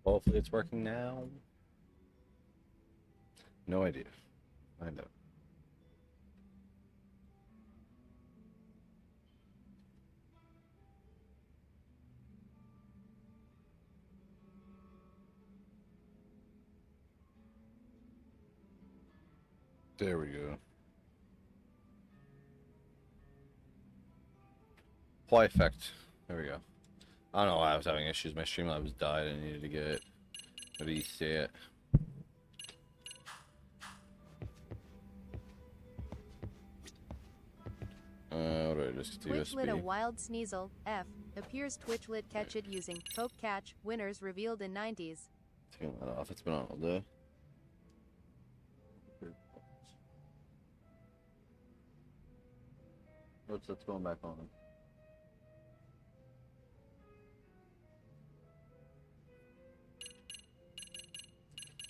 Hopefully it's working now. No idea. I know. There we go. Fly effect. There we go. I don't know why I was having issues. My Streamlabs died. I needed to get it. What do you see it? What do I just do? Twitchlet a USB. wild sneasel, F, appears Twitchlet catch it using poke catch, winners revealed in 90s. Taking that off. It's been on all day. Let's going back on.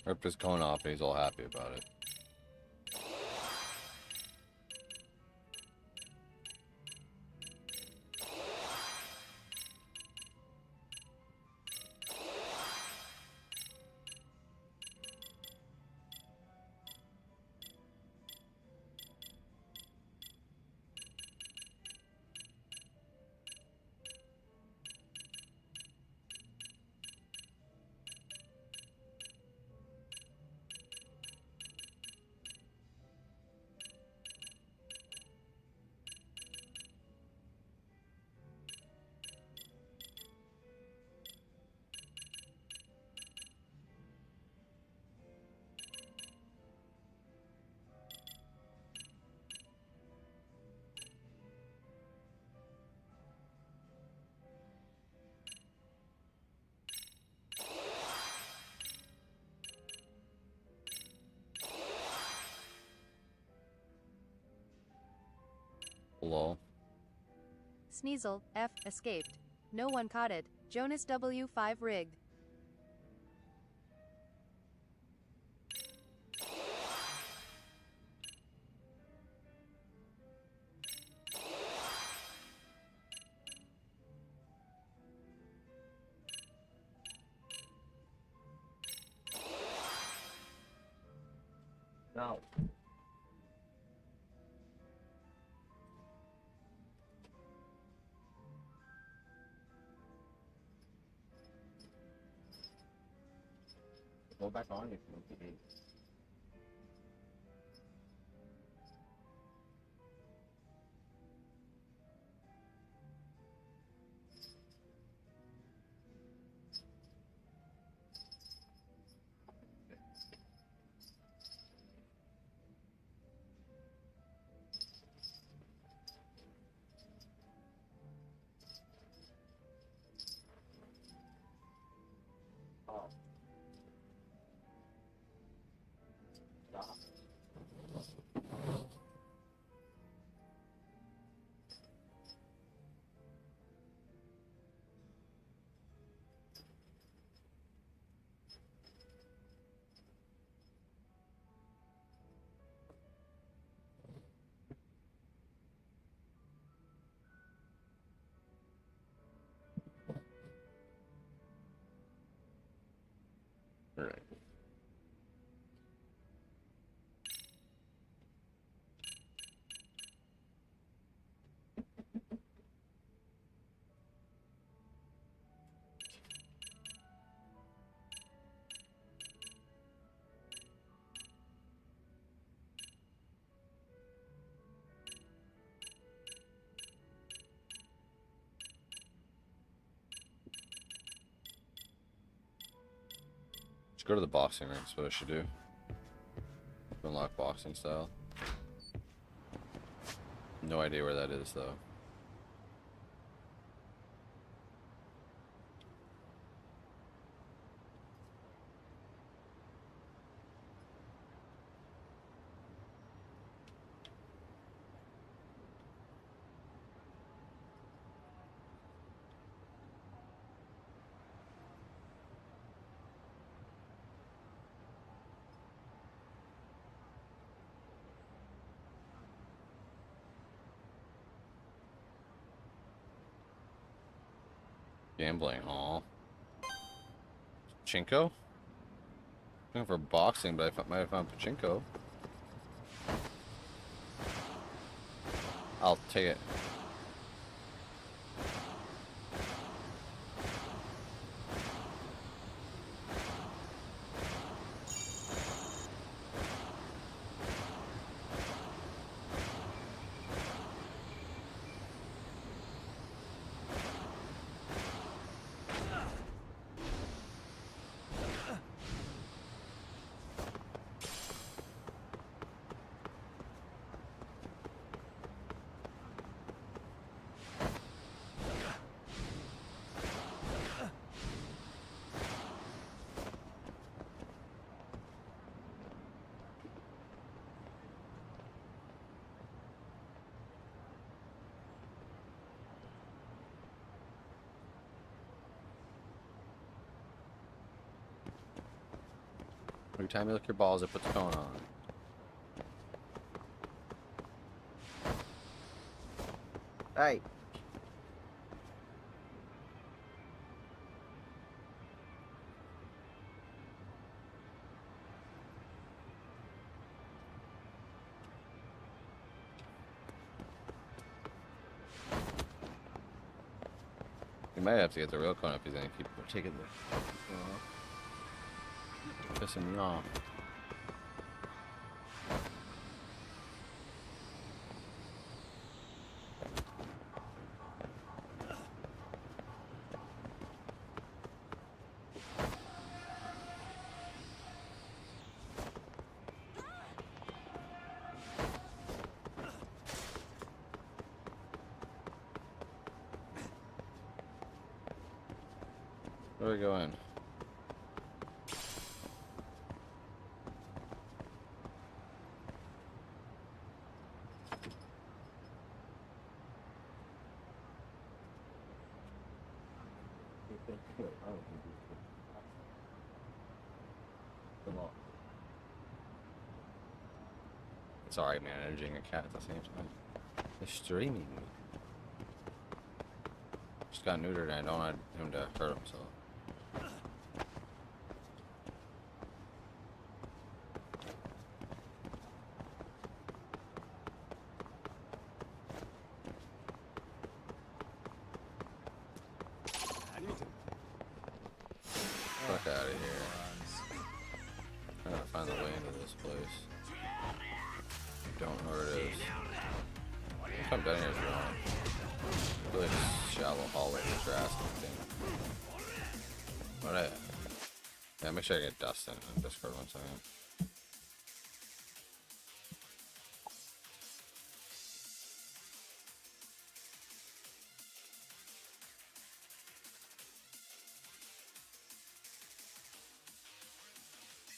Rip is going off and he's all happy about it. Lol. Sneasel, F, escaped. No one caught it. Jonas W5 rigged. No. Go back on if you need. Oh, stop. All right. Just go to the boxing ring. That's what I should do. Unlock boxing style. No idea where that is though. Gambling hall. Pachinko? Looking for boxing, but I might have found Pachinko. I'll take it. Every time you lick your balls, it puts cone on. Hey. You might have to get the real cone if he's gonna keep taking the pissing me off. Where are we going? It's alright managing a cat at the same time. They're streaming. Just got neutered and I don't want him to hurt himself. Fuck out of here. I gotta find the way into this place. Don't know where it is. If I'm down here, it's wrong. Really shallow hallway with grass and thing. What? Yeah, make sure I get Dustin in Discord 1 second.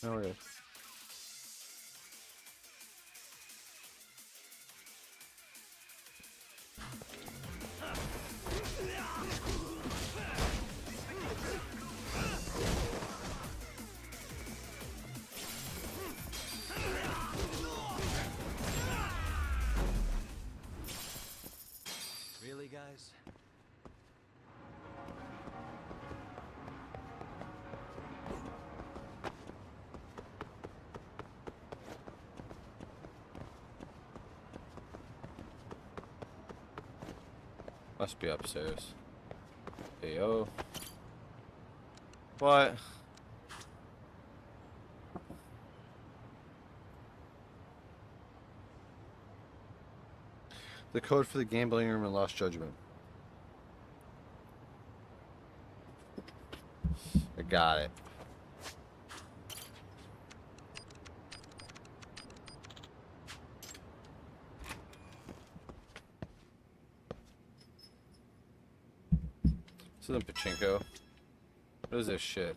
No, it is. Really, guys? Must be upstairs. Hey, yo. What? The code for the gambling room in Lost Judgment. I got it. This isn't Pachinko. What is this shit?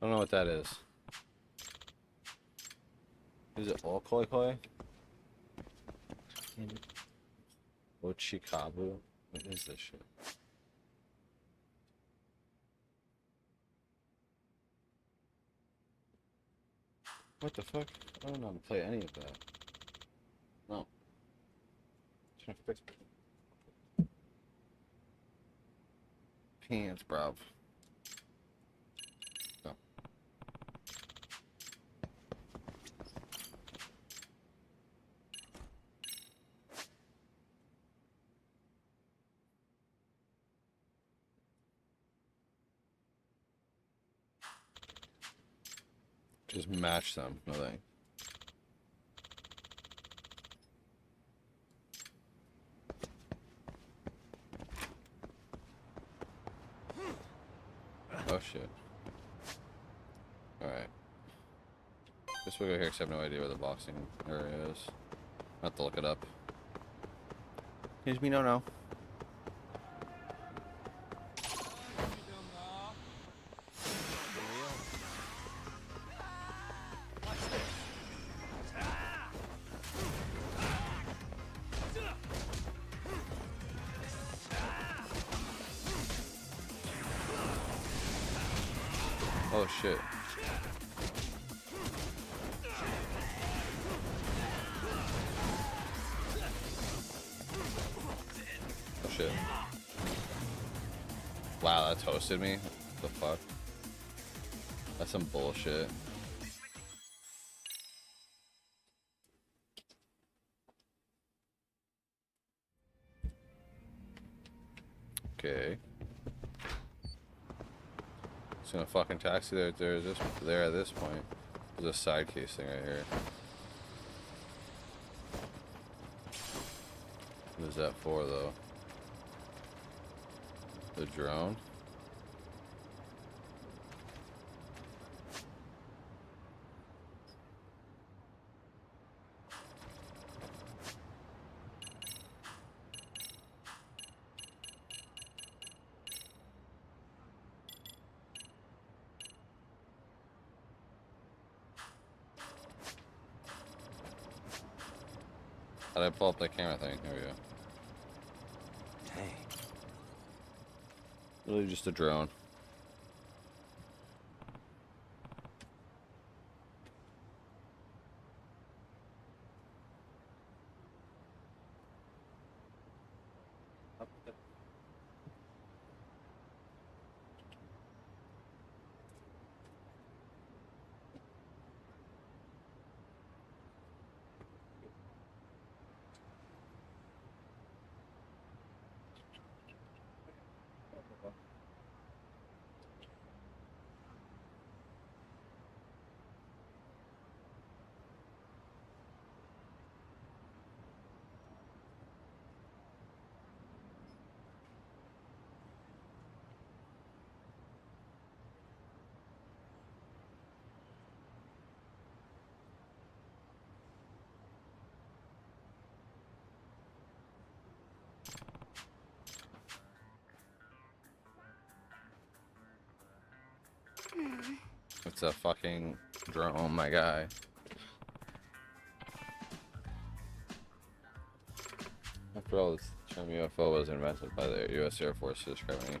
I don't know what that is. Is it all koi koi? Ochikabu? What is this shit? What the fuck? I don't know how to play any of that. No. Trying to fix pants, bruv. No. Just match them, nothing. Oh shit. Alright. This way go here, 'cause I have no idea where the boxing area is. I have to look it up. Here's me no. Oh shit. Oh shit. Wow, that toasted me? What the fuck? That's some bullshit. Okay. It's gonna fucking taxi there at this point. There's a side case thing right here. What is that for though? The drone? How did I pull up that camera thing? There we go. Hey. Literally just a drone. It's a fucking drone, my guy. After all, this term UFO was invented by the U.S. Air Force to describe any.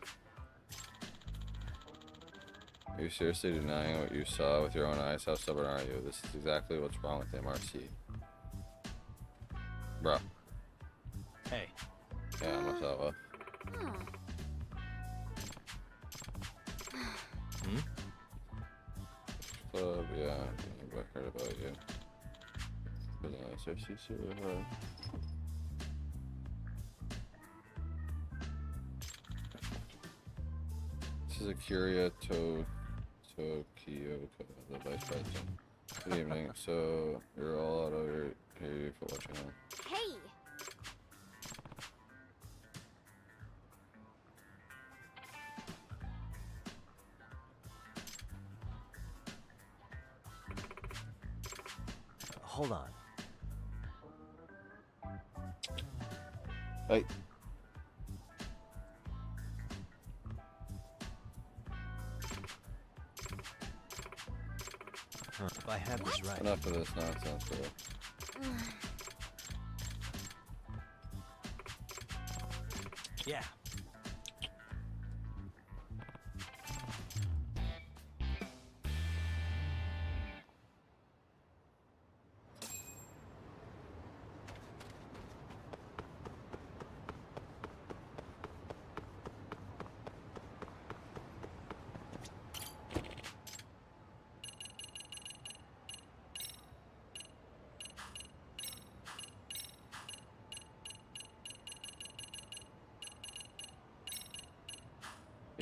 Are you seriously denying what you saw with your own eyes? How stubborn are you? This is exactly what's wrong with MRC. Bruh. Hey. Yeah, I must have a. Hmm? Club, yeah, I heard about you. SRC This is Akira Tokyo, the vice president. Good evening. So you're all out of your football channel. Hey! Hold on. Hey. If I have this right. Enough of this nonsense, bro. Yeah.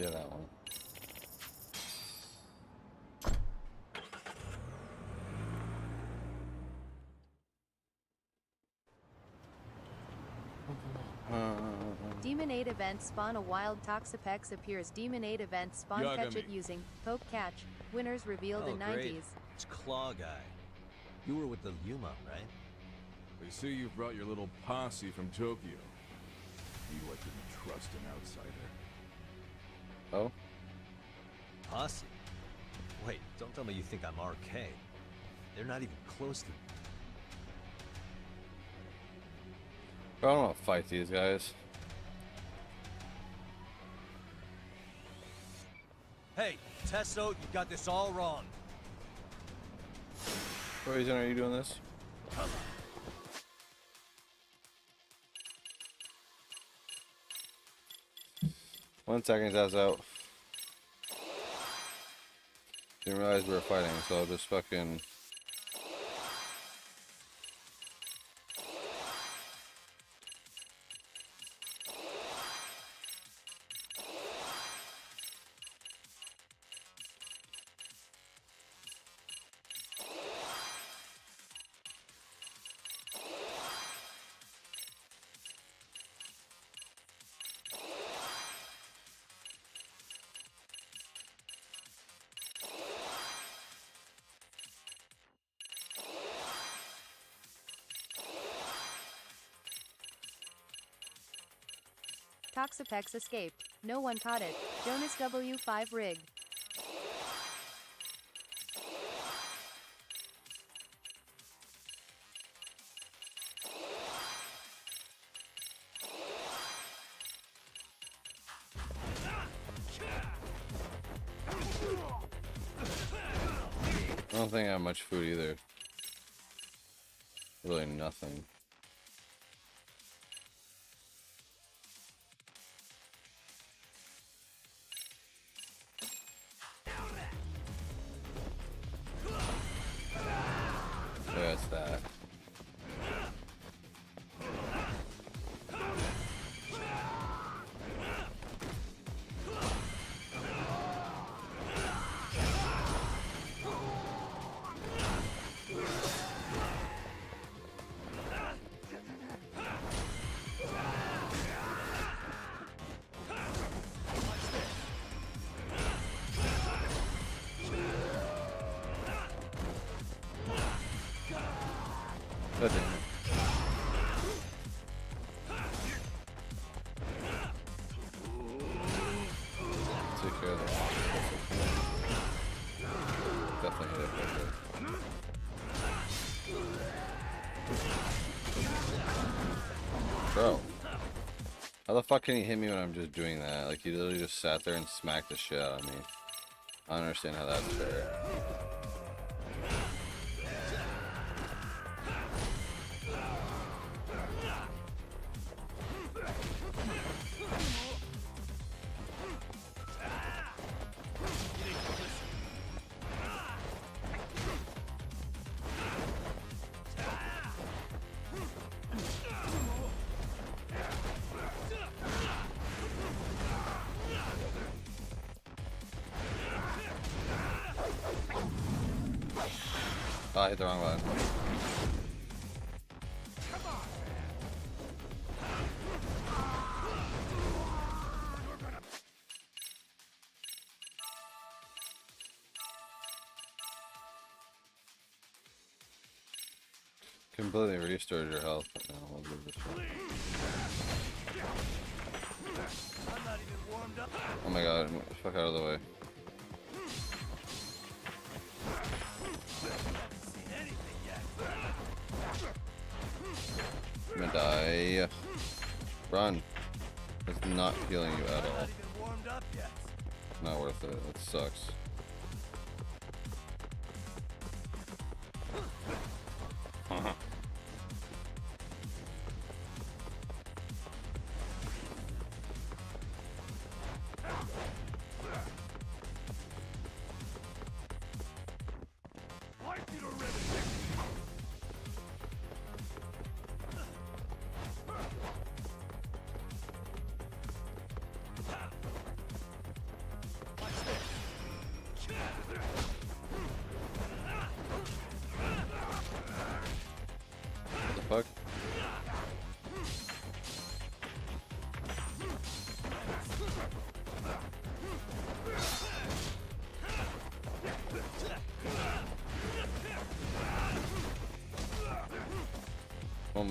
Yeah, that one. Demon 8 event spawn a wild Toxapex appears. Demon 8 event spawn catch it using poke catch. Winners revealed in 90s. Great. It's Claw Guy. You were with the Yuma, right? They say you've brought your little posse from Tokyo. You didn't trust an outsider. Oh? Posse? Wait, don't tell me you think I'm RK. They're not even close to me. I don't want to fight these guys. Hey, Tesso, you got this all wrong. What reason are you doing this? 1 second, that's out. Didn't realize we were fighting, so I'll just fucking... Toxapex escaped. No one caught it. Jonas W5 rigged. I don't think I have much food either. Really nothing. That's that. God damn it. Take care of that. Definitely hit it right there. Bro. How the fuck can he hit me when I'm just doing that? Like, he literally just sat there and smacked the shit out of me. I don't understand how that's fair. Oh, I hit the wrong button. Completely restored your health. No, we'll do this one. Oh my god, fuck out of the way. I'm gonna die. Run. It's not healing you at all. Not worth it. It sucks.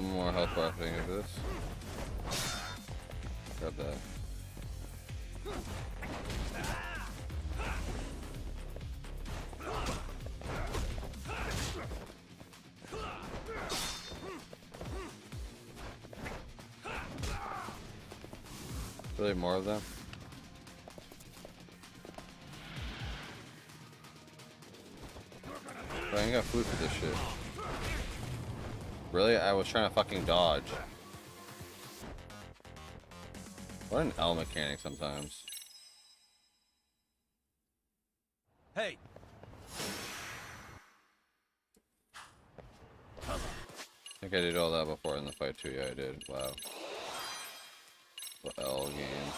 more health bar thing of this. Grab that. Really more of them? Bro, I ain't got food for this shit. Really? I was trying to fucking dodge. What an L mechanic sometimes. Hey! I think I did all that before in the fight too. Yeah, I did. Wow. What L game.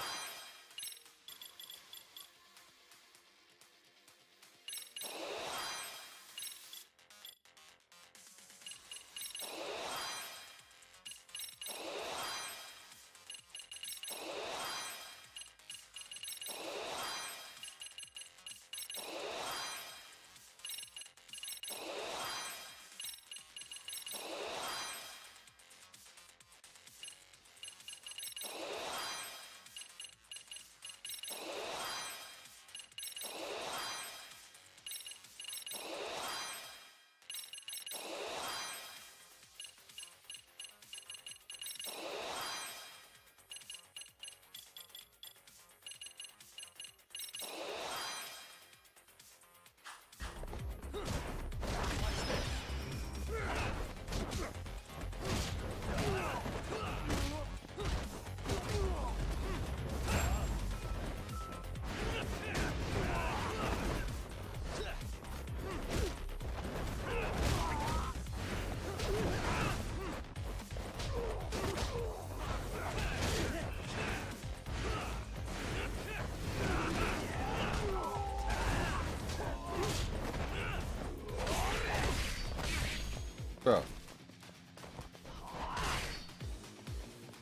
Bro.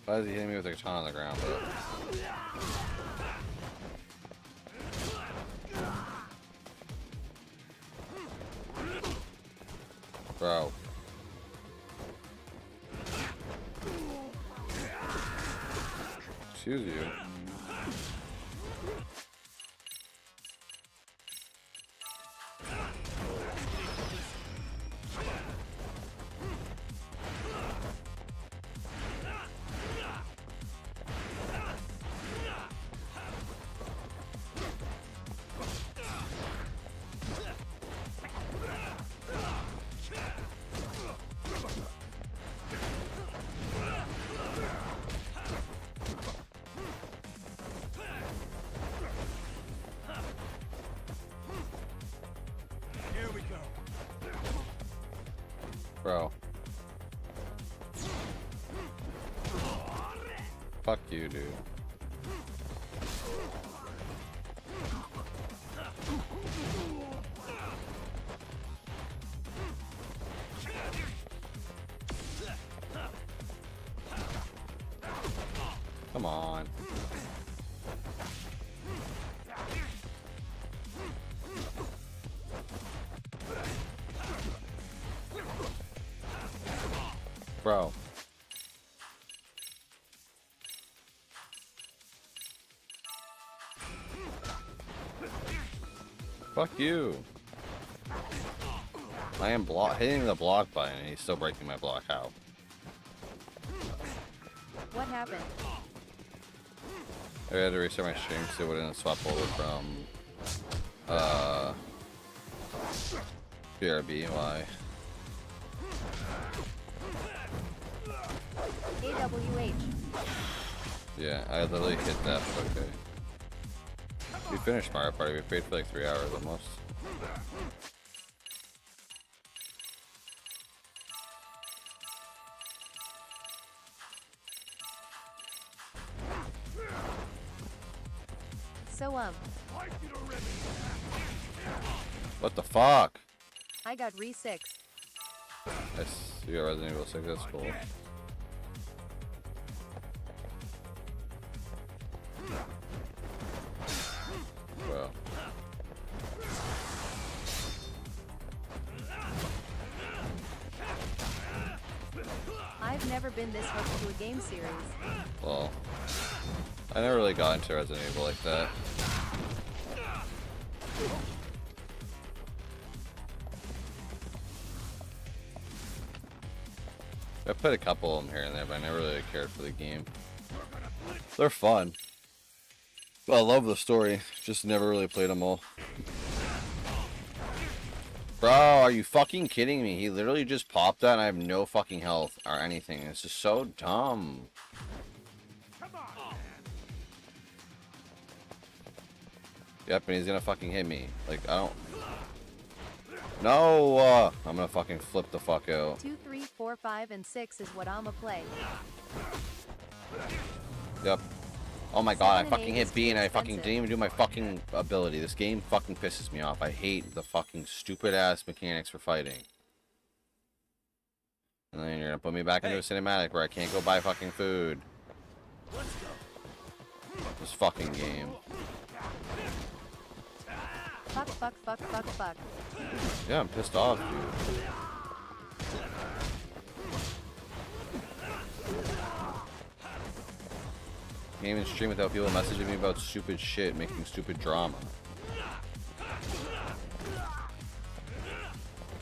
Why is he hitting me with a katana on the ground, bro? Bro. Excuse you. Bro. Fuck you, dude. Come on. Bro. Fuck you. I am hitting the block button and he's still breaking my block. How? What happened? I had to restart my stream so it wouldn't swap over from BRB. Why? AWH. Yeah, I literally hit that, but okay. We finished Mario Party. We played for like 3 hours almost. So What the fuck? I got Re-6. Yes, you got Resident Evil 6, that's cool. Well. I've never been this hooked to a game series. Well, I never really got into Resident Evil like that. I played a couple of them here and there, but I never really cared for the game. They're fun. I love the story, just never really played them all. Bro, are you fucking kidding me? He literally just popped that and I have no fucking health or anything. It's just so dumb. Yep, and he's gonna fucking hit me. Like, I don't... No! I'm gonna fucking flip the fuck out. 2, 3, 4, 5, and 6 is what I'ma play. Yep. Oh my god, I 7 and fucking 8 hit is B and I expensive. fucking didn't even do my fucking ability. This game fucking pisses me off. I hate the fucking stupid ass mechanics for fighting. And then you're gonna put me back into a cinematic where I can't go buy fucking food. This fucking game. Fuck, fuck, fuck, fuck, fuck. Yeah, I'm pissed off, dude. Can't even stream without people messaging me about stupid shit, making stupid drama.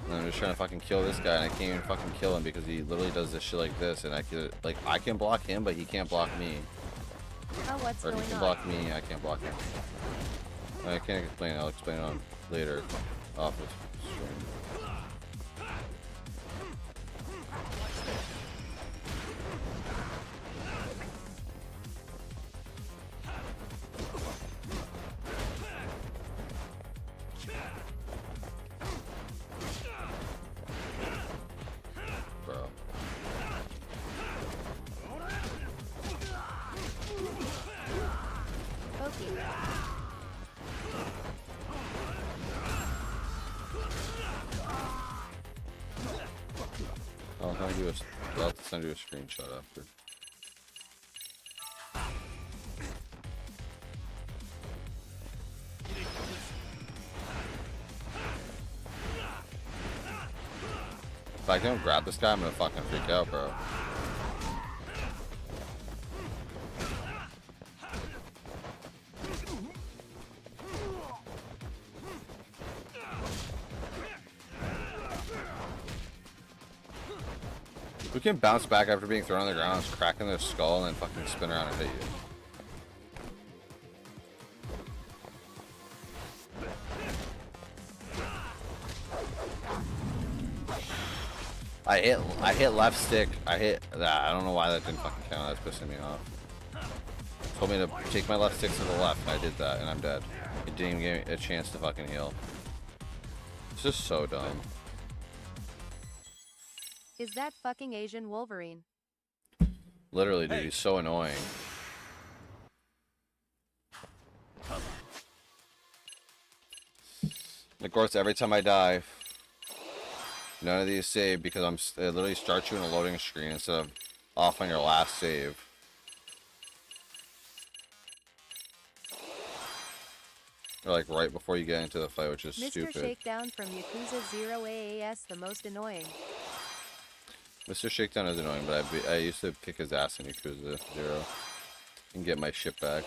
And I'm just trying to fucking kill this guy, and I can't even fucking kill him because he literally does this shit like this, and I can block him, but he can't block me. Oh, what's Or he going can on? block me, I can't block him. I can't explain it. I'll explain it on later off the stream. Bro. Pokey. I'll have to send you a screenshot after. If I don't grab this guy, I'm gonna fucking freak out, bro. Who can bounce back after being thrown on the ground, cracking their skull, and then fucking spin around and hit you? I hit left stick. I don't know why that didn't fucking count. That's pissing me off. Told me to take my left stick to the left, and I did that, and I'm dead. It didn't even give me a chance to fucking heal. It's just so dumb. Is that fucking Asian Wolverine? Literally, dude, he's so annoying. Of course, every time I die, none of these save because it literally starts you in a loading screen instead of off on your last save. Or like right before you get into the fight, which is Mr. stupid. Shakedown from Yakuza 0 AAS, the most annoying. Mr. Shakedown is annoying, but I used to kick his ass in Yakuza 0 and get my shit back.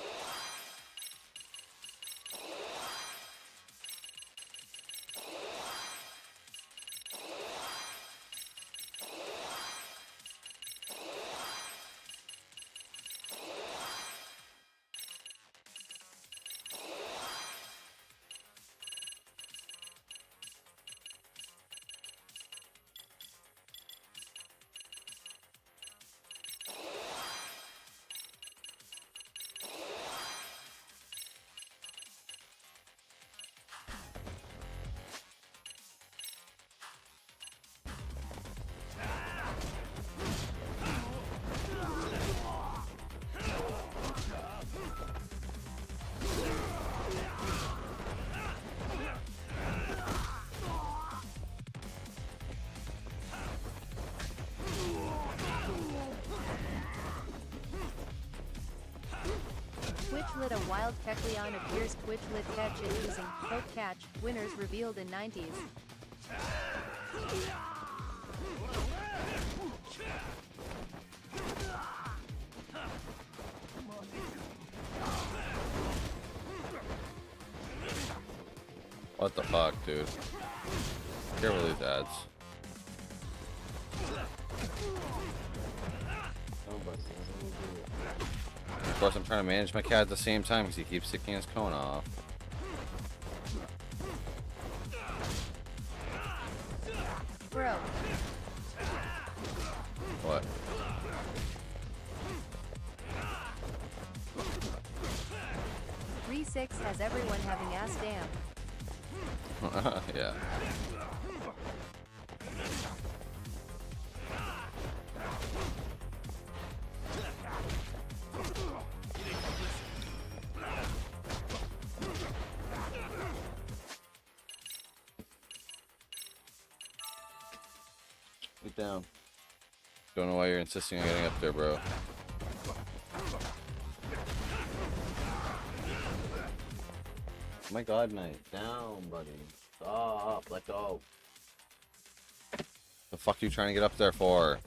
Twitch lit a wild Kecleon appears. Twitch lit catch it using poke catch. Winners revealed in 90s. What the fuck, dude? Careful with these ads. Of course, I'm trying to manage my cat at the same time because he keeps sticking his cone off. Bro. What? Re6 has everyone having ass damn. Yeah. Get down. Don't know why you're insisting on getting up there, bro. Oh my god, Knight. Down, buddy. Stop. Let go. The fuck are you trying to get up there for?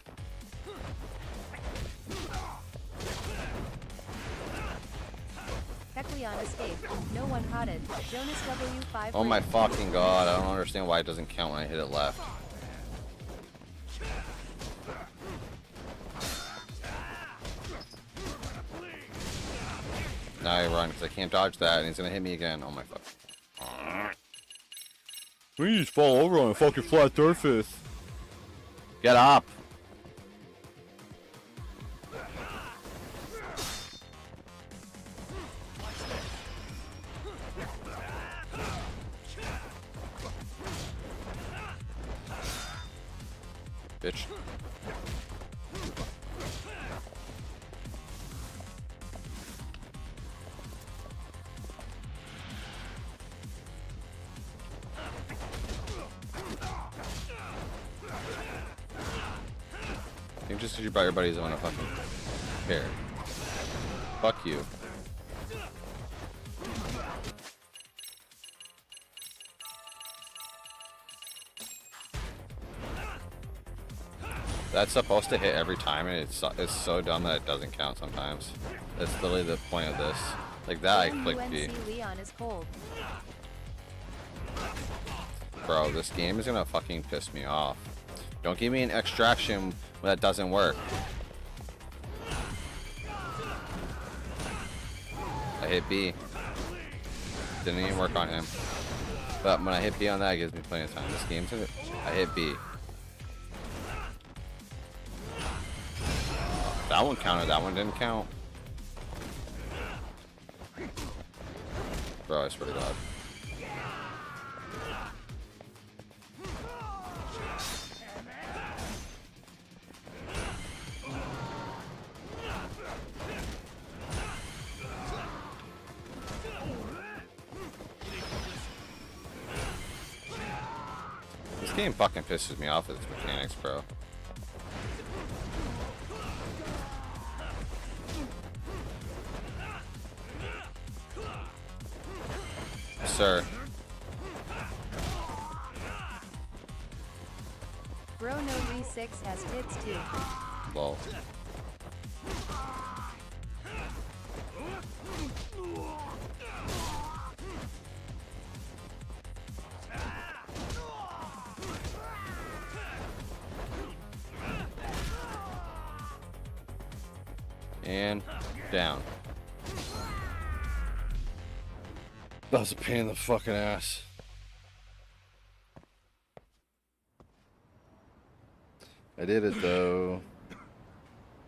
Hecleon escaped. No one potted. Jonas W5. Oh my fucking god. I don't understand why it doesn't count when I hit it left. Now I run because I can't dodge that and he's gonna hit me again. Oh my fuck. We just fall over on a fucking flat surface. Get up. Bitch. I think just because you brought your buddies, I want to fucking care. Fuck you. That's supposed to hit every time, and it's so dumb that it doesn't count sometimes. That's literally the point of this. Like that, I clicked B. Leon is cold. Bro, this game is gonna fucking piss me off. Don't give me an extraction when that doesn't work. I hit B. Didn't even work on him. But when I hit B on that, it gives me plenty of time. This game's gonna... I hit B. That one counted, that one didn't count. Bro, I swear to God. This game fucking pisses me off with its mechanics, bro. Sir. Bro, no Re6 has tits too. Lol. And down. That was a pain in the fucking ass. I did it though.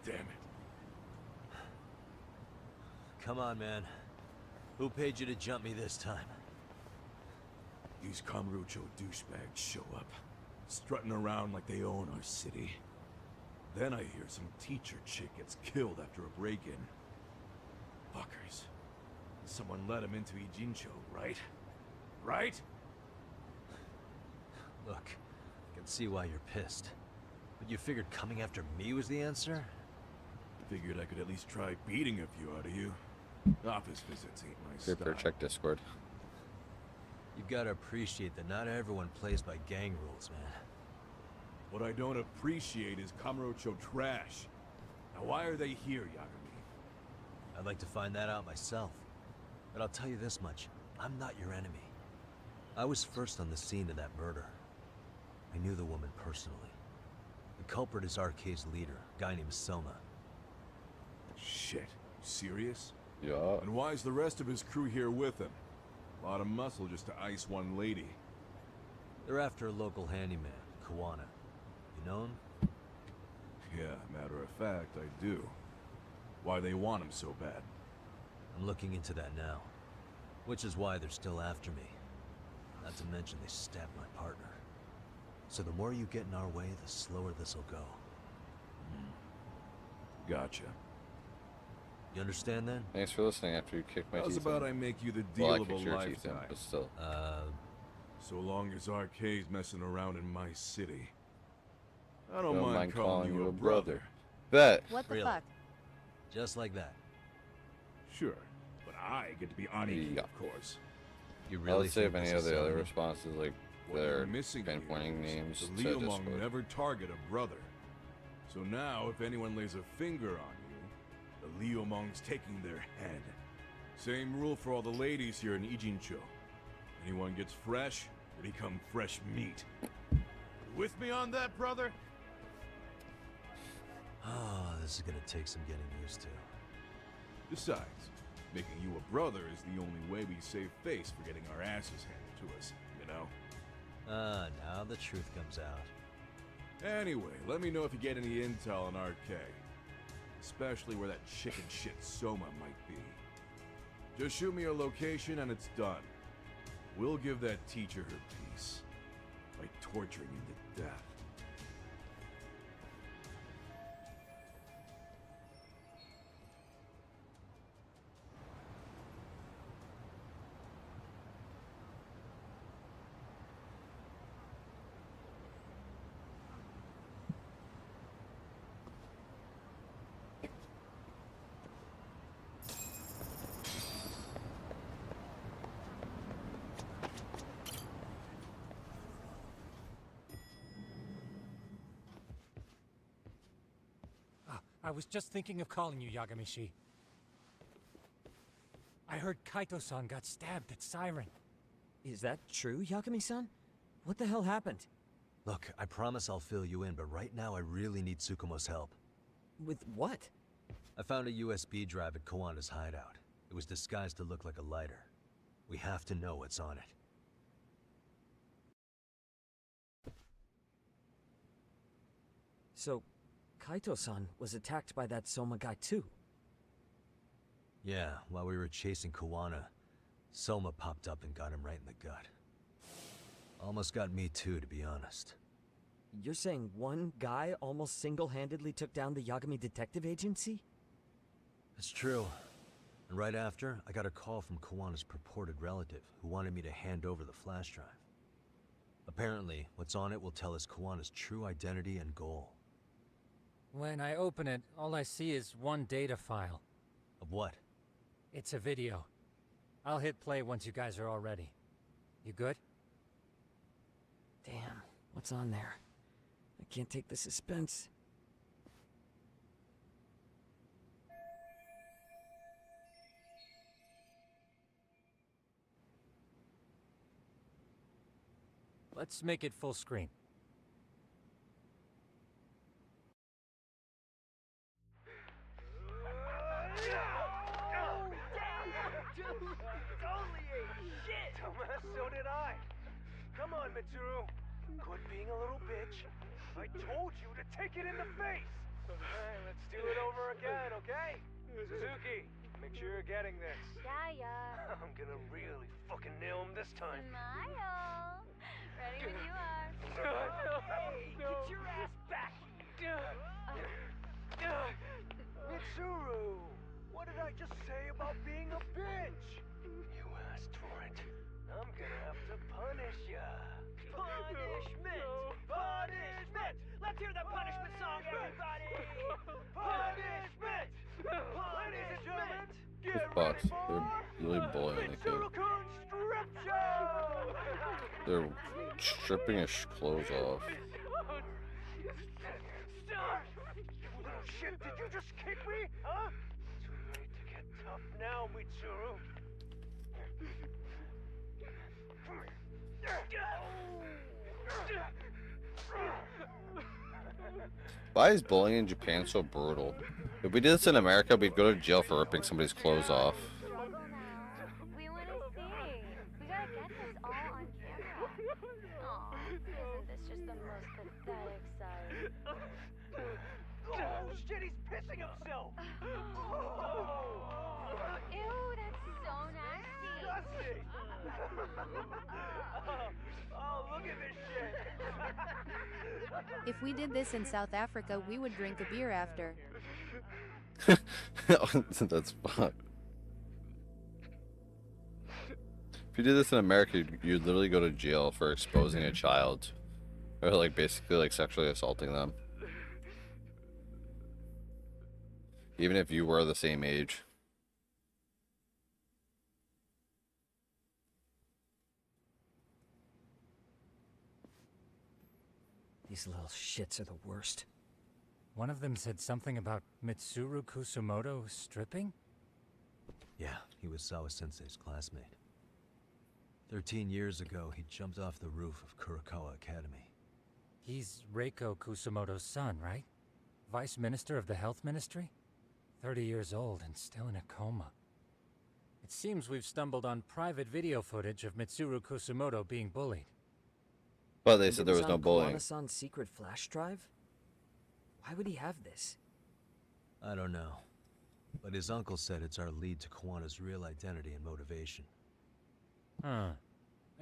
Damn it. Come on, man. Who paid you to jump me this time? These Kamurocho douchebags show up, strutting around like they own our city. Then I hear some teacher chick gets killed after a break-in. Fuckers. Someone let him into Ijincho, right? Right? Look, I can see why you're pissed. But you figured coming after me was the answer? Figured I could at least try beating a few out of you. Office visits ain't my Here, style. check Discord. You've got to appreciate that not everyone plays by gang rules, man. What I don't appreciate is Kamurocho trash. Now why are they here, Yagami? I'd like to find that out myself. But I'll tell you this much, I'm not your enemy. I was first on the scene of that murder. I knew the woman personally. The culprit is RK's leader, a guy named Soma. Shit, you serious? Yeah. And why is the rest of his crew here with him? A lot of muscle just to ice one lady. They're after a local handyman, Kawana. You know him? Yeah, matter of fact, I do. Why they want him so bad? I'm looking into that now. Which is why they're still after me. Not to mention they stabbed my partner. So the more you get in our way, the slower this'll go. Gotcha. You understand then? Thanks for listening after you kicked my How's teeth about in. I make you the Well, I deal of kicked a your teeth in, lifetime? but still. So long as RK's messing around in my city. I don't Don't mind calling you a brother. brother. Bet. What the Really? fuck? Just like that. Sure, but I get to be Aniki, Yeah. of course. You I really would say if think any this of is the other Sony? responses, like, What they're you're missing here pinpointing is names the to Liumang Discord. never target a brother. So now, if anyone lays a finger on you, the Liumang's taking their head. Same rule for all the ladies here in Ijincho. Anyone gets fresh, they become fresh meat. You with me on that, brother? Oh, this is gonna take some getting used to. Besides, making you a brother is the only way we save face for getting our asses handed to us, you know? Now the truth comes out. Anyway, let me know if you get any intel on RK. Especially where that chicken shit Soma might be. Just shoot me your location and it's done. We'll give that teacher her peace. By torturing him to death. I was just thinking of calling you, Yagamishi. I heard Kaito-san got stabbed at Siren. Is that true, Yagami-san? What the hell happened? Look, I promise I'll fill you in, but right now I really need Tsukumo's help. With what? I found a USB drive at Kawana's hideout. It was disguised to look like a lighter. We have to know what's on it. So, Kaito-san was attacked by that Soma guy too? Yeah, while we were chasing Kawana, Soma popped up and got him right in the gut. Almost got me too, to be honest. You're saying one guy almost single-handedly took down the Yagami Detective Agency? It's true. And right after, I got a call from Kawana's purported relative, who wanted me to hand over the flash drive. Apparently, what's on it will tell us Kawana's true identity and goal. When I open it, all I see is one data file. Of what? It's a video. I'll hit play once you guys are all ready. You good? Damn, what's on there? I can't take the suspense. Let's make it full screen. So did I. Come on, Mitsuru. Quit being a little bitch. I told you to take it in the face. Alright, let's do it over again, okay? Suzuki, make sure you're getting this. Yeah. I'm gonna really fucking nail him this time. Smile. Ready when you are. Hey, get your ass back here. Mitsuru, what did I just say about being a bitch? You asked for it. I'm gonna have to punish ya. Punishment! Punishment! Let's hear the punishment song, everybody! Punishment! Ladies and gentlemen, This get box, ready for they're really bullying the kid. Mitsuru-kun Strip Show! They're stripping his clothes off. Stop! You little shit, did you just kick me? Huh? Too late to get tough now, Mitsuru. Why is bullying in Japan so brutal? If we did this in America, we'd go to jail for ripping somebody's clothes off. Struggle now. We want to see. We gotta get this all on camera. Aw, isn't this just the most pathetic sight? Oh shit, he's pissing himself! Ew, that's so nasty. Disgusting! Oh, look at this shit! If we did this in South Africa, we would drink a beer after. That's fun. If you did this in America, you'd literally go to jail for exposing a child. Or like basically like sexually assaulting them. Even if you were the same age. These little shits are the worst. One of them said something about Mitsuru Kusumoto stripping? Yeah, he was Sawa-sensei's classmate. 13 years ago, he jumped off the roof of Kurakawa Academy. He's Reiko Kusumoto's son, right? Vice Minister of the Health Ministry? 30 years old and still in a coma. It seems we've stumbled on private video footage of Mitsuru Kusumoto being bullied. But they said there was no bullying. Kawana-san's secret flash drive? Why would he have this? I don't know. But his uncle said it's our lead to Kawana's real identity and motivation. Huh.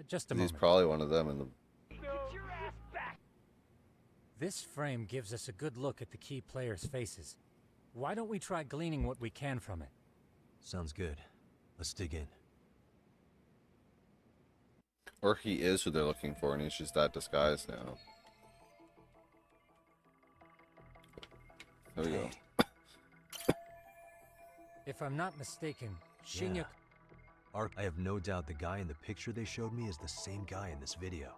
Just a He's moment. probably one of them in the... Get your ass back! This frame gives us a good look at the key players' faces. Why don't we try gleaning what we can from it? Sounds good. Let's dig in. Or he is who they're looking for and he's just that disguised now. There we go. If I'm not mistaken, Shinya... Yeah. I have no doubt the guy in the picture they showed me is the same guy in this video.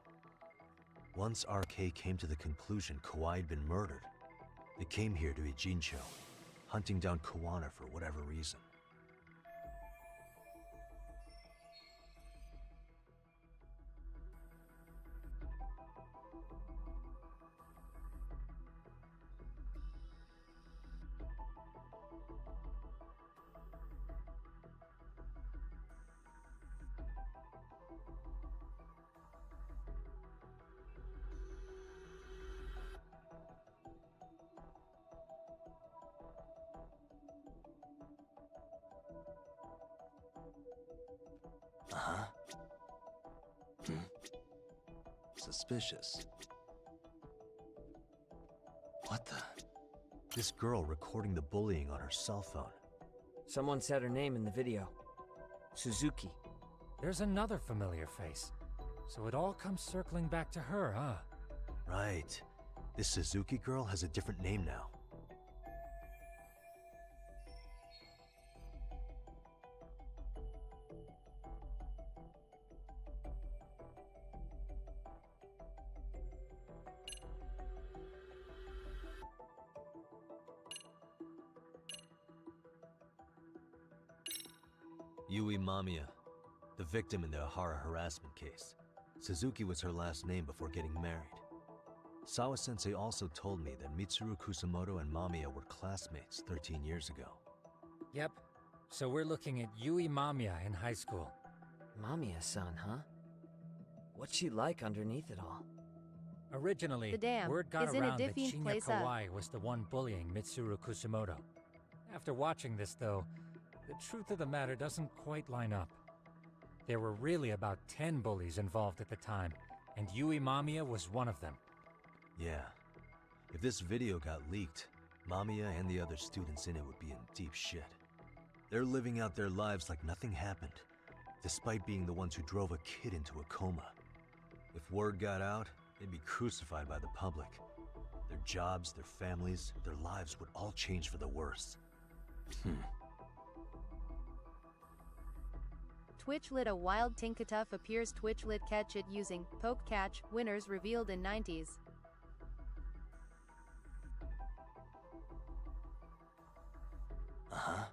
Once RK came to the conclusion Kawhi had been murdered, they came here to Ijincho, hunting down Kawana for whatever reason. Uh-huh. Suspicious. What the? This girl recording the bullying on her cell phone. Someone said her name in the video. Suzuki. There's another familiar face. So it all comes circling back to her, huh? Right. This Suzuki girl has a different name now. Yui Mamiya, the victim in the Ahara harassment case. Suzuki was her last name before getting married. Sawa-sensei also told me that Mitsuru Kusumoto and Mamiya were classmates 13 years ago. Yep. So we're looking at Yui Mamiya in high school. Mamiya-san, huh? What's she like underneath it all? Originally, The dam word got is in a around that different Shinya place, Kawai was the one bullying Mitsuru Kusumoto. After watching this, though, the truth of the matter doesn't quite line up. There were really about 10 bullies involved at the time, and Yui Mamiya was one of them. Yeah. If this video got leaked, Mamiya and the other students in it would be in deep shit. They're living out their lives like nothing happened, despite being the ones who drove a kid into a coma. If word got out, they'd be crucified by the public. Their jobs, their families, their lives would all change for the worse. Twitch lit a wild Tinkatuff appears Twitch lit catch it using poke catch, winners revealed in 90s. Uh-huh.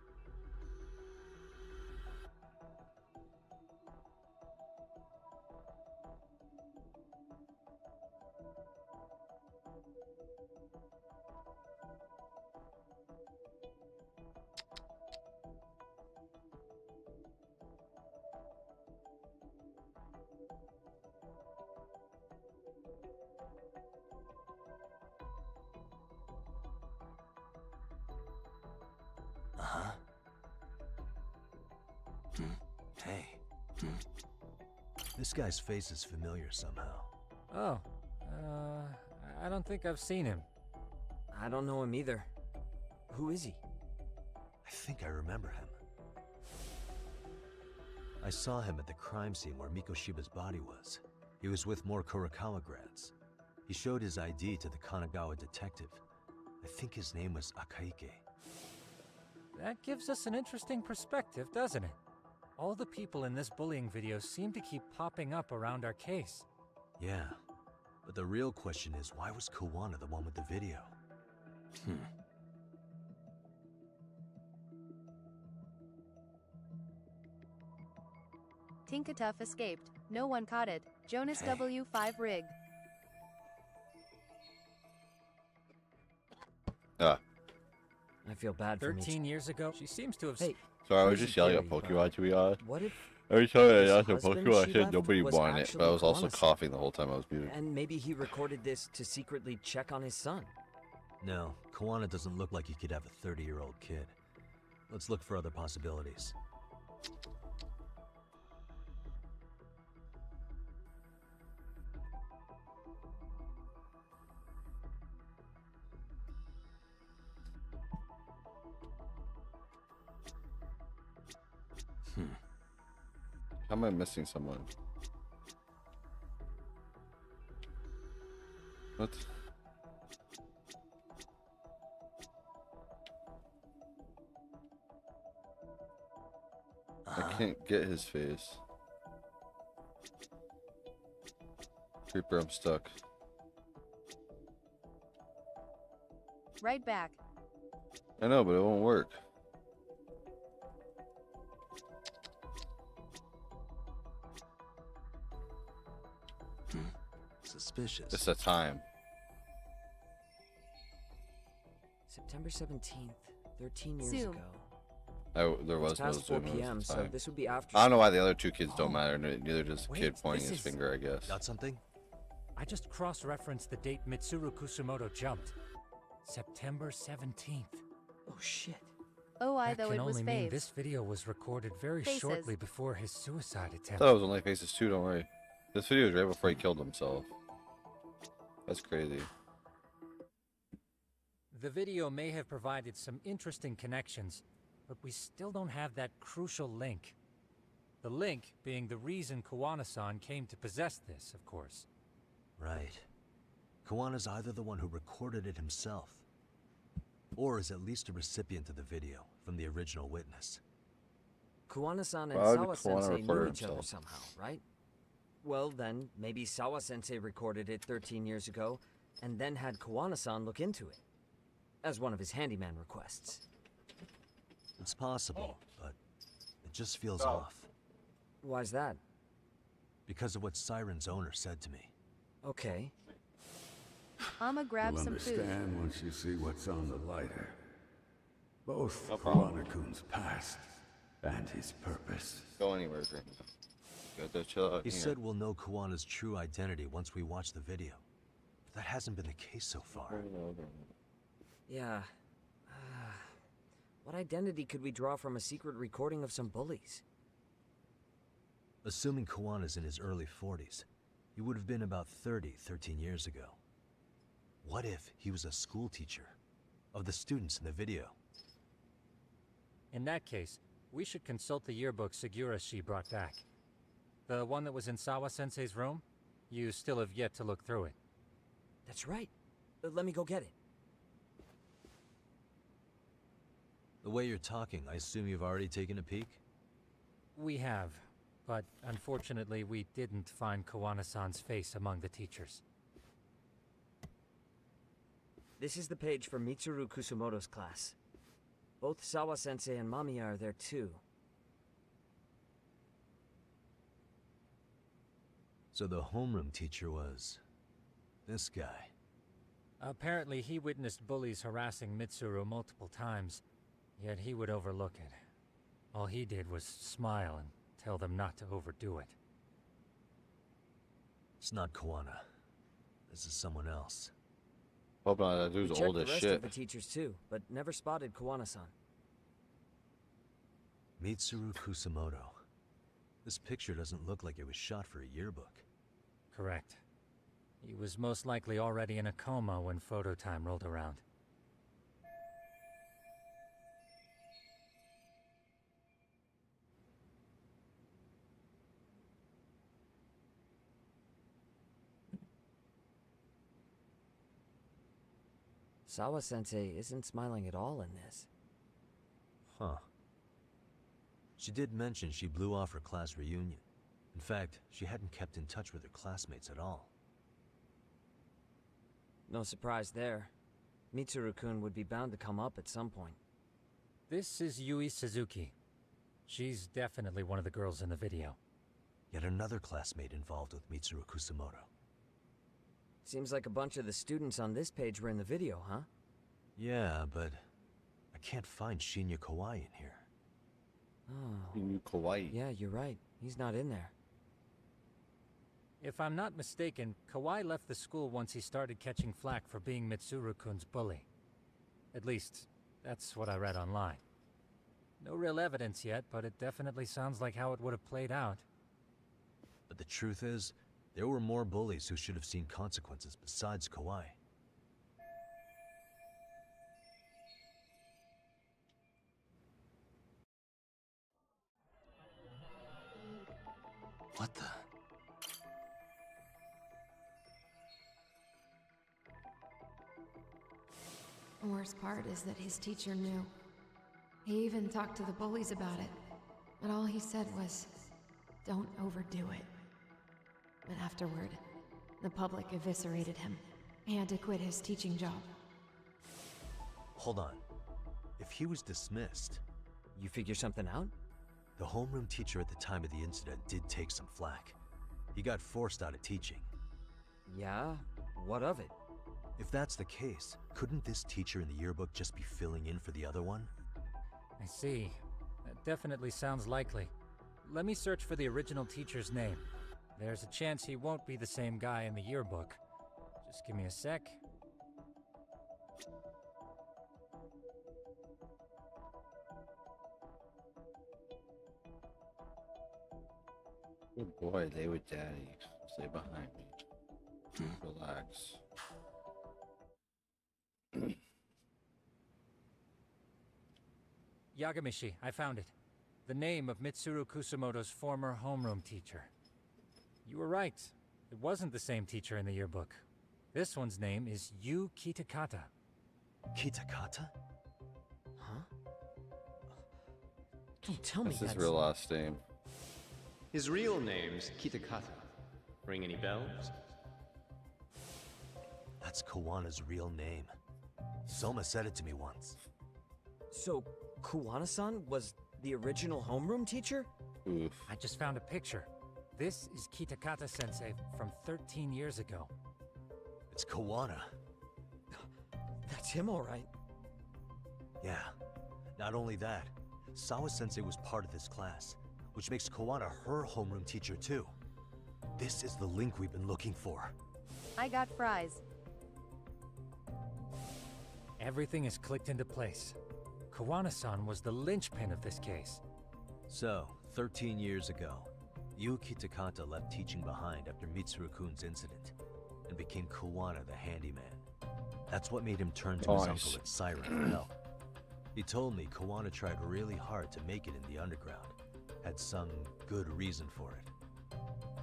This guy's face is familiar somehow. Oh, I don't think I've seen him. I don't know him either. Who is he? I think I remember him. I saw him at the crime scene where Mikoshiba's body was. He was with more Kurokawa grads. He showed his ID to the Kanagawa detective. I think his name was Akaike. That gives us an interesting perspective, doesn't it? All the people in this bullying video seem to keep popping up around our case. Yeah, but the real question is, why was Kawana the one with the video? Tinkatuff escaped. No one caught it. Jonas W5 rigged. Ah, I feel bad for me. 13 years ago, she seems to have... Hey, sorry, I was crazy just yelling at theory, Pokemon to be honest. what if Every time I his asked a husband Pokemon, I she said left nobody was wanted it, but I was also actually coughing the whole time I was muted. and maybe he recorded this to secretly check on his son? No, Kawana doesn't look like he could have a 30-year-old kid. Let's look for other possibilities. How am I missing someone? What? I can't get his face. Creeper, I'm stuck. Right back. I know, but it won't work. Suspicious. It's the time. September 17th, 13 years Zoom. ago. There was It's no past 4 zoom. It was p.m., the so time. this would be after. I don't know why the other two kids don't matter. Neither does the Wait, kid pointing this his is- finger, I guess. Got something? I just cross-referenced the date Mitsuru Kusumoto jumped. September 17th. Oh shit. Oh, That though can it was only mean faves. this video was recorded very Faces. shortly before his suicide I attempt. thought it was only Faces 2, don't worry. This video was right before he killed himself. That's crazy. The video may have provided some interesting connections, but we still don't have that crucial link. The link being the reason Kawana-san came to possess this, of course. Right. Kawana's either the one who recorded it himself, or is at least a recipient of the video from the original witness. Kuwana-san and Why would Sawa Kawana Sensei knew record each other himself? somehow, right? Well, then, maybe Sawa Sensei recorded it 13 years ago, and then had Kawana-san look into it, as one of his handyman requests. It's possible, but it just feels off. Why's that? Because of what Siren's owner said to me. Okay. I'ma grab You'll some food. understand once you see what's on the lighter. Both No problem. Kawana-kun's past and his purpose. Go anywhere, Green. Got to chill out He here. said we'll know Kawana's true identity once we watch the video. But that hasn't been the case so far. Yeah. What identity could we draw from a secret recording of some bullies? Assuming Kawana's in his early 40s, he would have been about 30, 13 years ago. What if he was a school teacher of the students in the video? In that case, we should consult the yearbook Segurashi brought back. The one that was in Sawa-sensei's room? You still have yet to look through it. That's right. Let me go get it. The way you're talking, I assume you've already taken a peek? We have, but unfortunately we didn't find Kawana-san's face among the teachers. This is the page for Mitsuru Kusumoto's class. Both Sawa-sensei and Mamiya are there too. So the homeroom teacher was this guy. Apparently he witnessed bullies harassing Mitsuru multiple times, yet he would overlook it. All he did was smile and tell them not to overdo it. It's not Kawana. This is someone else. Hope not, that We dude's checked old the as rest shit. of the teachers too, but never spotted Kawana-san. Mitsuru Kusumoto. This picture doesn't look like it was shot for a yearbook. Correct. He was most likely already in a coma when photo time rolled around. Sawa-sensei isn't smiling at all in this. Huh. She did mention she blew off her class reunion. In fact, she hadn't kept in touch with her classmates at all. No surprise there. Mitsuru-kun would be bound to come up at some point. This is Yui Suzuki. She's definitely one of the girls in the video. Yet another classmate involved with Mitsuru Kusamoto. Seems like a bunch of the students on this page were in the video, huh? Yeah, but I can't find Shinya Kawai in here. Oh. You knew Kawaii. Yeah, you're right. He's not in there. If I'm not mistaken, Kawai left the school once he started catching flack for being Mitsuru-kun's bully. At least, that's what I read online. No real evidence yet, but it definitely sounds like how it would have played out. But the truth is, there were more bullies who should have seen consequences besides Kawai. What the? The worst part is that his teacher knew. He even talked to the bullies about it. But all he said was, don't overdo it. But afterward, the public eviscerated him. He had to quit his teaching job. Hold on. If he was dismissed... You figure something out? The homeroom teacher at the time of the incident did take some flack. He got forced out of teaching. Yeah? What of it? If that's the case, couldn't this teacher in the yearbook just be filling in for the other one? I see. That definitely sounds likely. Let me search for the original teacher's name. There's a chance he won't be the same guy in the yearbook. Just give me a sec. Good boy, lay with daddy. Stay behind me. Relax. Yagamishi, I found it. The name of Mitsuru Kusamoto's former homeroom teacher. You were right. It wasn't the same teacher in the yearbook. This one's name is Yu Kitakata. Kitakata? Huh? Don't tell me That's his real last name. His real name's Kitakata. Ring any bells? That's Kawana's real name. Soma said it to me once. So, Kuwana-san was the original homeroom teacher? Oof. I just found a picture. This is Kitakata-sensei from 13 years ago. It's Kawana. That's him, all right. Yeah. Not only that, Sawa-sensei was part of this class, which makes Kawana her homeroom teacher too. This is the link we've been looking for. I got fries. Everything is clicked into place. Kawana-san was the linchpin of this case. So, 13 years ago, Yu Kitakata left teaching behind after Mitsuru-kun's incident, and became Kawana the handyman. That's what made him turn to his uncle at Siren for help. He told me Kawana tried really hard to make it in the underground. Had some good reason for it.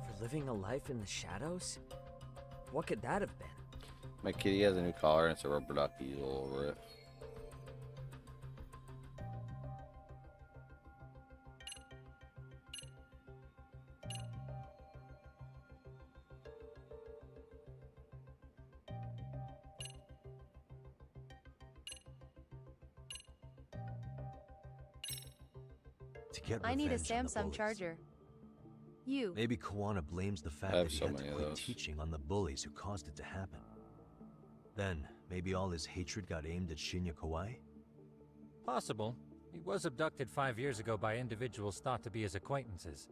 For living a life in the shadows? What could that have been? My kitty has a new collar and it's a rubber ducky all over it. To get I need a revenge on the Samsung bullies. charger. You. Maybe Kawana blames the fact I have that he so had to many of quit those. teaching on the bullies who caused it to happen. Then, maybe all his hatred got aimed at Shinya Kawai? Possible. He was abducted 5 years ago by individuals thought to be his acquaintances.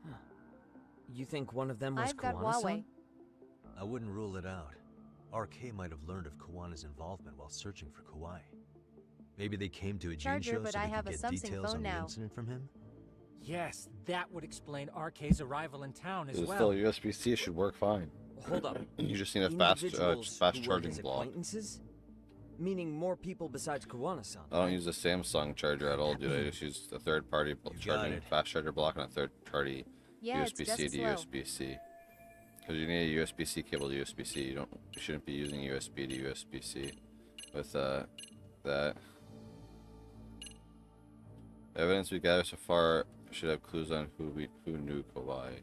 Huh. You think one of them was I've got Kawana-san? Huawei. I wouldn't rule it out. RK might have learned of Kawana's involvement while searching for Kawai. Maybe they came to a Jin Charger, show but so I they have could a get Samsung details phone on the now. incident from him? Yes, that would explain RK's arrival in town as It's well. still USB-C should work fine. Hold up. You just need a fast Individuals fast who were charging his block. acquaintances? Meaning more people besides Kawana-san. I don't use a Samsung charger at all, dude. I just use a third-party charging fast charger block and a third-party Yeah, it's USB-C just to slow. USB-C. Because you need a USB-C cable to USB-C. You shouldn't be using USB to USB-C with that. The evidence we gathered so far should have clues on who knew Kawhi.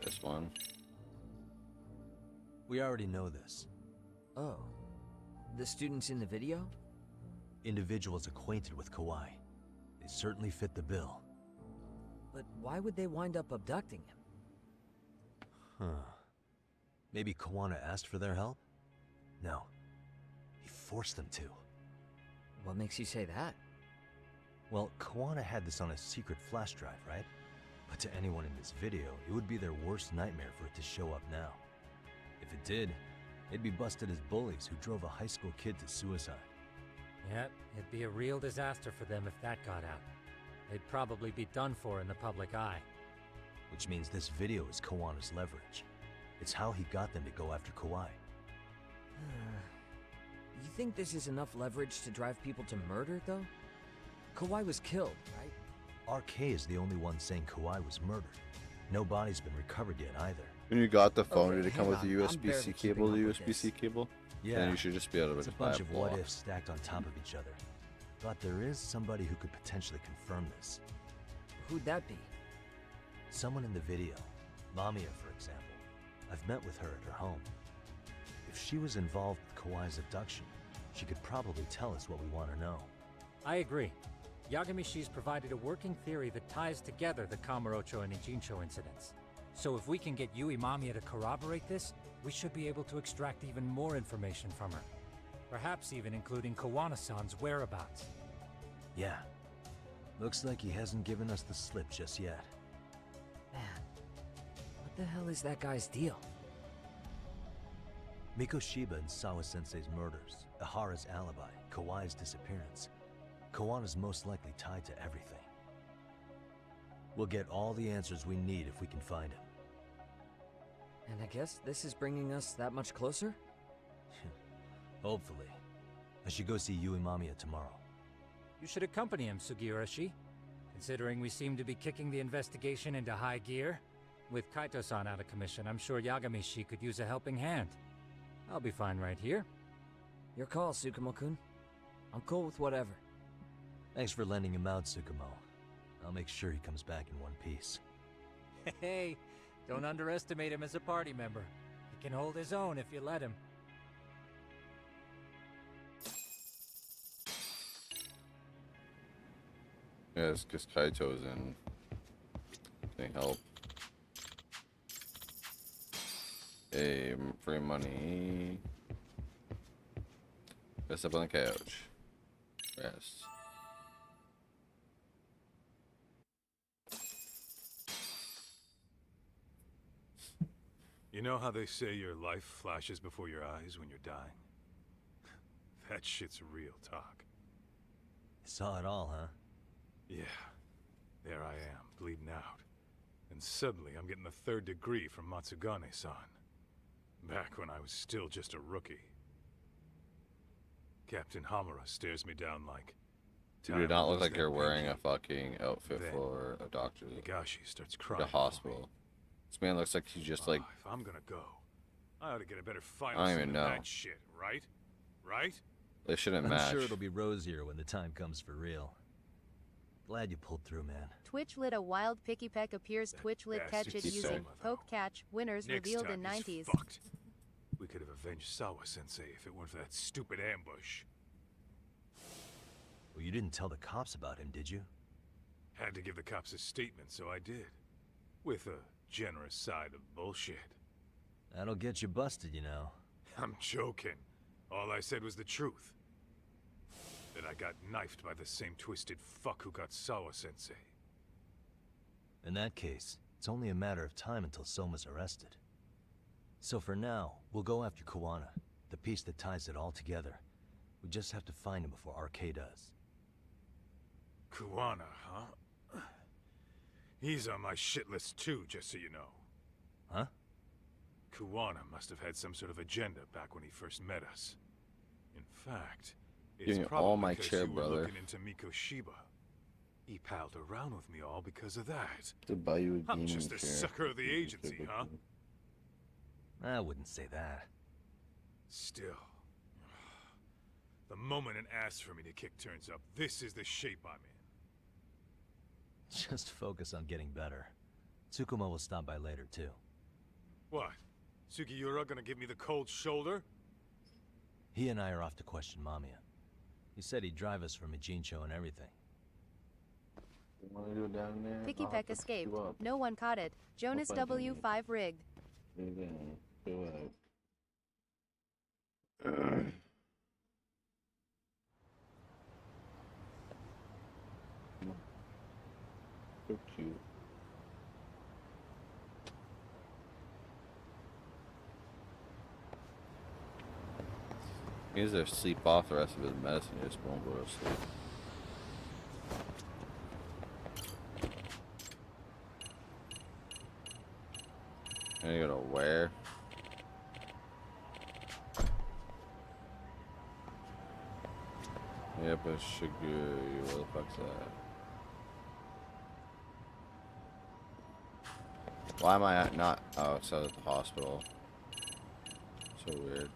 This one. We already know this. Oh. The students in the video? Individuals acquainted with Kawhi. They certainly fit the bill. But why would they wind up abducting him? Huh. Maybe Kawana asked for their help? No. He forced them to. What makes you say that? Well, Kawana had this on a secret flash drive, right? But to anyone in this video, it would be their worst nightmare for it to show up now. If it did, they'd be busted as bullies who drove a high school kid to suicide. Yep, it'd be a real disaster for them if that got out. They'd probably be done for in the public eye. Which means this video is Kawana's leverage. It's how he got them to go after Kawhi. You think this is enough leverage to drive people to murder, though? Kawhi was killed, right? RK is the only one saying Kawhi was murdered. No body's been recovered yet either. When you got the phone, Okay, did it come hang with a on, I'm USB-C barely cable to keeping up with USB-C this. cable? Yeah, Then you should just be able to it's a just buy bunch a of block. what-ifs stacked on top of each other. But there is somebody who could potentially confirm this. Who'd that be? Someone in the video. Lamia, for example. I've met with her at her home. If she was involved with Kawhi's abduction, she could probably tell us what we want to know. I agree. Yagamishi's provided a working theory that ties together the Kamurocho and Ijincho incidents. So if we can get Yui Mamiya to corroborate this, we should be able to extract even more information from her. Perhaps even including Kawana-san's whereabouts. Yeah. Looks like he hasn't given us the slip just yet. Man, what the hell is that guy's deal? Mikoshiba and Sawa-sensei's murders, Ihara's alibi, Kawhi's disappearance. Kawana's most likely tied to everything. We'll get all the answers we need if we can find him. And I guess this is bringing us that much closer? Hopefully. I should go see Yui Mamiya tomorrow. You should accompany him, Sugiurashi. Considering we seem to be kicking the investigation into high gear. With Kaito-san out of commission, I'm sure Yagamishi could use a helping hand. I'll be fine right here. Your call, Tsukumo-kun. I'm cool with whatever. Thanks for lending him out, Tsukumo. I'll make sure he comes back in one piece. Hey, don't underestimate him as a party member. He can hold his own if you let him. Yeah, it's because Kaito's in. Getting help. Hey, free money. Rest up on the couch. Rest. You know how they say your life flashes before your eyes when you're dying? That shit's real talk. You saw it all, huh? Yeah. There I am, bleeding out. And suddenly I'm getting the 3rd degree from Matsugane-san. Back when I was still just a rookie. Captain Hamura stares me down like... You do not look like that you're wearing a pancake. fucking outfit Then, for a doctor. Higashi starts Like crying a hospital. This man looks like he's just like... If I'm gonna go, I ought to get a better final I don't scene even of know. that shit, right? Right? They shouldn't I'm match. sure it'll be rosier when the time comes for real. Glad you pulled through, man. Twitch lit a wild picky peck appears Twitch lit catch bastard it using Soma, though. poke catch winners Next revealed time in he's 90s. fucked. We could have avenged Sawa-sensei if it weren't for that stupid ambush. Well, you didn't tell the cops about him, did you? Had to give the cops a statement, so I did. With a generous side of bullshit. That'll get you busted, you know. I'm joking. All I said was the truth. That I got knifed by the same twisted fuck who got Sawa-sensei. In that case, it's only a matter of time until Soma's arrested. So for now, we'll go after Kawana, the piece that ties it all together. We just have to find him before RK does. Kuwana, huh? He's on my shit list too, just so you know. Huh? Kuwana must have had some sort of agenda back when he first met us. In fact, Give it's me probably all my because chair, you were brother. looking into Mikoshiba. He palled around with me all because of that. To buy you a I'm gaming just a chair. sucker of the agency, huh? I wouldn't say that. Still. The moment an ass for me to kick turns up, this is the shape I'm in. Just focus on getting better. Tsukuma will stop by later, too. What? Sugiura gonna give me the cold shoulder? He and I are off to question Mamiya. He said he'd drive us from Ijincho and everything. You wanna go down there? Picky I'll Peck pick escaped. you up. No one caught it. Jonas Hope I didn't. W5 rigged. Go down. Go out. So cute. He needs to sleep off the rest of his medicine. He just won't go to sleep. And you gotta wear. Yep, it's Shiguri. Where the fuck's that? Why am I not? Oh, it's at the hospital. So weird.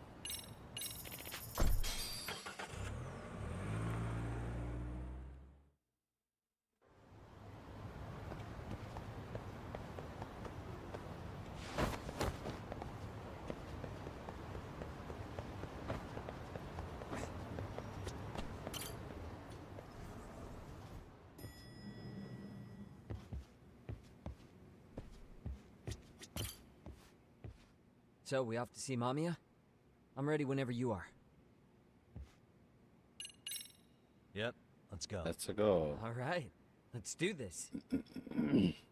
So, we off to see Mamiya? I'm ready whenever you are. Yep, let's go. Let's go. Alright, let's do this.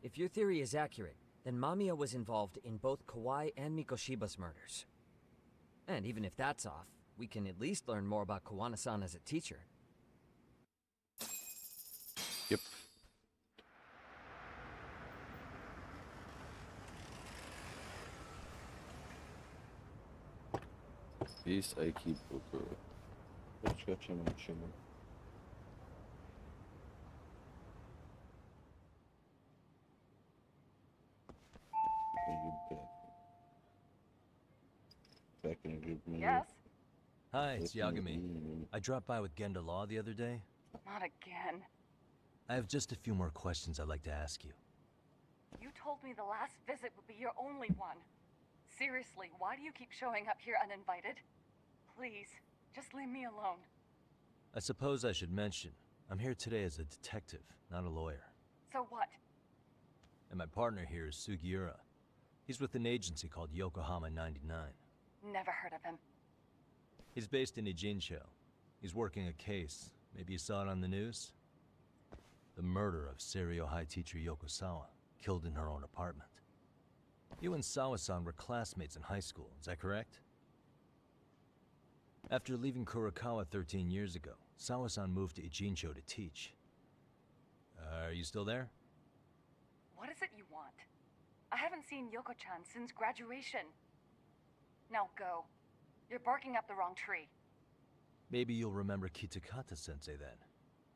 If your theory is accurate, then Mamiya was involved in both Kawai and Mikoshiba's murders. And even if that's off, we can at least learn more about Kawana-san as a teacher. Yep. Beast Aiki Booker. Let's go chim and shimmer. Back in a group meeting. Yes? Hi, it's Yagami. I dropped by with Genda Law the other day. Not again. I have just a few more questions I'd like to ask you. You told me the last visit would be your only one. Seriously, why do you keep showing up here uninvited? Please, just leave me alone. I suppose I should mention, I'm here today as a detective, not a lawyer. So what? And my partner here is Sugiura. He's with an agency called Yokohama 99. Never heard of him. He's based in Ijincho. He's working a case. Maybe you saw it on the news? The murder of Seiryo High teacher Yoko Sawa, killed in her own apartment. You and Sawa-san were classmates in high school, is that correct? After leaving Kurakawa 13 years ago, Sawa-san moved to Ijincho to teach. Are you still there? What is it you want? I haven't seen Yoko-chan since graduation. Now go. You're barking up the wrong tree. Maybe you'll remember Kitakata-sensei then.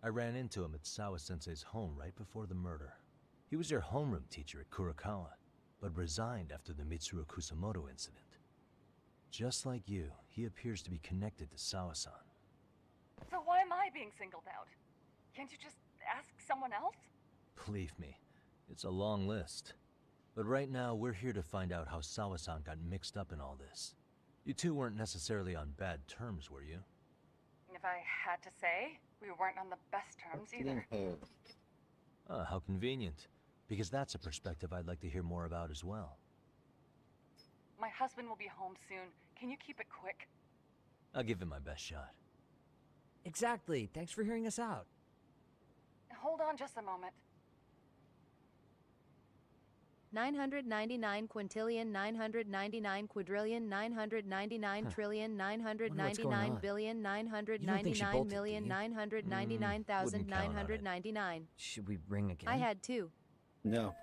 I ran into him at Sawa-sensei's home right before the murder. He was your homeroom teacher at Kurakawa, but resigned after the Mitsuru Kusamoto incident. Just like you, he appears to be connected to Sawa-san. So why am I being singled out? Can't you just ask someone else? Believe me, it's a long list. But right now, we're here to find out how Sawa-san got mixed up in all this. You two weren't necessarily on bad terms, were you? If I had to say, we weren't on the best terms either. Ah, how convenient. Because that's a perspective I'd like to hear more about as well. My husband will be home soon. Can you keep it quick? I'll give it my best shot. Exactly. Thanks for hearing us out. Hold on just a moment. 999 quintillion 999 quadrillion 999 trillion Wonder what's 999 going on. billion You don't think she 999 bolted, million do you? 999,999. Should we ring again? I had two. No.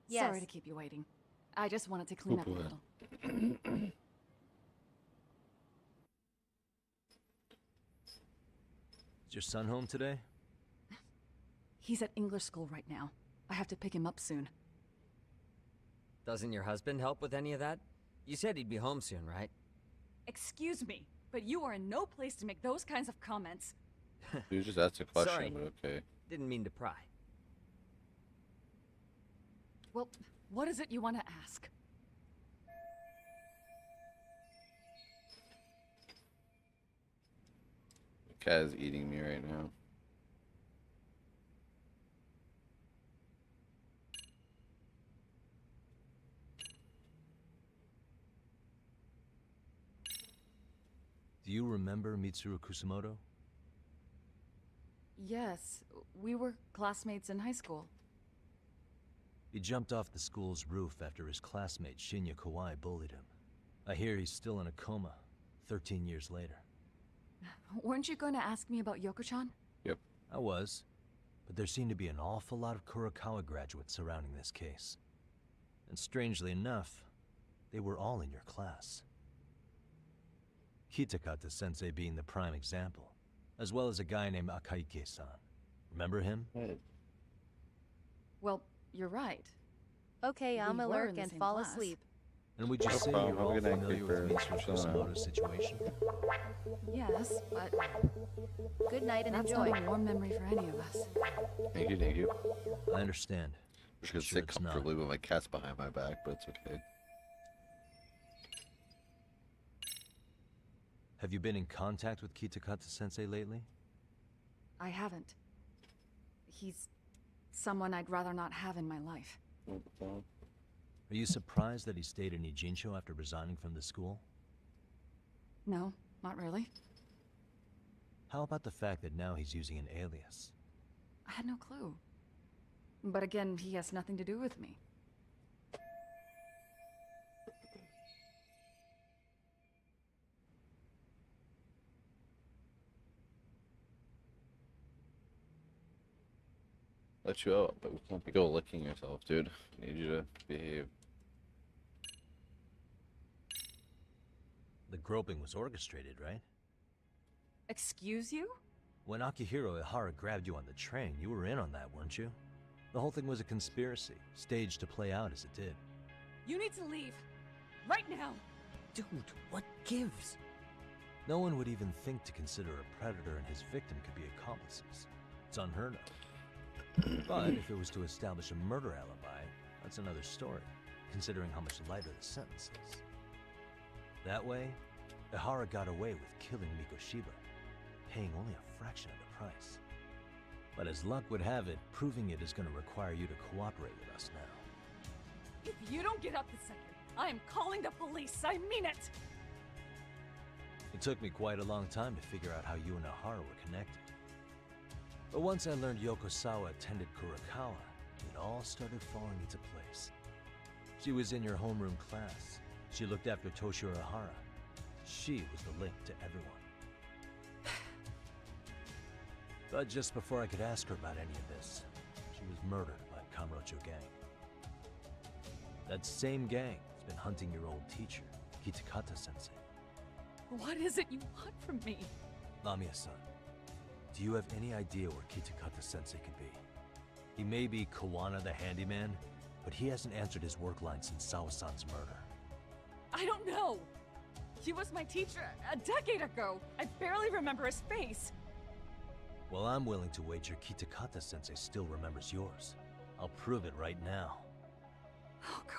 Yes. Sorry to keep you waiting. I just wanted to clean up a boy. little. Is your son home today? He's at English school right now. I have to pick him up soon. Doesn't your husband help with any of that? You said he'd be home soon, right? Excuse me, but you are in no place to make those kinds of comments. You just asked a question, Sorry. but okay. Didn't mean to pry. Well, what is it you want to ask? Cat is eating me right now. Do you remember Mitsuru Kusamoto? Yes, we were classmates in high school. He jumped off the school's roof after his classmate Shinya Kawai bullied him. I hear he's still in a coma, 13 years later. Weren't you going to ask me about Yoko-chan? Yep. I was, but there seemed to be an awful lot of Kurokawa graduates surrounding this case. And strangely enough, they were all in your class. Kitakata-sensei being the prime example, as well as a guy named Akaike-san. Remember him? Well, you're right. Okay, We I'm were alert in the and same fall class. asleep. And would you No say problem. you're all Have a good night, familiar with Creeper. Mitsuru Chilling out. Kusamoto's situation? Yes, but Good night and that's enjoy. not a warm memory for any of us. Thank you, thank you. I understand. I should Sure sit it's not. comfortably with my cat's behind my back, but it's okay. Have you been in contact with Kitakata-sensei lately? I haven't. He's someone I'd rather not have in my life. Are you surprised that he stayed in Ijincho after resigning from the school? No, not really. How about the fact that now he's using an alias? I had no clue. But again, he has nothing to do with me. Let you out, but we can't be go licking yourself, dude. I need you to behave. The groping was orchestrated, right? Excuse you? When Akihiro Ihara grabbed you on the train, you were in on that, weren't you? The whole thing was a conspiracy, staged to play out as it did. You need to leave. Right now. Dude, what gives? No one would even think to consider a predator and his victim could be accomplices. It's unheard of. But if it was to establish a murder alibi, that's another story, considering how much lighter the sentence is. That way, Ihara got away with killing Mikoshiba, paying only a fraction of the price. But as luck would have it, proving it is going to require you to cooperate with us now. If you don't get up this second, I am calling the police. I mean it. It took me quite a long time to figure out how you and Ihara were connected. But once I learned Yokosawa attended Kurokawa, it all started falling into place. She was in your homeroom class. She looked after Toshiro Ihara. She was the link to everyone. But just before I could ask her about any of this, she was murdered by Kamurocho gang. That same gang has been hunting your old teacher, Kitakata-sensei. What is it you want from me? Lamia-san, do you have any idea where Kitakata-sensei could be? He may be Kawana the handyman, but he hasn't answered his work line since Sawa-san's murder. I don't know. He was my teacher a decade ago. I barely remember his face. Well, I'm willing to wager Kitakata-sensei still remembers yours. I'll prove it right now. Oh, God.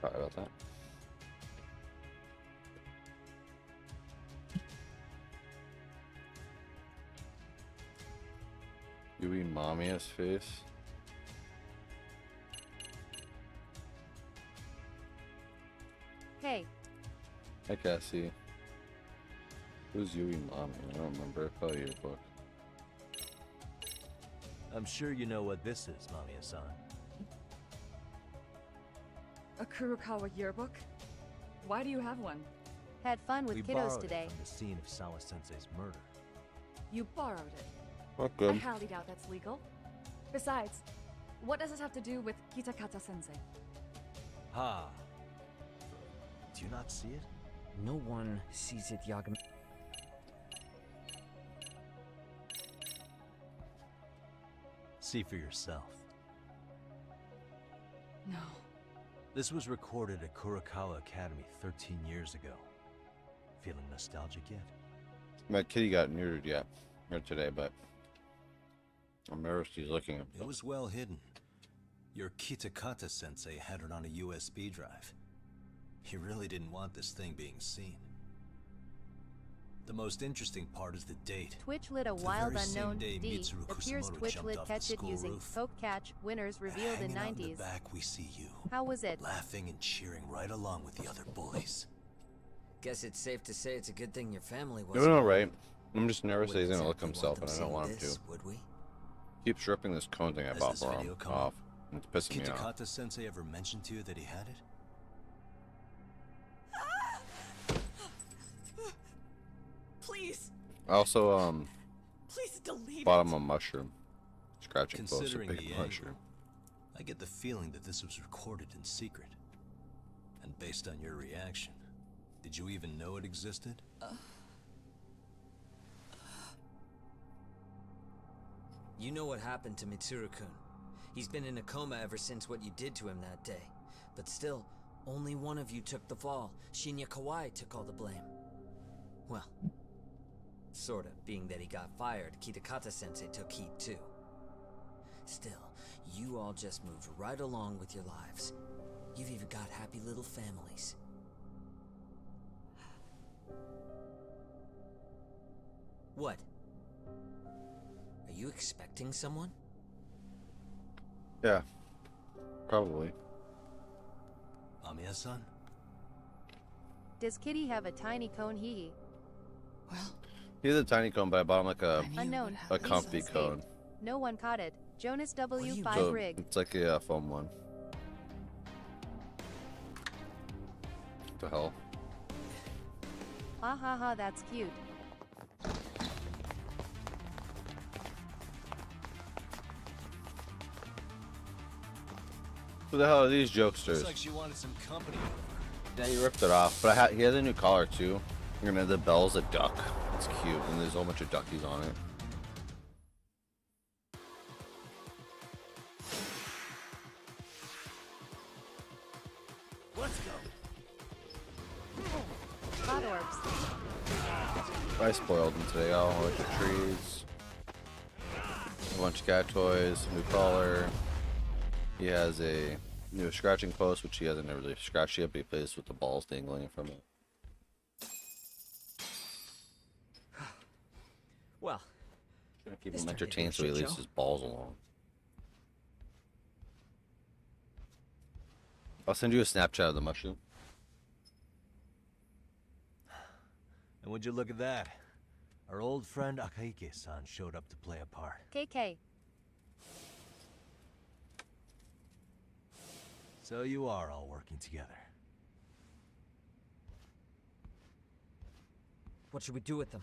Sorry about that. Yui Mamiya's face. Hey, Hi Cassie. Who's Yui Mamiya? I don't remember. Probably your book. I'm sure you know what this is, Mamiya-san. A Kurokawa yearbook? Why do you have one? had fun with We kiddos borrowed today. it from the scene of Sawa-sensei's murder. You borrowed it. Okay. I highly doubt that's legal. Besides, what does this have to do with Kitakata-sensei? Ha! Do you not see it? No one sees it, Yagami. See for yourself. No. This was recorded at Kurokawa Academy 13 years ago. Feeling nostalgic yet? My kitty got neutered yet, or today, but I'm nervous he's looking at. It was well hidden. Your Kitakata sensei had it on a USB drive. He really didn't want this thing being seen. The most interesting part is the date. Twitch lit a The wild very same unknown day D. Mitsuru Appears Kusumoto Twitch jumped lit off the catch it school using roof. poke catch. Winners revealed in Hanging out in 90s. the back, we see you. How was it? Laughing and cheering right along with the other bullies. Guess it's safe to say it's a good thing your family Doing wasn't. alright. I'm just nervous that he's Wouldn't gonna look exactly himself, and them I don't seeing want him this, to. Would we? Keeps ripping this cone thing I Has bought this for video him come off. up? It's pissing me off. Kitakata sensei ever mentioned to you that he had it? Please, I also please delete bought it. him a mushroom. Scratching post, a Considering big the mushroom. angle, I get the feeling that this was recorded in secret. And based on your reaction, did you even know it existed? You know what happened to Mitsuru-kun. He's been in a coma ever since what you did to him that day. But still, only one of you took the fall. Shinya Kawai took all the blame. Well, sorta, being that he got fired, Kitakata-sensei took heat too. Still, you all just moved right along with your lives. You've even got happy little families. What? Are you expecting someone? Yeah. Probably. Mamiya-san? Does Kitty have a tiny cone hee? He has a tiny cone, but I bought him like a Unknown. comfy Escape. cone. No one caught it. Jonas W5 So rig. it's like a foam one. What the hell? Ah ha ha, that's cute. Who the hell are these Looks jokesters? like she wanted some company. Yeah, you ripped it off. But he has a new collar too. And then the bell's a duck. It's cute, and there's a whole bunch of duckies on it. Let's go. Hot orbs. I spoiled him today. Oh, a bunch of trees, a bunch of cat toys, new collar. He has a new scratching post, which he hasn't really scratched yet, but he plays with the balls dangling from it. Well, Gonna keep this him turned into a entertained so he shit leaves show. his balls alone. I'll send you a Snapchat of the mushroom. And would you look at that? Our old friend Akaike-san showed up to play a part. KK. So you are all working together. what should we do with them?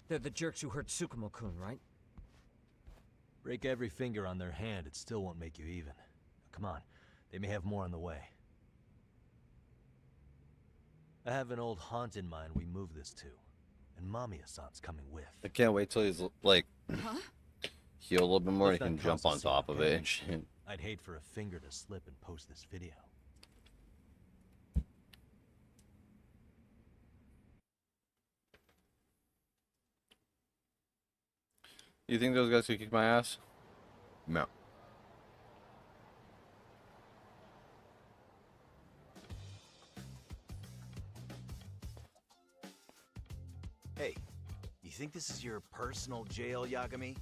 They're the jerks who hurt Tsukumo-kun, right? Break every finger on their hand, it still won't make you even. Come on, they may have more on the way. I have an old haunt in mind we move this to. And Mamiya-san's coming with. I can't wait till he's like heal a little bit more. If He can that jump counts on as top of okay. it and shit. I'd hate for a finger to slip and post this video. You think those guys could kick my ass? No. You think this is your personal jail, Yagami?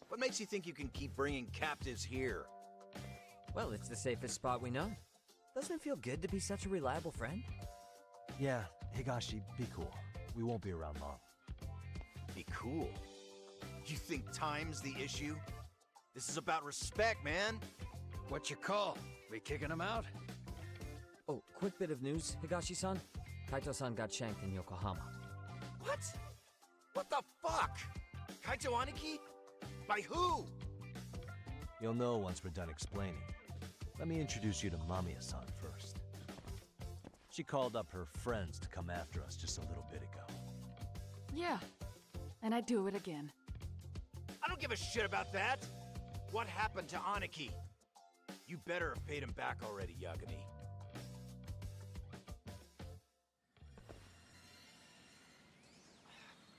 What makes you think you can keep bringing captives here? Well, it's the safest spot we know. Doesn't it feel good to be such a reliable friend? Yeah, Higashi, be cool. We won't be around long. Be cool? You think time's the issue? This is about respect, man. What you call? We kicking him out? Oh, quick bit of news, Higashi-san. Kaito-san got shanked in Yokohama. What? What the fuck? Kaito Aniki? By who? You'll know once we're done explaining. Let me introduce you to Mamiya-san first. She called up her friends to come after us just a little bit ago. Yeah, and I'd do it again. I don't give a shit about that. What happened to Aniki? You better have paid him back already, Yagami.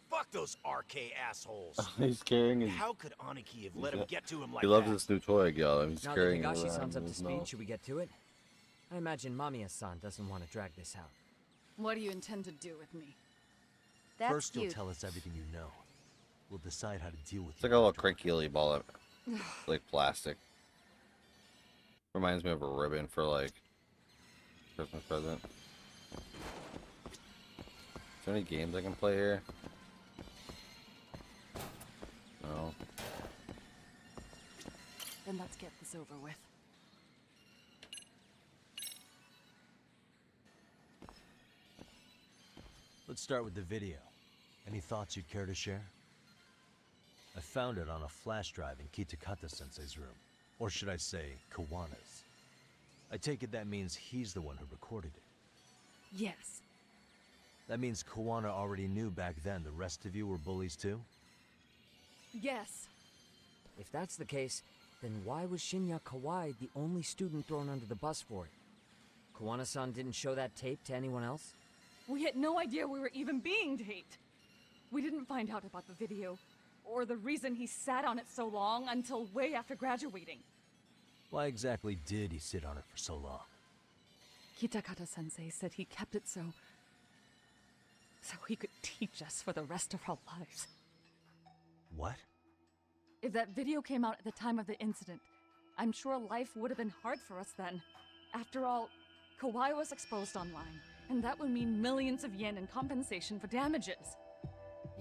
Fuck those RK assholes. He's carrying his... How could Aniki have let him get to him like He loves that? this new toy, Gil. He's Now carrying that it around Higashi-san's in up to his speed, mouth. should we get to it? I imagine Mamiya-san doesn't want to drag this out. What do you intend to do with me? That's First, cute. you'll tell us everything you know. We'll decide how to deal with It's like a little cranky ball of like plastic. Reminds me of a ribbon for like Christmas present. Is there any games I can play here? No. Then let's get this over with. Let's start with the video. Any thoughts you'd care to share? I found it on a flash drive in Kitakata-sensei's room. Or should I say, Kawana's. I take it that means he's the one who recorded it. Yes. That means Kawana already knew back then the rest of you were bullies too? Yes. If that's the case, then why was Shinya Kawai the only student thrown under the bus for it? Kawana-san didn't show that tape to anyone else? We had no idea we were even being taped. We didn't find out about the video, or the reason he sat on it so long until way after graduating. Why exactly did he sit on it for so long? Kitakata-sensei said he kept it so he could teach us for the rest of our lives. What? If that video came out at the time of the incident, I'm sure life would have been hard for us then. After all, Kawai was exposed online, and that would mean millions of yen in compensation for damages.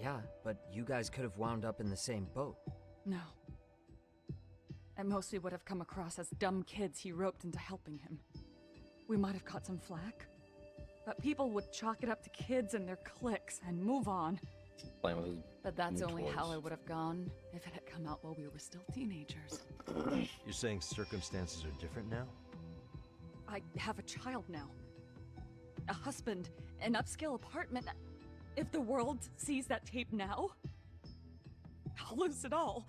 Yeah, but you guys could have wound up in the same boat. No. At most, we would have come across as dumb kids he roped into helping him. We might have caught some flack, but people would chalk it up to kids and their cliques and move on. Playing with his But that's new only toys. how it would have gone if it had come out while we were still teenagers. You're saying circumstances are different now? I have a child now. A husband, an upscale apartment. If the world sees that tape now, I'll lose it all.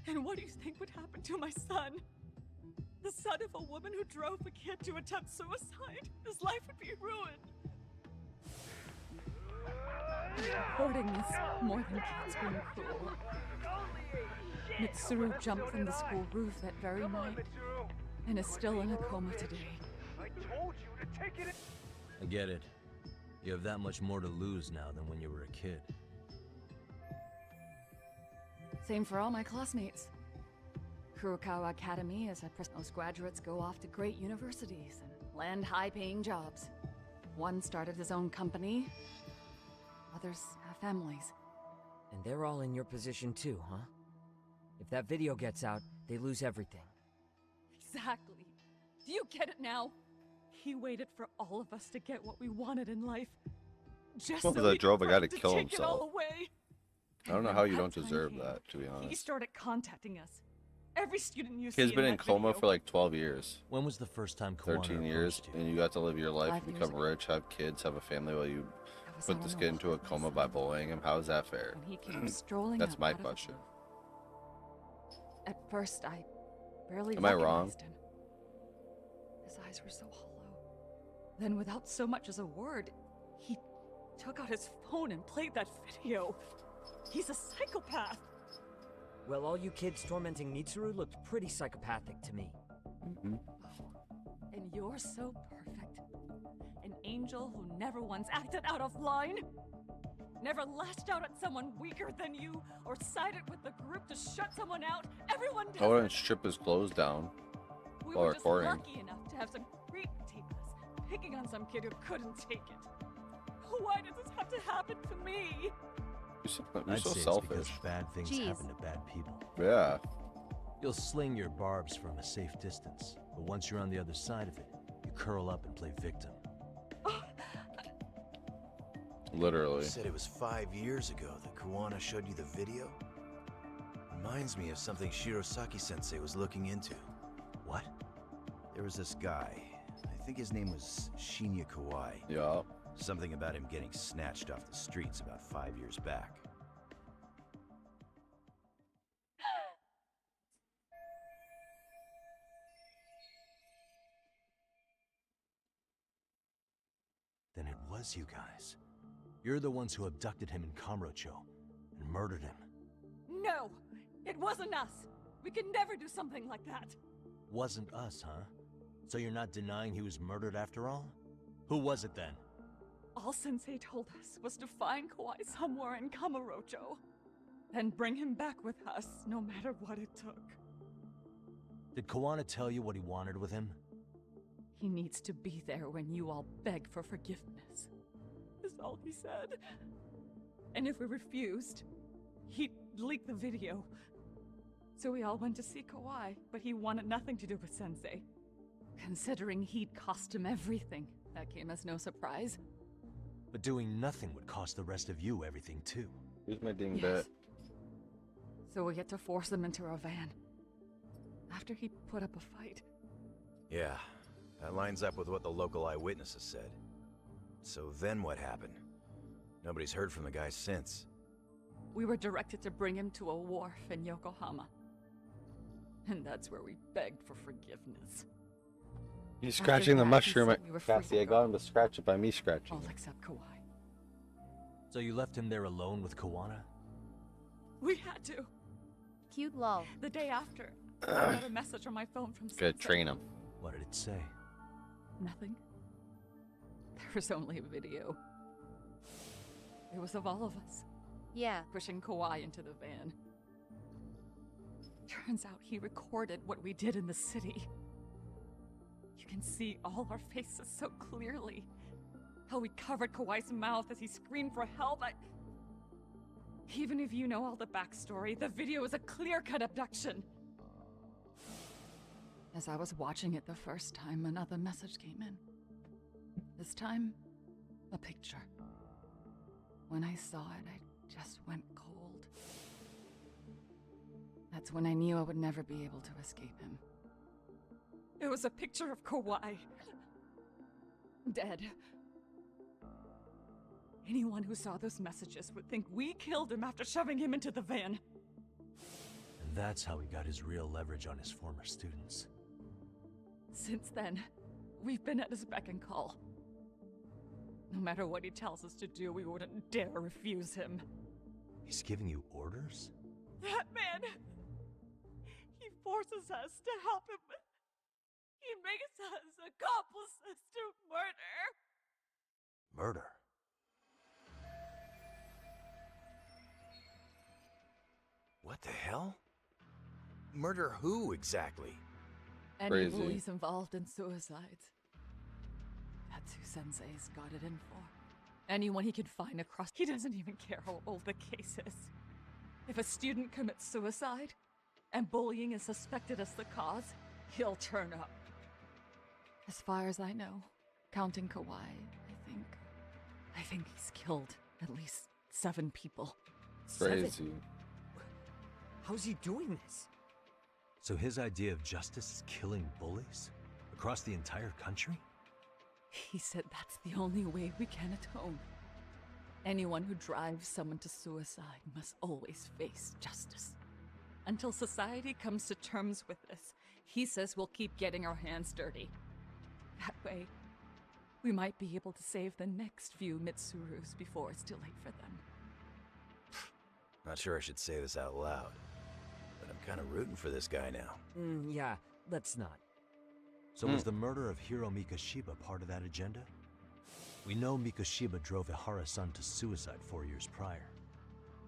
And what do you think would happen to my son? The son of a woman who drove a kid to attempt suicide. His life would be ruined. Reporting is more than kids being cruel. Mitsuru jumped from the school roof that very night and is still in a coma today. I told you to take it. I get it. You have that much more to lose now than when you were a kid. Same for all my classmates. Kurokawa Academy is a most graduates go off to great universities and land high-paying jobs. One started his own company, others have families. And they're all in your position too, huh? If that video gets out, they lose everything. Exactly. Do you get it now? He waited for all of us to get what we wanted in life. Just Well, so 'cause I he drove a could guy run to kill take it all himself. away. I don't know And how when you that don't time deserve came, that, to be He honest. started contacting us. Every student you He's see been in that coma video. for like 12 years. When was the first time 13 years, and you got to live your life, 5 years become ago. rich, have kids, have a family while you was put on this a kid into a coma by bullying him. How is that fair? And he came strolling That's up my out of the question. At first, I barely Am I wrong? recognized him. His eyes were so hollow. Then, without so much as a word, he took out his phone and played that video. He's a psychopath. Well, all you kids tormenting Mitsuru looked pretty psychopathic to me. And you're so perfect. An angel who never once acted out of line. Never lashed out at someone weaker than you, or sided with the group to shut someone out. Everyone does I wouldn't it. strip his clothes down We while were just recording. lucky enough to have some creep tape us, picking on some kid who couldn't take it. Why did this have to happen to me? You're I'd so say it's selfish. because bad things Jeez. happen to bad people. Yeah. You'll sling your barbs from a safe distance, but once you're on the other side of it, you curl up and play victim. Literally. You said it was 5 years ago that Kuwana showed you the video? Reminds me of something Shirosaki-sensei was looking into. What? There was this guy. I think his name was Shinya Kawai. Yeah. Something about him getting snatched off the streets about 5 years back. Then it was you guys. You're the ones who abducted him in Kamurocho and murdered him. No, it wasn't us. We could never do something like that. Wasn't us, huh? So you're not denying he was murdered after all? Who was it then? All Sensei told us was to find Kawai somewhere in Kamurocho, and bring him back with us, no matter what it took. Did Kawana tell you what he wanted with him? He needs to be there when you all beg for forgiveness. Is all he said. And if we refused, he'd leak the video. So we all went to see Kawai, but he wanted nothing to do with Sensei. Considering he'd cost him everything, that came as no surprise. But doing nothing would cost the rest of you everything too. Here's my ding Yes. bit. So we had to force him into our van. After he put up a fight. Yeah, that lines up with what the local eyewitnesses said. So then what happened? Nobody's heard from the guy since. We were directed to bring him to a wharf in Yokohama. And that's where we begged for forgiveness. He's After scratching the that, he mushroom said at we were free Cassie. to I go. got him to scratch it by me scratching All it. except Kawhi. So you left him there alone with Kawana? We had to. Cute lol. The day after, I got a message on my phone from Good, Sensei. train him. What did it say? Nothing. There was only a video. It was of all of us. Yeah. Pushing Kawhi into the van. Turns out he recorded what we did in the city. You can see all our faces so clearly. How we covered Kawhi's mouth as he screamed for help. Even if you know all the backstory, the video is a clear-cut abduction. As I was watching it the first time, another message came in. This time, a picture. When I saw it, I just went cold. That's when I knew I would never be able to escape him. It was a picture of Kawhi. Dead. Anyone who saw those messages would think we killed him after shoving him into the van. And that's how he got his real leverage on his former students. Since then, we've been at his beck and call. No matter what he tells us to do, we wouldn't dare refuse him. He's giving you orders? That man! He forces us to help him. He makes us accomplices to murder. Murder? What the hell? Murder who, exactly? Any Crazy. bullies involved in suicides. That's who Sensei's got it in for. Anyone he could find across. He doesn't even care how old the case is. If a student commits suicide, and bullying is suspected as the cause, he'll turn up. As far as I know, counting Kawhi, I think he's killed at least 7 people. Crazy. How's he doing this? So his idea of justice is killing bullies? Across the entire country? He said that's the only way we can atone. Anyone who drives someone to suicide must always face justice. Until society comes to terms with this, he says we'll keep getting our hands dirty. That way, we might be able to save the next few Mitsurus before it's too late for them. Not sure I should say this out loud, but I'm kind of rooting for this guy now. Yeah, let's not. So was the murder of Hiro Mikashiba part of that agenda? We know Mikoshiba drove Ihara-san to suicide 4 years prior.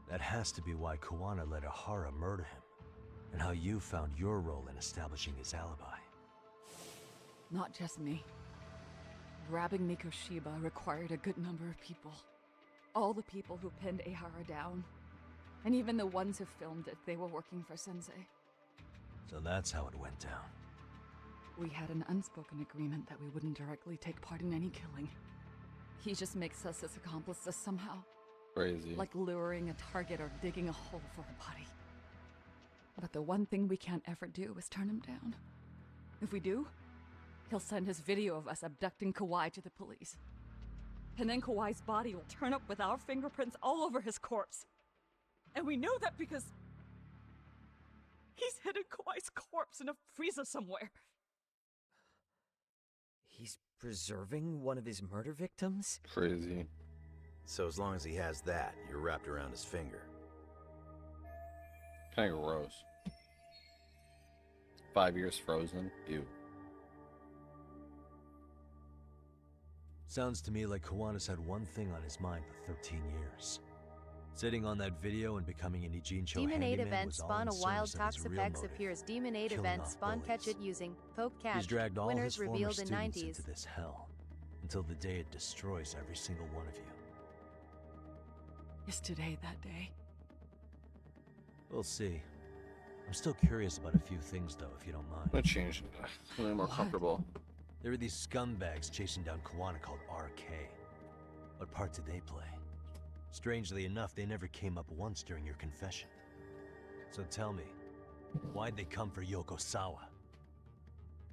That has to be why Kawana let Ihara murder him, and how you found your role in establishing his alibi. Not just me. Grabbing Mikoshiba required a good number of people. All the people who pinned Ihara down. And even the ones who filmed it, they were working for Sensei. So that's how it went down. We had an unspoken agreement that we wouldn't directly take part in any killing. He just makes us his accomplices somehow. Crazy. Like luring a target or digging a hole for a body. But the one thing we can't ever do is turn him down. If we do, he'll send his video of us abducting Kawhi to the police. And then Kawhi's body will turn up with our fingerprints all over his corpse. And we know that because he's hidden Kawhi's corpse in a freezer somewhere. He's preserving one of his murder victims? Crazy. So as long as he has that, you're wrapped around his finger. Kind of gross. 5 years frozen? Ew. Sounds to me like Kawana's had one thing on his mind for 13 years. Sitting on that video and becoming an Ijincho Demon 8 handyman event was all spawn in a wild service of his real Toxapex motive, appears. Demon 8 killing event off spawn catch bullies. it using poke catch. He's dragged all Winners his former revealed in students 90s. into this hell, until the day it destroys every single one of you. Is today that day? We'll see. I'm still curious about a few things, though, if you don't mind. I'm gonna change. I'm a little more comfortable. There were these scumbags chasing down Kawana called RK. What part did they play? Strangely enough, they never came up once during your confession. So tell me, why'd they come for Yokosawa?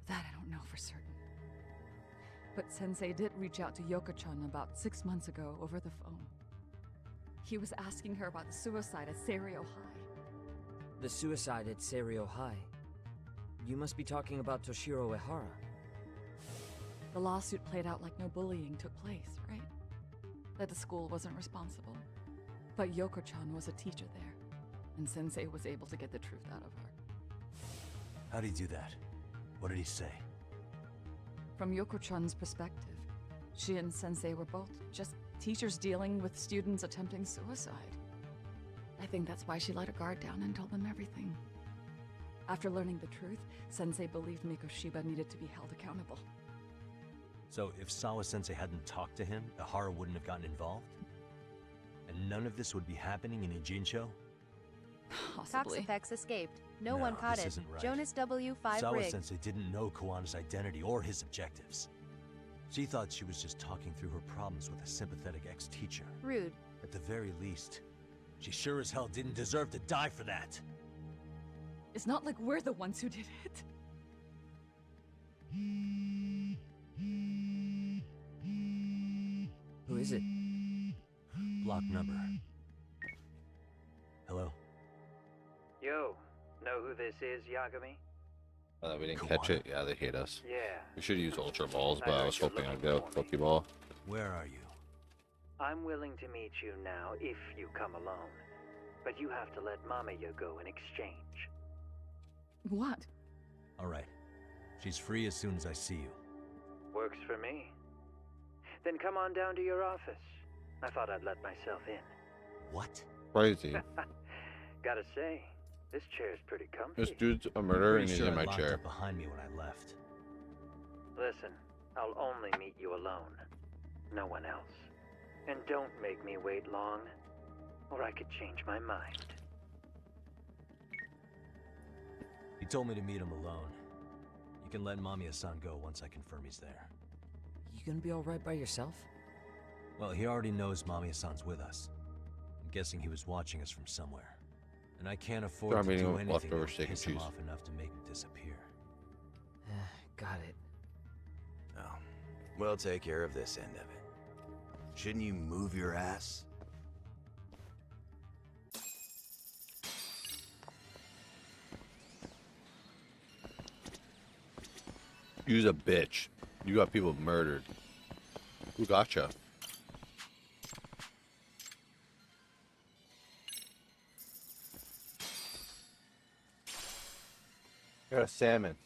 That I don't know for certain. But Sensei did reach out to Yoko-chan about 6 months ago over the phone. He was asking her about the suicide at Seiryo High. The suicide at Seiryo High? You must be talking about Toshiro Ehara. The lawsuit played out like no bullying took place, right? That the school wasn't responsible. But Yoko-chan was a teacher there, and Sensei was able to get the truth out of her. How'd he do that? What did he say? From Yoko-chan's perspective, she and Sensei were both just teachers dealing with students attempting suicide. I think that's why she let her guard down and told them everything. After learning the truth, Sensei believed Mikoshiba needed to be held accountable. So if Sawa-sensei hadn't talked to him, Ihara wouldn't have gotten involved? And none of this would be happening in Ijincho? Possibly. Toxapex escaped. No one caught this it. isn't right. Jonas W5 rig. Sawa-sensei didn't know Kawana's identity or his objectives. She thought she was just talking through her problems with a sympathetic ex-teacher. Rude. At the very least, she sure as hell didn't deserve to die for that. It's not like we're the ones who did it. Who is it? Block number. Hello? Yo, know who this is, Yagami? We didn't catch it. Yeah, they hate us. Yeah. We should use Ultra Balls, but I was hoping I'd go Pokeball. Where are you? I'm willing to meet you now if you come alone. But you have to let Mamiya go in exchange. What? Alright. She's free as soon as I see you. Works for me. Then come on down to your office. I thought I'd let myself in. What? Crazy. Gotta say, this chair's pretty comfy. This dude's a murderer and Pretty he's sure in I my locked chair. up behind me when I left. Listen, I'll only meet you alone. No one else. And don't make me wait long, or I could change my mind. He told me to meet him alone. You can let Mamiya-san go once I confirm he's there. You gonna be alright by yourself? Well, he already knows Mamiya-san's with us. I'm guessing he was watching us from somewhere. And I can't afford Start to meeting do with anything that leftover would steak and piss him cheese. off enough to make him disappear. Got it. Oh, we'll take care of this end of it. Shouldn't you move your ass? You's a bitch. You got people murdered. Who gotcha? Got a salmon.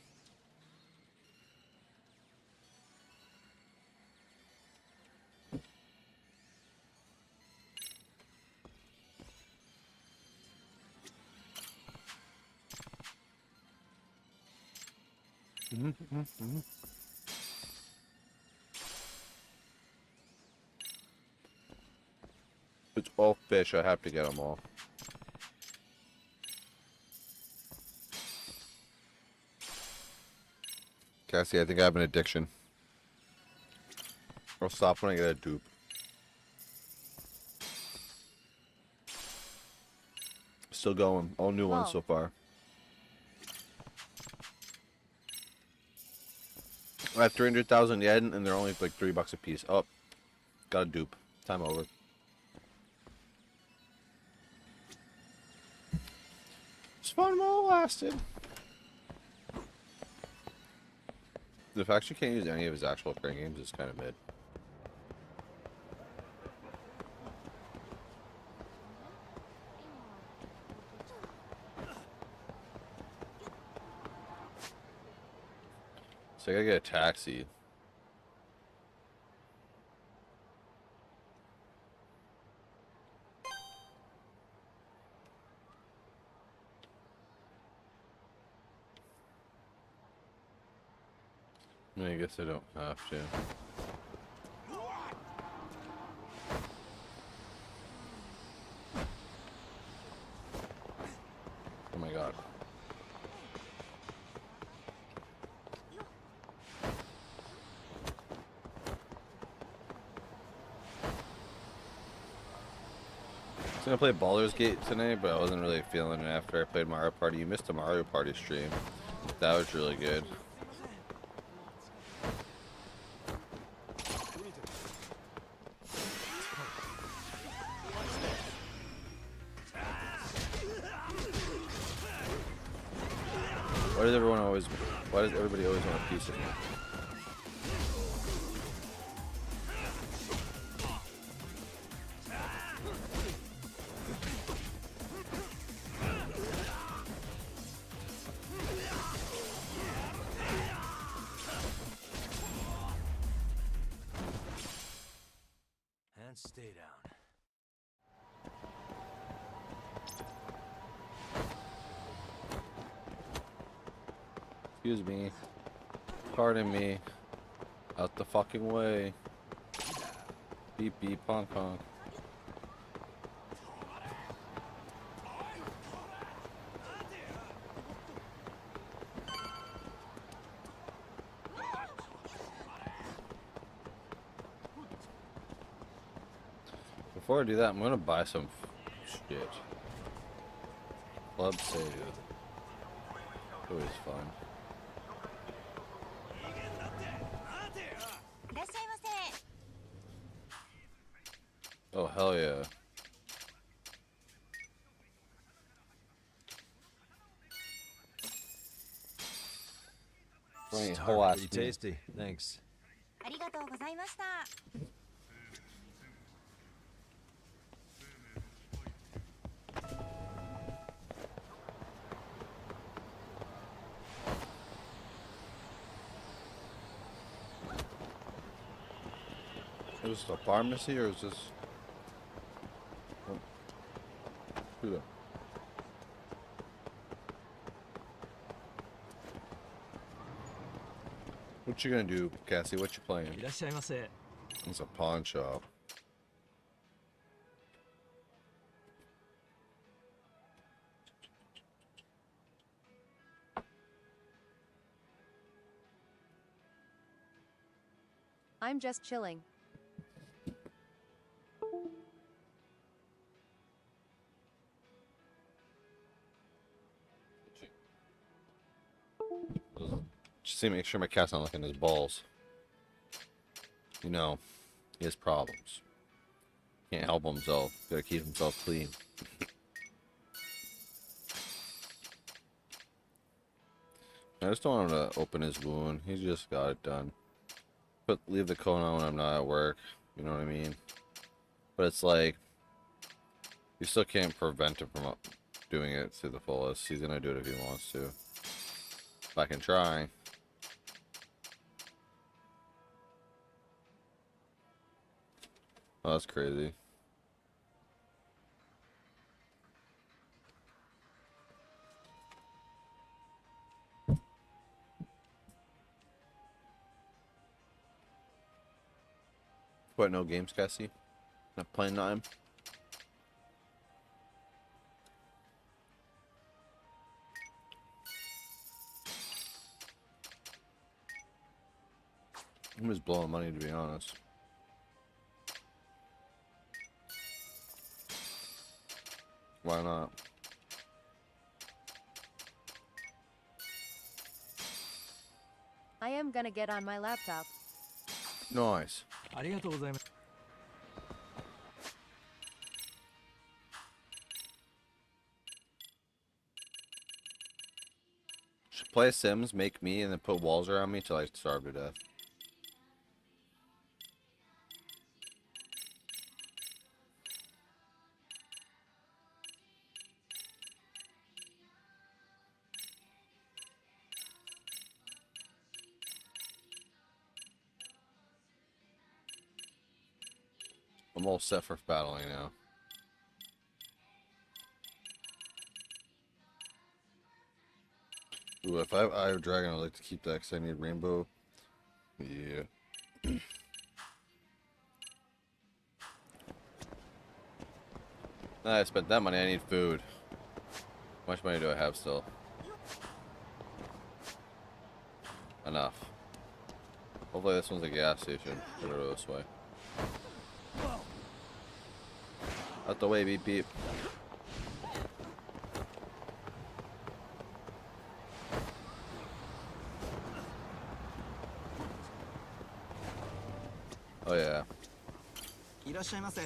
It's all fish. I have to get them all. Cassie, I think I have an addiction. I'll stop when I get a dupe. Still going. All new ones so far. I have 300,000 yen, and they're only like $3 a piece. Oh, got a dupe. Time over. It's fun while it lasted. The fact you can't use any of his actual crane games is kind of mid. So I gotta get a taxi. I guess I don't have to. Oh my god. I was gonna play Baldur's Gate tonight, but I wasn't really feeling it after I played Mario Party. You missed a Mario Party stream. That was really good. Why does everybody always want a piece of me? And stay down. Excuse me. Pardon me. Out the fucking way. Beep beep honk honk. Before I do that, I'm gonna buy some shit. Club save. Always fun. Oh, hell yeah. Pretty tasty. Thanks. Is this a pharmacy or is this... Oh. What you gonna do, Cassie? What you playing? It's a pawn shop. I'm just chilling. Just to make sure my cat's not licking his balls. You know, he has problems. Can't help himself. Gotta keep himself clean. I just don't want him to open his wound. He just got it done. Leave the cone on when I'm not at work. You know what I mean? But it's like, you still can't prevent him from doing it to the fullest. He's gonna do it if he wants to. If I can try. Oh, that's crazy. What, no games, Cassie? Not playing time? I'm just blowing money, to be honest. Why not? I am gonna get on my laptop. Nice. Should play Sims, make me, and then put walls around me till I starve to death. I'm all set for battling now. Ooh, if I have Eye of Dragon, I'd like to keep that because I need Rainbow. Yeah. I spent that money, I need food. How much money do I have still? Enough. Hopefully this one's a gas station. Put it this way. Out the way, beep beep. Oh yeah. いらっしゃいませ。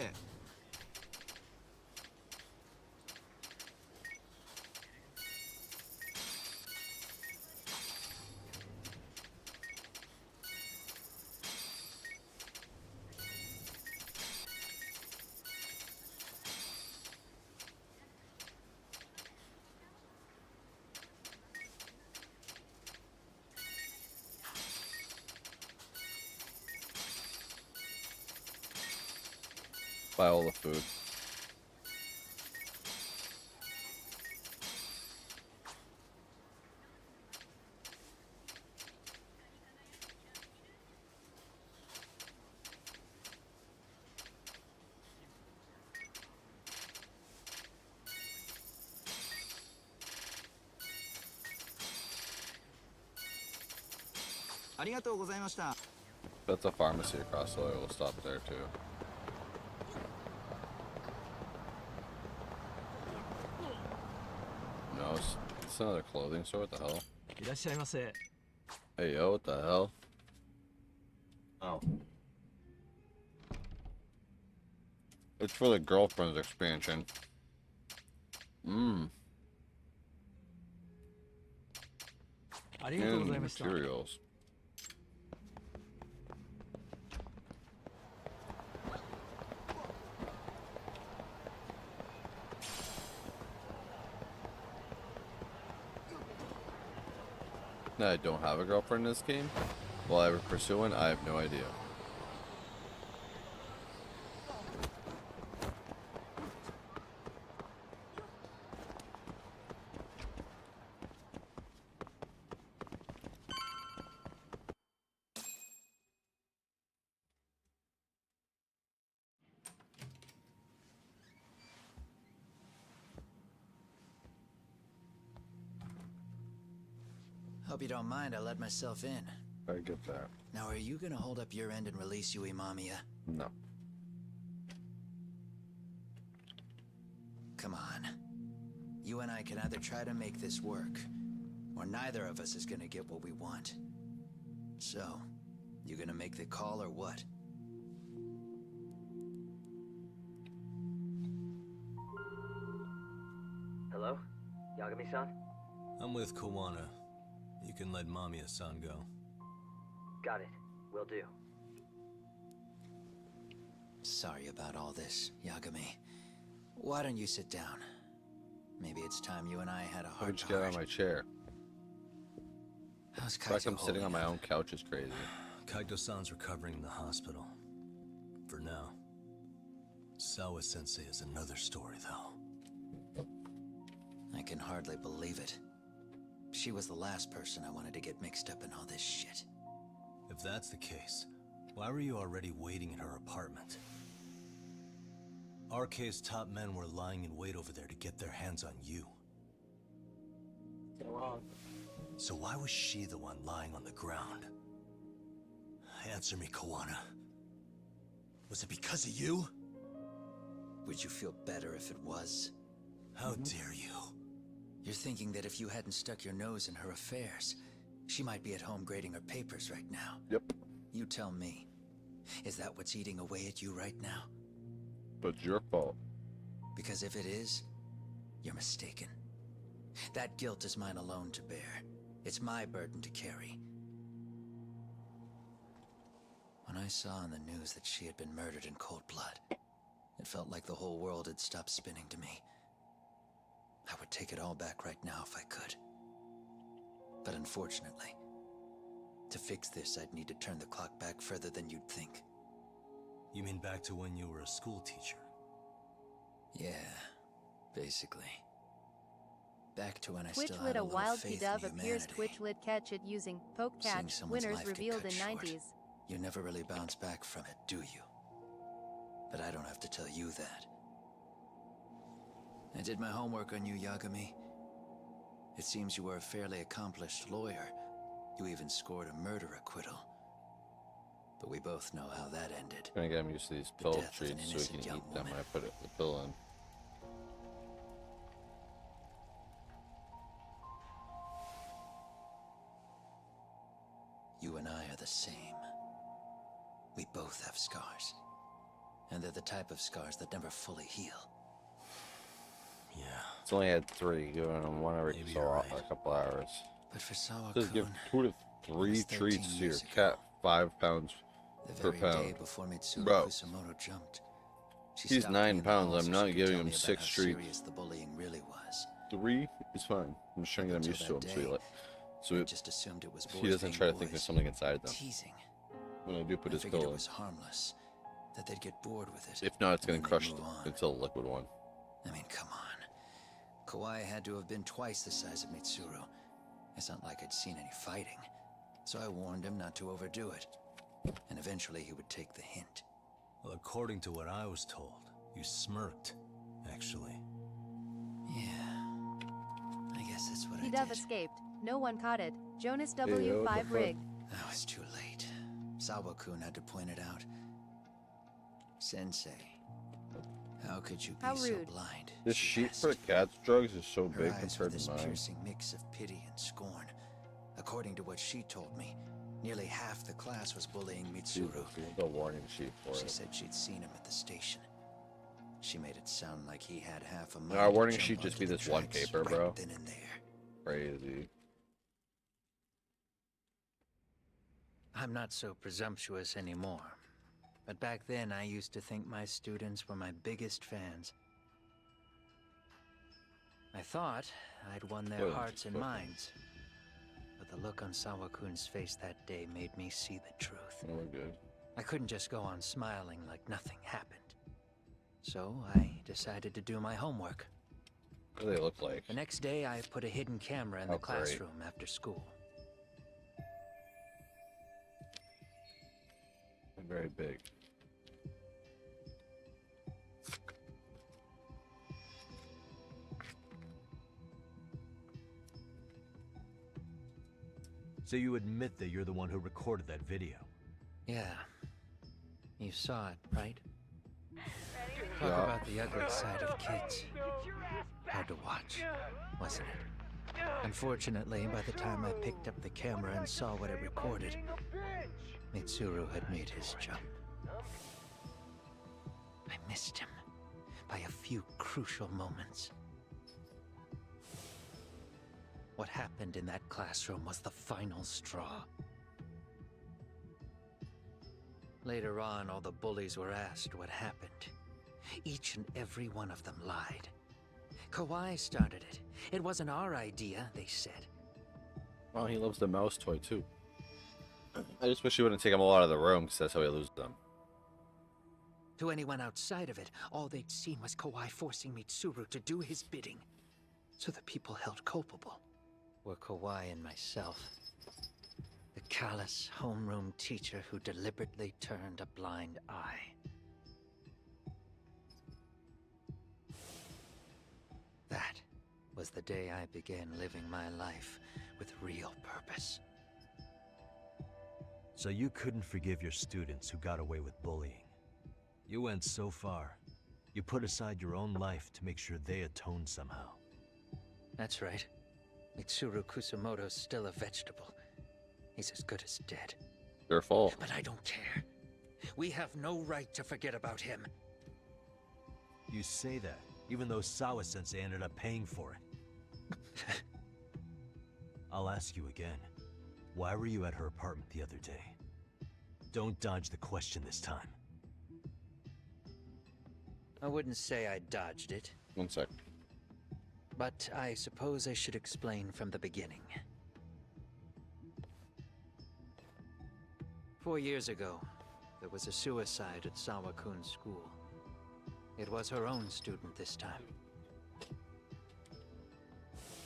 Buy all the food. That's a pharmacy across the way. We'll stop there too. No, it's another clothing store. What the hell? いらっしゃいませ。 Hey yo, what the hell? Oh. It's for the girlfriend's expansion. Mmm. And materials. I don't have a girlfriend in this game. Will I ever pursue one? I have no idea. Hope you don't mind, I let myself in. I get that. Now, are you gonna hold up your end and release Yui Mamiya? No. Come on. You and I can either try to make this work, or neither of us is gonna get what we want. So, you gonna make the call or what? Hello? Yagami-san? I'm with Kawana. You can let Mamiya-san go. Got it. Will do. Sorry about all this, Yagami. Why don't you sit down? Maybe it's time you and I had a Why'd heart you to get heart. out of my chair? How's It's like Kaito I'm sitting on holding my up? own couch is crazy. Kaito-san's recovering in the hospital. For now. Sawa-sensei is another story, though. I can hardly believe it. She was the last person I wanted to get mixed up in all this shit. If that's the case, Why were you already waiting in her apartment? RK's top men were lying in wait over there to get their hands on you. So why was she the one lying on the ground? Answer me, Kawana. Was it because of you? Would you feel better if it was? How dare you? You're thinking that if you hadn't stuck your nose in her affairs, she might be at home grading her papers right now. Yep. You tell me. Is that what's eating away at you right now? But it's your fault. Because if it is, you're mistaken. That guilt is mine alone to bear. It's my burden to carry. When I saw on the news that she had been murdered in cold blood, it felt like the whole world had stopped spinning to me. I would take it all back right now if I could. But unfortunately, to fix this, I'd need to turn the clock back further than you'd think. You mean back to when you were a school teacher? Yeah, basically. Back to when I Twitch still had lit a a little wild faith P-Dub in appears humanity. Twitch lit catch it using poke Seeing catch. someone's Winners life get revealed in cut short, 90s. You never really bounce back from it, do you? But I don't have to tell you that. I did my homework on you, Yagami. It seems you were a fairly accomplished lawyer. You even scored a murder acquittal. But we both know how that ended. Gonna get him used to these The pill death of an treats so he innocent can young eat them woman. when I put the pill in. You and I are the same. We both have scars. And they're the type of scars that never fully heal. Yeah. It's only had 3, giving him one every Maybe so you're a couple hours. But for Sawa Just give Kun, 2 to 3 was 13 treats to your years ago. cat, 5 pounds the per very day pound. before Mitsuru Bro, Kusamoto jumped, she he's stopped me 9 in the pounds. hall I'm so not she could giving tell him me about 6 how treats. serious the bullying really was. 3 is fine. I'm just trying to get him used to Until him that so I it, just assumed it was he boys doesn't being try to think boys. there's something inside them. Teasing. When I do put I his figured pill it in. was harmless, that they'd get bored with it. If not, it's and gonna then crush they'd move on. until the liquid one. I mean, come on. Kawai had to have been twice the size of Mitsuru. It's not like I'd seen any fighting. So I warned him not to overdo it. And eventually he would take the hint. Well, according to what I was told, you smirked, actually. Yeah. I guess that's what I P-Dub did. escaped. No one caught it. Jonas Hey, what the W5 fuck? rigged. Now it's too late. Sawa-kun had to point it out. Sensei, how could you be How so rude. blind? This she sheet asked. for the cat's drugs is so Her big eyes compared were to this mine. piercing mix of pity and scorn. According to what she told me, nearly half the class was bullying Mitsuru. The warning sheet for She it. said she'd seen him at the station. She made it sound like he had half a mind. Our to warning jump sheet just onto be the this one tracks paper, right bro. then and there. Crazy. I'm not so presumptuous anymore. But back then, I used to think my students were my biggest fans. I thought I'd won their Well, hearts and fuck. minds. But the look on Sawa-kun's face that day made me see the truth. Oh, we're good. I couldn't just go on smiling like nothing happened. So I decided to do my homework. What do they look like? The next day, I put a hidden camera in Oh, the great. classroom after school. They're very big. So you admit that you're the one who recorded that video? Yeah. You saw it, right? Talk Yeah. about the ugly side of kids. Hard to watch, wasn't it? Unfortunately, by the time I picked up the camera and saw what it recorded, Mitsuru had made his jump. I missed him by a few crucial moments. What happened in that classroom was the final straw. Later on, all the bullies were asked what happened. Each and every one of them lied. Kawai started it. It wasn't our idea, they said. Oh, he loves the mouse toy too. I just wish he wouldn't take them all out of the room, because that's how he loses them. To anyone outside of it, all they'd seen was Kawai forcing Mitsuru to do his bidding. So the people held culpable were Kawai and myself. The callous homeroom teacher who deliberately turned a blind eye. That was the day I began living my life with real purpose. So you couldn't forgive your students who got away with bullying. You went so far. You put aside your own life to make sure they atoned somehow. That's right. Mitsuru Kusumoto's still a vegetable. He's as good as dead. Your fault. But I don't care. We have no right to forget about him. You say that, even though Sawa-sensei ended up paying for it. I'll ask you again. Why were you at her apartment the other day? Don't dodge the question this time. I wouldn't say I dodged it. 1 sec. But I suppose I should explain from the beginning. 4 years ago, there was a suicide at Sawa-kun's school. It was her own student this time.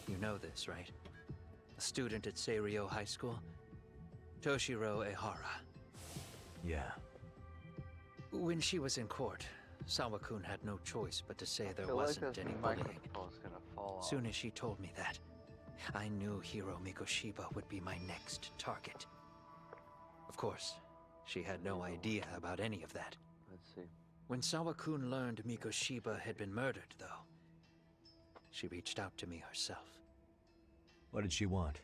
You know this, right? A student at Seiryo High School? Toshiro Ehara. Yeah. When she was in court, Sawa-kun had no choice but to say there wasn't any bullying. Soon as she told me that, I knew Hiro Mikoshiba would be my next target. Of course, she had no idea about any of that. Let's see. When Sawa-kun learned Mikoshiba had been murdered, though, she reached out to me herself. What did she want?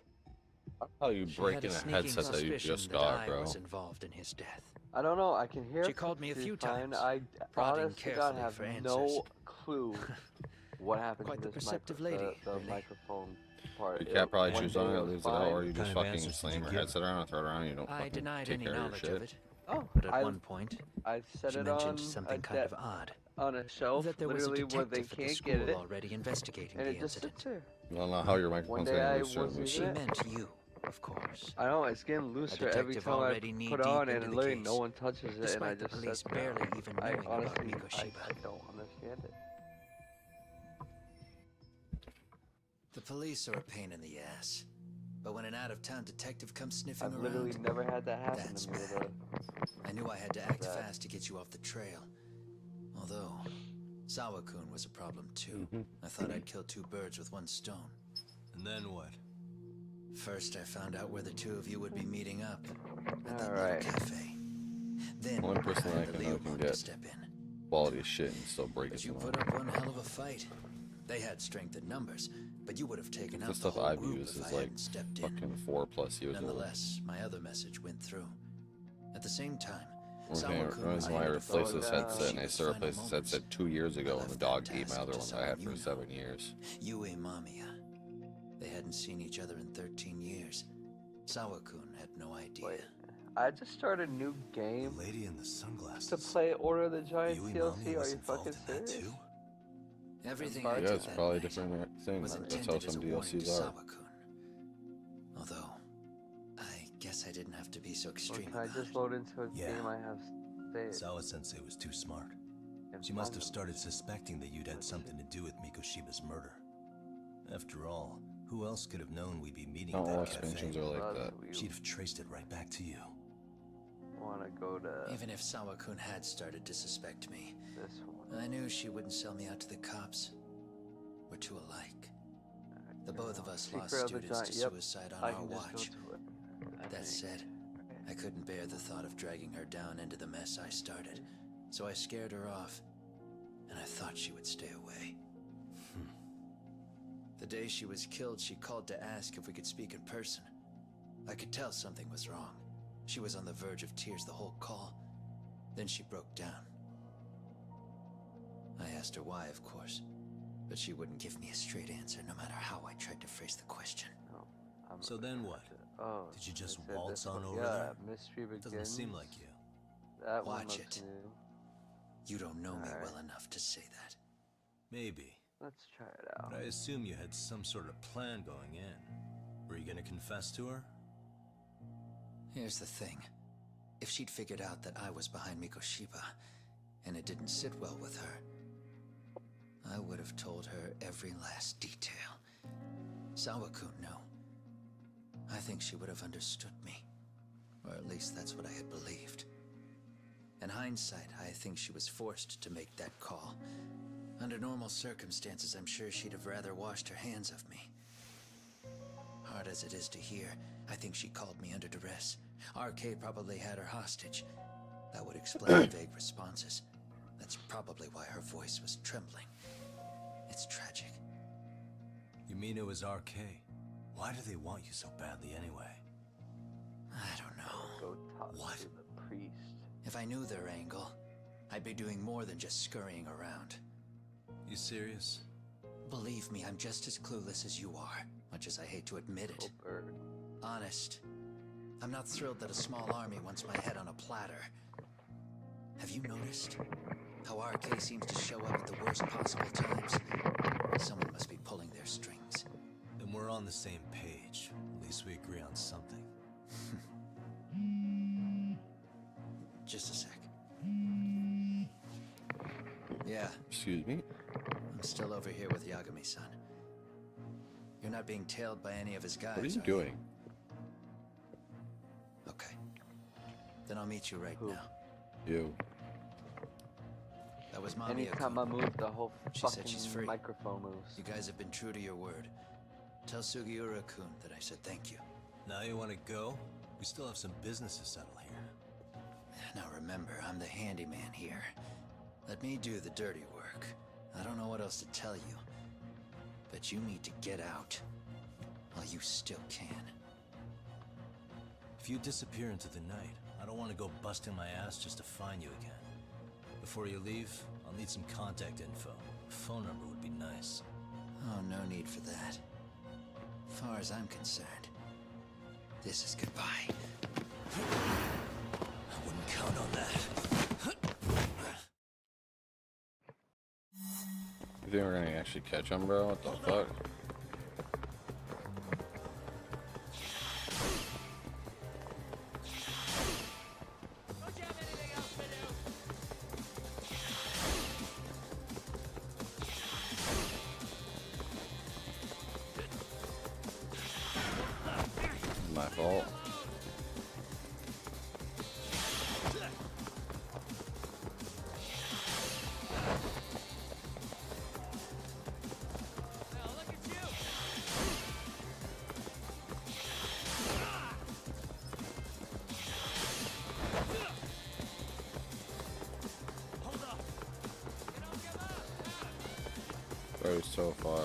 How you She breaking had a headset that you suspicion just that got, I bro? was involved in his death. I don't know. I can hear. She called me a few fine. times, I prodding honest to God carefully have for answers. no clue what happened Quite to the this perceptive the lady, really. microphone part. You can't probably One choose day on it, was leaves it out, fine. or you just What kind of fucking answers did slam you your give? headset around and throw it around. And you don't I fucking denied take any care of your knowledge shit. of it. Oh, But at I one point, I set she it mentioned on something a kind of odd. on a shelf, That there was a literally where they detective at the can't school get it, already investigating and the it just incident. sits there. I don't know how your One microphone's day gonna I lose certain was loose. She using it. meant you, of course. I know it's getting looser every detective time I already knee put deep on, into and the literally case, no one touches it, and I despite the just police sit barely down. even I knowing about honestly, Mikoshiba. I don't understand it. The police are a pain in the ass. But when an out-of-town detective comes sniffing I've around, literally never had that happen that's to me. bad. I knew I had to act Bad. fast to get you off the trail. Although, Sawa-kun was a problem too. I thought I'd kill two birds with one stone. And then what? First, I found out where the two of you would be meeting up. At that Alright. little cafe. Then, Only person I I had can the know Leo can Monk to get step in. quality shit and still break But it. you put up one hell of a fight. They had strength in numbers, but you would have taken The out the stuff whole I've group used if is I like hadn't stepped in. fucking 4+ years old. Nonetheless, my other message went through. At the same time, Okay, Sawa-kun the was reason why I able to replaced follow this down headset, and I Mikoshiba's still final replaced this moments. headset 2 years ago when the left dog that ate my task other to one that I someone had you for know. 7 years. Yue Mamiya. They hadn't seen each other in 13 years. Sawa-kun had no idea. Wait, I just started a new game The lady in the sunglasses. to play Order of the Giant Yui DLC. Mamiya Are was you fucking involved in that serious? too? Everything Yeah, I Yeah, did it's that probably a night different thing. was That's how intended as a some warning to DLCs are. Sawa-kun. Although, I guess I didn't have to be so Or extreme can I about just it. load into a Yeah. game I have saved? Sawa-sensei was too smart. and She must find have them? started suspecting that you'd had something to do with Mikoshiba's murder. After all, who else could have known we'd be meeting Not at all that cafe? expansions are like that. She'd have traced it right back to you. Want to go to Even if Sawa-kun had started to suspect me, this one? I knew she wouldn't sell me out to the cops. We're too alike. The both of us lost Secret of the students to Giant. Yep. suicide on I our can just watch. go to it. I That think. said, I couldn't bear the thought of dragging her down into the mess I started, so I scared her off, and I thought she would stay away. The day she was killed, she called to ask if we could speak in person. I could tell something was wrong. She was on the verge of tears the whole call. Then she broke down. I asked her why, of course, but she wouldn't give me a straight answer no matter how I tried to phrase the question. So then what? Oh, Did you just it said waltz this on one. over yeah, there? Mystery Begins. Doesn't seem like you. That one Watch looks it. new. You don't know me Alright. well enough to say that. Maybe. Let's try it out. But I assume you had some sort of plan going in. Were you gonna confess to her? Here's the thing. If she'd figured out that I was behind Mikoshiba, and it didn't sit well with her, I would have told her every last detail. Sawa-kun knew. I think she would have understood me. Or at least that's what I had believed. In hindsight, I think she was forced to make that call. Under normal circumstances, I'm sure she'd have rather washed her hands of me. Hard as it is to hear, I think she called me under duress. RK probably had her hostage. That would explain the vague responses. That's probably why her voice was trembling. It's tragic. You mean it was RK? Why do they want you so badly anyway? I don't know. What? The priest. If I knew their angle, I'd be doing more than just scurrying around. You serious? Believe me, I'm just as clueless as you are, much as I hate to admit it. Honest. I'm not thrilled that a small army wants my head on a platter. Have you noticed how RK seems to show up at the worst possible times? Someone must be pulling their strings. Then we're on the same page. At least we agree on something. Just a sec. Yeah. Excuse me? I'm still over here with Yagami-san. You're not being tailed by any of his guys, What are you doing? Okay. Then I'll meet you right now. You. That was Mamiya. Anytime I move, the whole She said she's fucking free. microphone moves. You guys have been true to your word. Tell Sugiura-kun that I said thank you. Now you want to go? We still have some business to settle here. Now remember, I'm the handyman here. Let me do the dirty work. I don't know what else to tell you. But you need to get out while you still can. If you disappear into the night, I don't want to go busting my ass just to find you again. Before you leave, I'll need some contact info. A phone number would be nice. Oh, no need for that. As far as I'm concerned, this is goodbye. I wouldn't count on that. You think we're gonna actually catch him, bro? What the fuck? My fault. Bro, so far.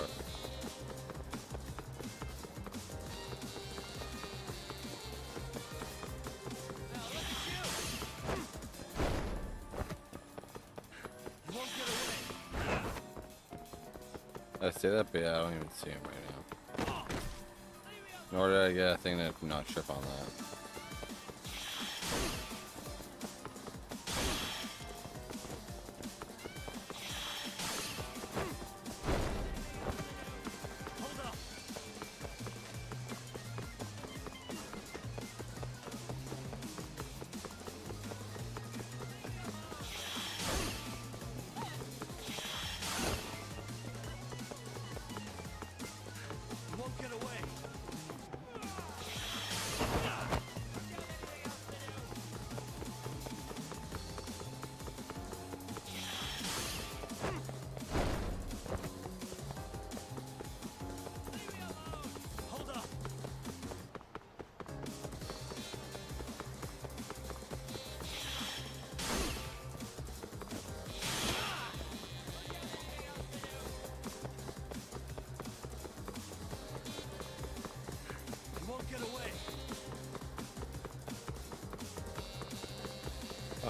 I say that, but yeah, I don't even see him right now. Nor did I get a thing to not trip on that.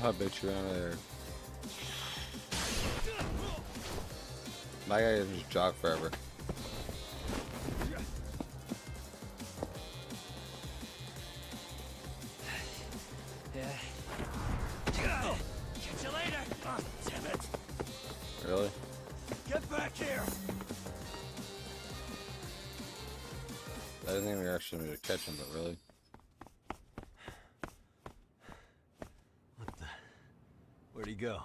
I bet you out of there. My guy can just jog forever. Yeah. Catch you later. Oh, damn it. Really? Get back here. I didn't think we were actually going to catch him, but really? Where'd he go?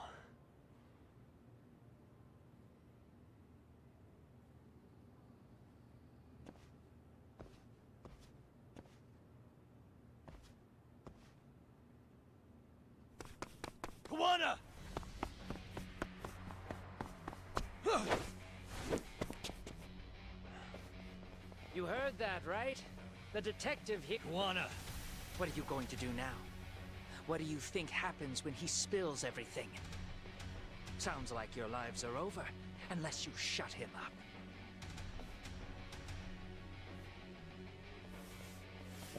You heard that, right? The detective here. Kuwana! What are you going to do now? What do you think happens when he spills everything? Sounds like your lives are over, unless you shut him up.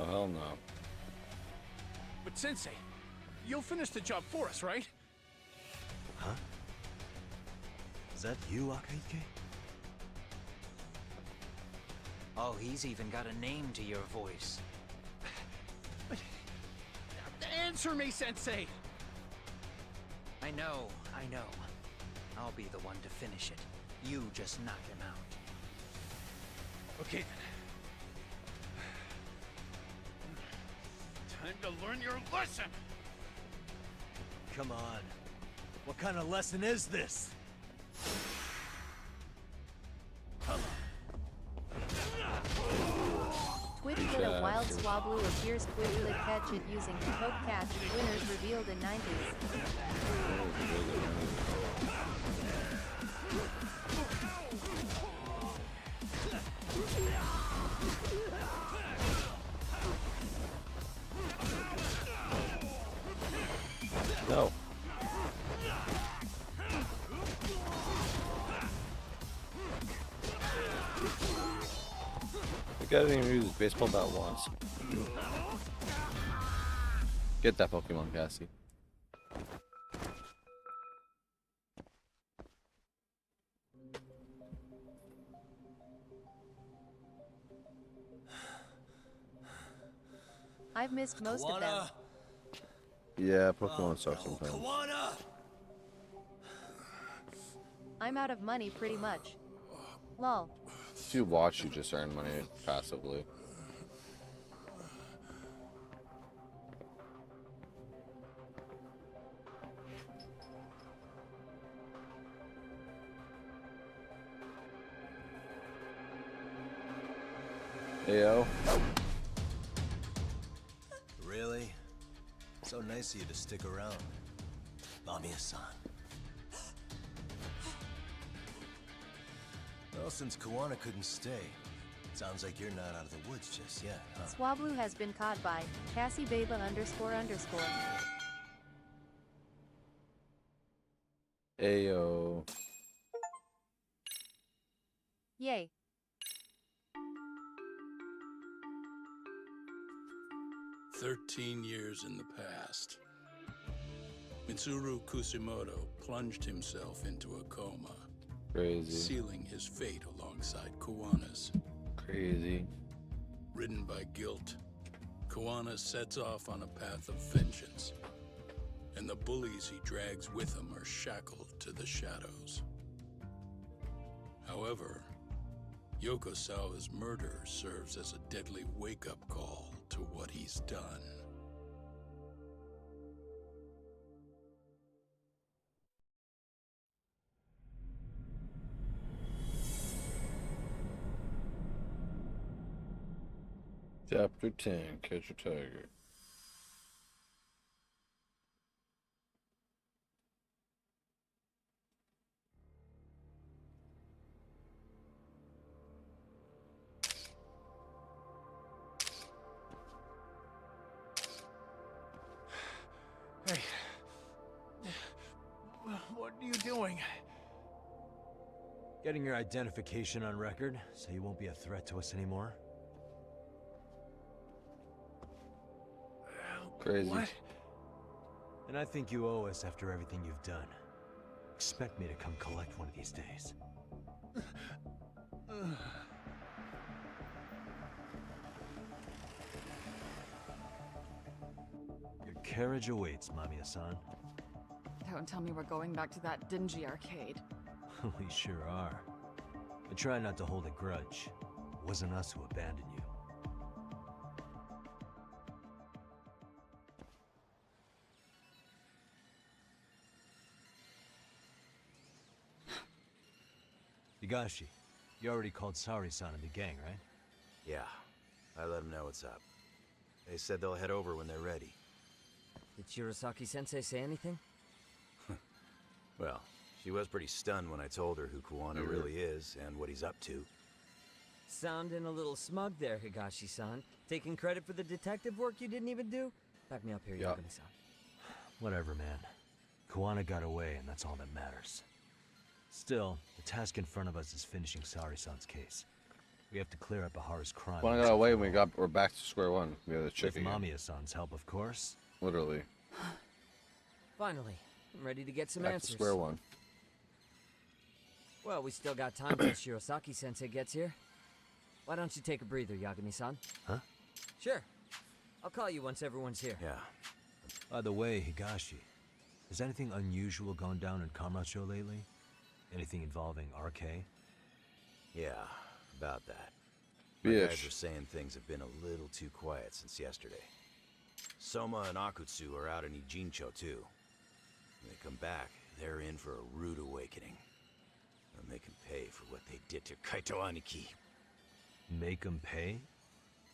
Oh, hell no. But Sensei, you'll finish the job for us, right? Huh? Is that you, Akahike? Oh, he's even got a name to your voice. Answer me, Sensei! I know. I'll be the one to finish it. You just knock him out. Okay then. Time to learn your lesson! Come on. What kind of lesson is this? Twitch a wild Swablu appears quickly catch it using poke catch. Winners revealed in 90s. No. The guy didn't even use his baseball bat once. Get that Pokemon, Cassie. I've missed most of them. Yeah, Pokemon sucks sometimes. I'm out of money pretty much. Lol. If you watch, you just earn money passively. Ayo. Really? So nice of you to stick around, Mamiya-san. Well, since Kuwana couldn't stay, sounds like you're not out of the woods just yet, huh? Swablu has been caught by Cassie Beba __. Ayo. Yay. "13 years in the past. Mitsuru Kusimoto plunged himself into a coma, Crazy. sealing his fate alongside Kuwana's. Crazy. Ridden by guilt, Kuwana sets off on a path of vengeance, and the bullies he drags with him are shackled to the shadows. However, Yokosawa's murder serves as a deadly wake-up call to what he's done. Chapter 10, Catch a Tiger. Hey. What are you doing? Getting your identification on record, so you won't be a threat to us anymore? Crazy. What? And I think you owe us after everything you've done. Expect me to come collect one of these days. Your carriage awaits, Mamiya-san. Don't tell me we're going back to that dingy arcade. We sure are. But try not to hold a grudge. It wasn't us who abandoned you. Higashi, you already called Sari-san and the gang, right? Yeah, I let them know what's up. They said they'll head over when they're ready. Did Shirosaki-sensei say anything? Well, she was pretty stunned when I told her who Kuwana really is and what he's up to. sounding a little smug there, Higashi-san. Taking credit for the detective work you didn't even do? Back me up here, Yeah. Yagami-san. Whatever, man. Kuwana got away, and that's all that matters. Still, the task in front of us is finishing Sari-san's case. We have to clear up Bahara's crime. When I got away, we're back to square one. We have the chick With again. Mamiya-san's help, of course. Literally. Finally, I'm ready to get some Back answers. to square one. Well, we still got time till Shirosaki-sensei gets here. Why don't you take a breather, Yagami-san? Huh? Sure. I'll call you once everyone's here. Yeah. By the way, Higashi, has anything unusual gone down in Kamurocho lately? Anything involving RK? Yeah, about that. My guys Bish. are saying things have been a little too quiet since yesterday. Soma and Akutsu are out in Ijincho too. When they come back, they're in for a rude awakening. And they can pay for what they did to Kaito Aniki. Make 'em pay?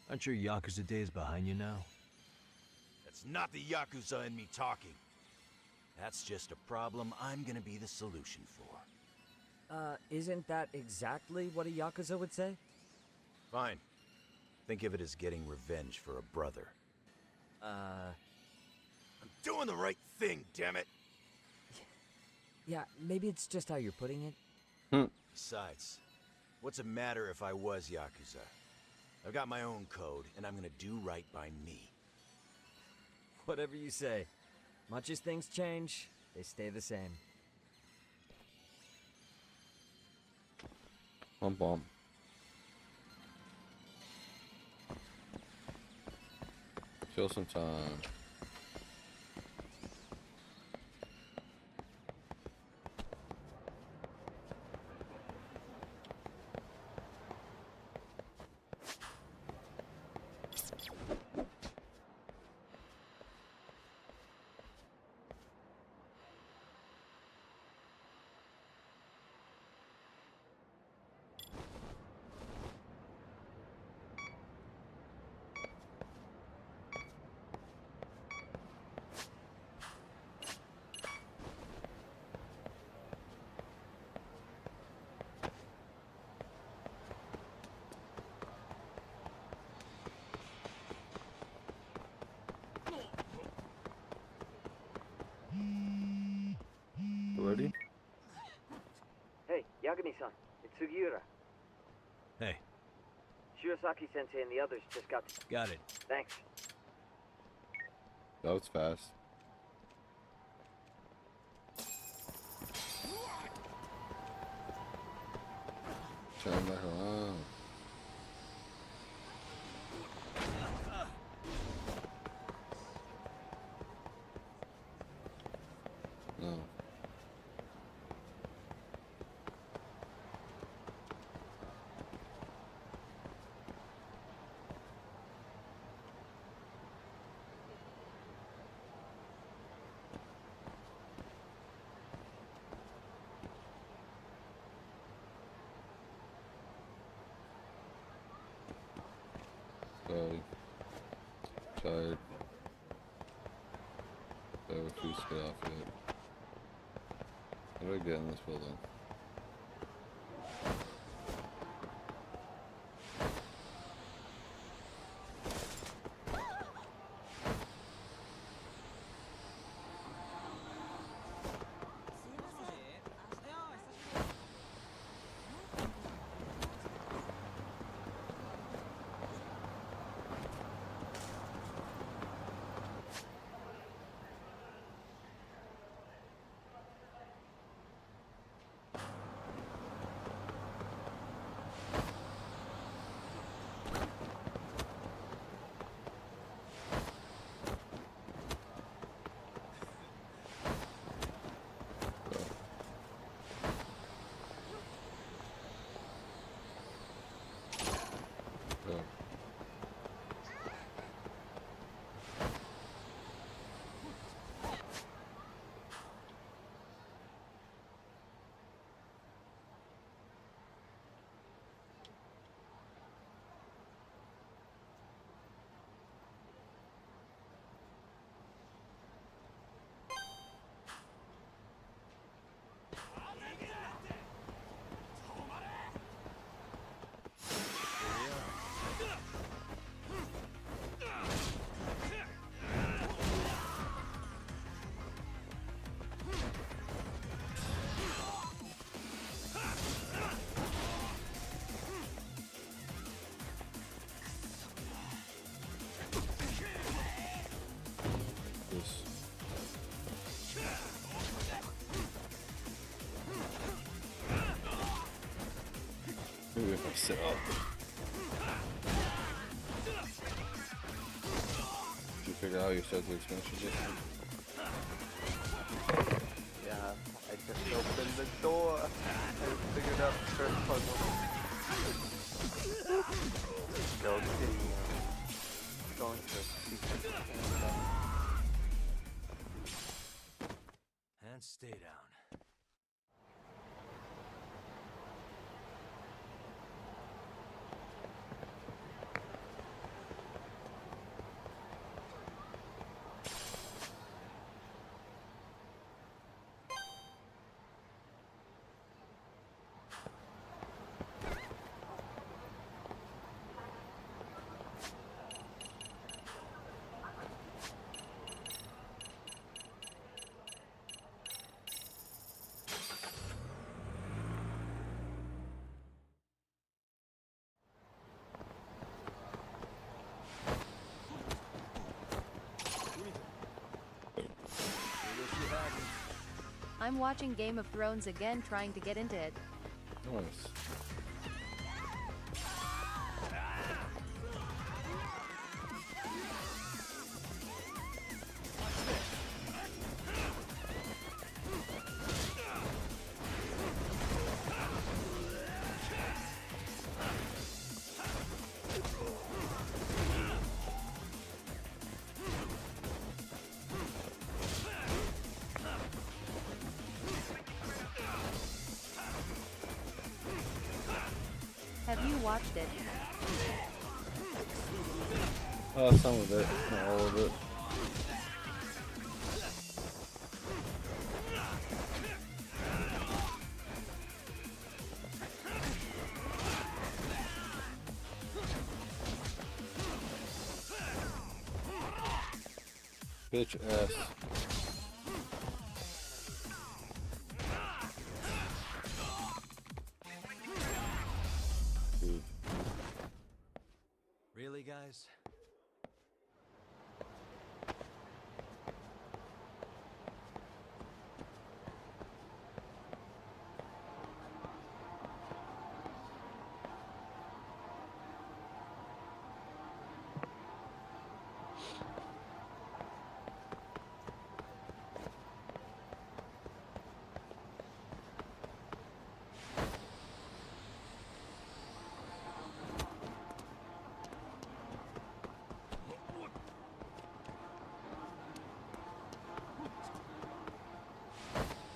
Aren't your Yakuza days behind you now? That's not the Yakuza in me talking. That's just a problem I'm gonna be the solution for. Isn't that exactly what a Yakuza would say? Fine. Think of it as getting revenge for a brother. I'm doing the right thing, damn it! Yeah, maybe it's just how you're putting it. Besides, what's it matter if I was Yakuza? I've got my own code, and I'm gonna do right by me. Whatever you say. Much as things change, they stay the same. Bump bump. Kill some time. Ready? Hey, Yagami-san, it's Sugiura. Hey, Shirosaki-sensei and the others just got... got it. Thanks. That was fast. Turn back around. No. Sorry. Tired. I refuse to get off yet. How do I get in this building? Maybe if I sit up. Did you figure out how you're supposed to finish it? Yeah, I just opened the door. I figured out the first puzzle. Go continue. Going to secret. And stay down. I'm watching Game of Thrones again, trying to get into it. Nice. Have you watched it? Some of it, not all of it. Bitch ass. Really, guys?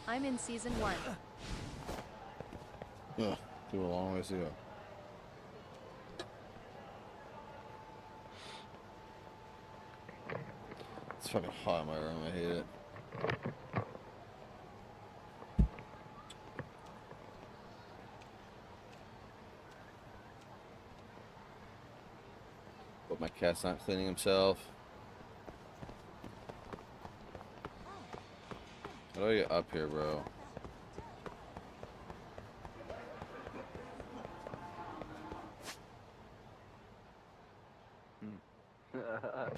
I'm in season 1. Ugh, too a long ways to go. It's fucking hot in my room, I hate it. But my cat's not cleaning himself. How do I get up here, bro? Gotta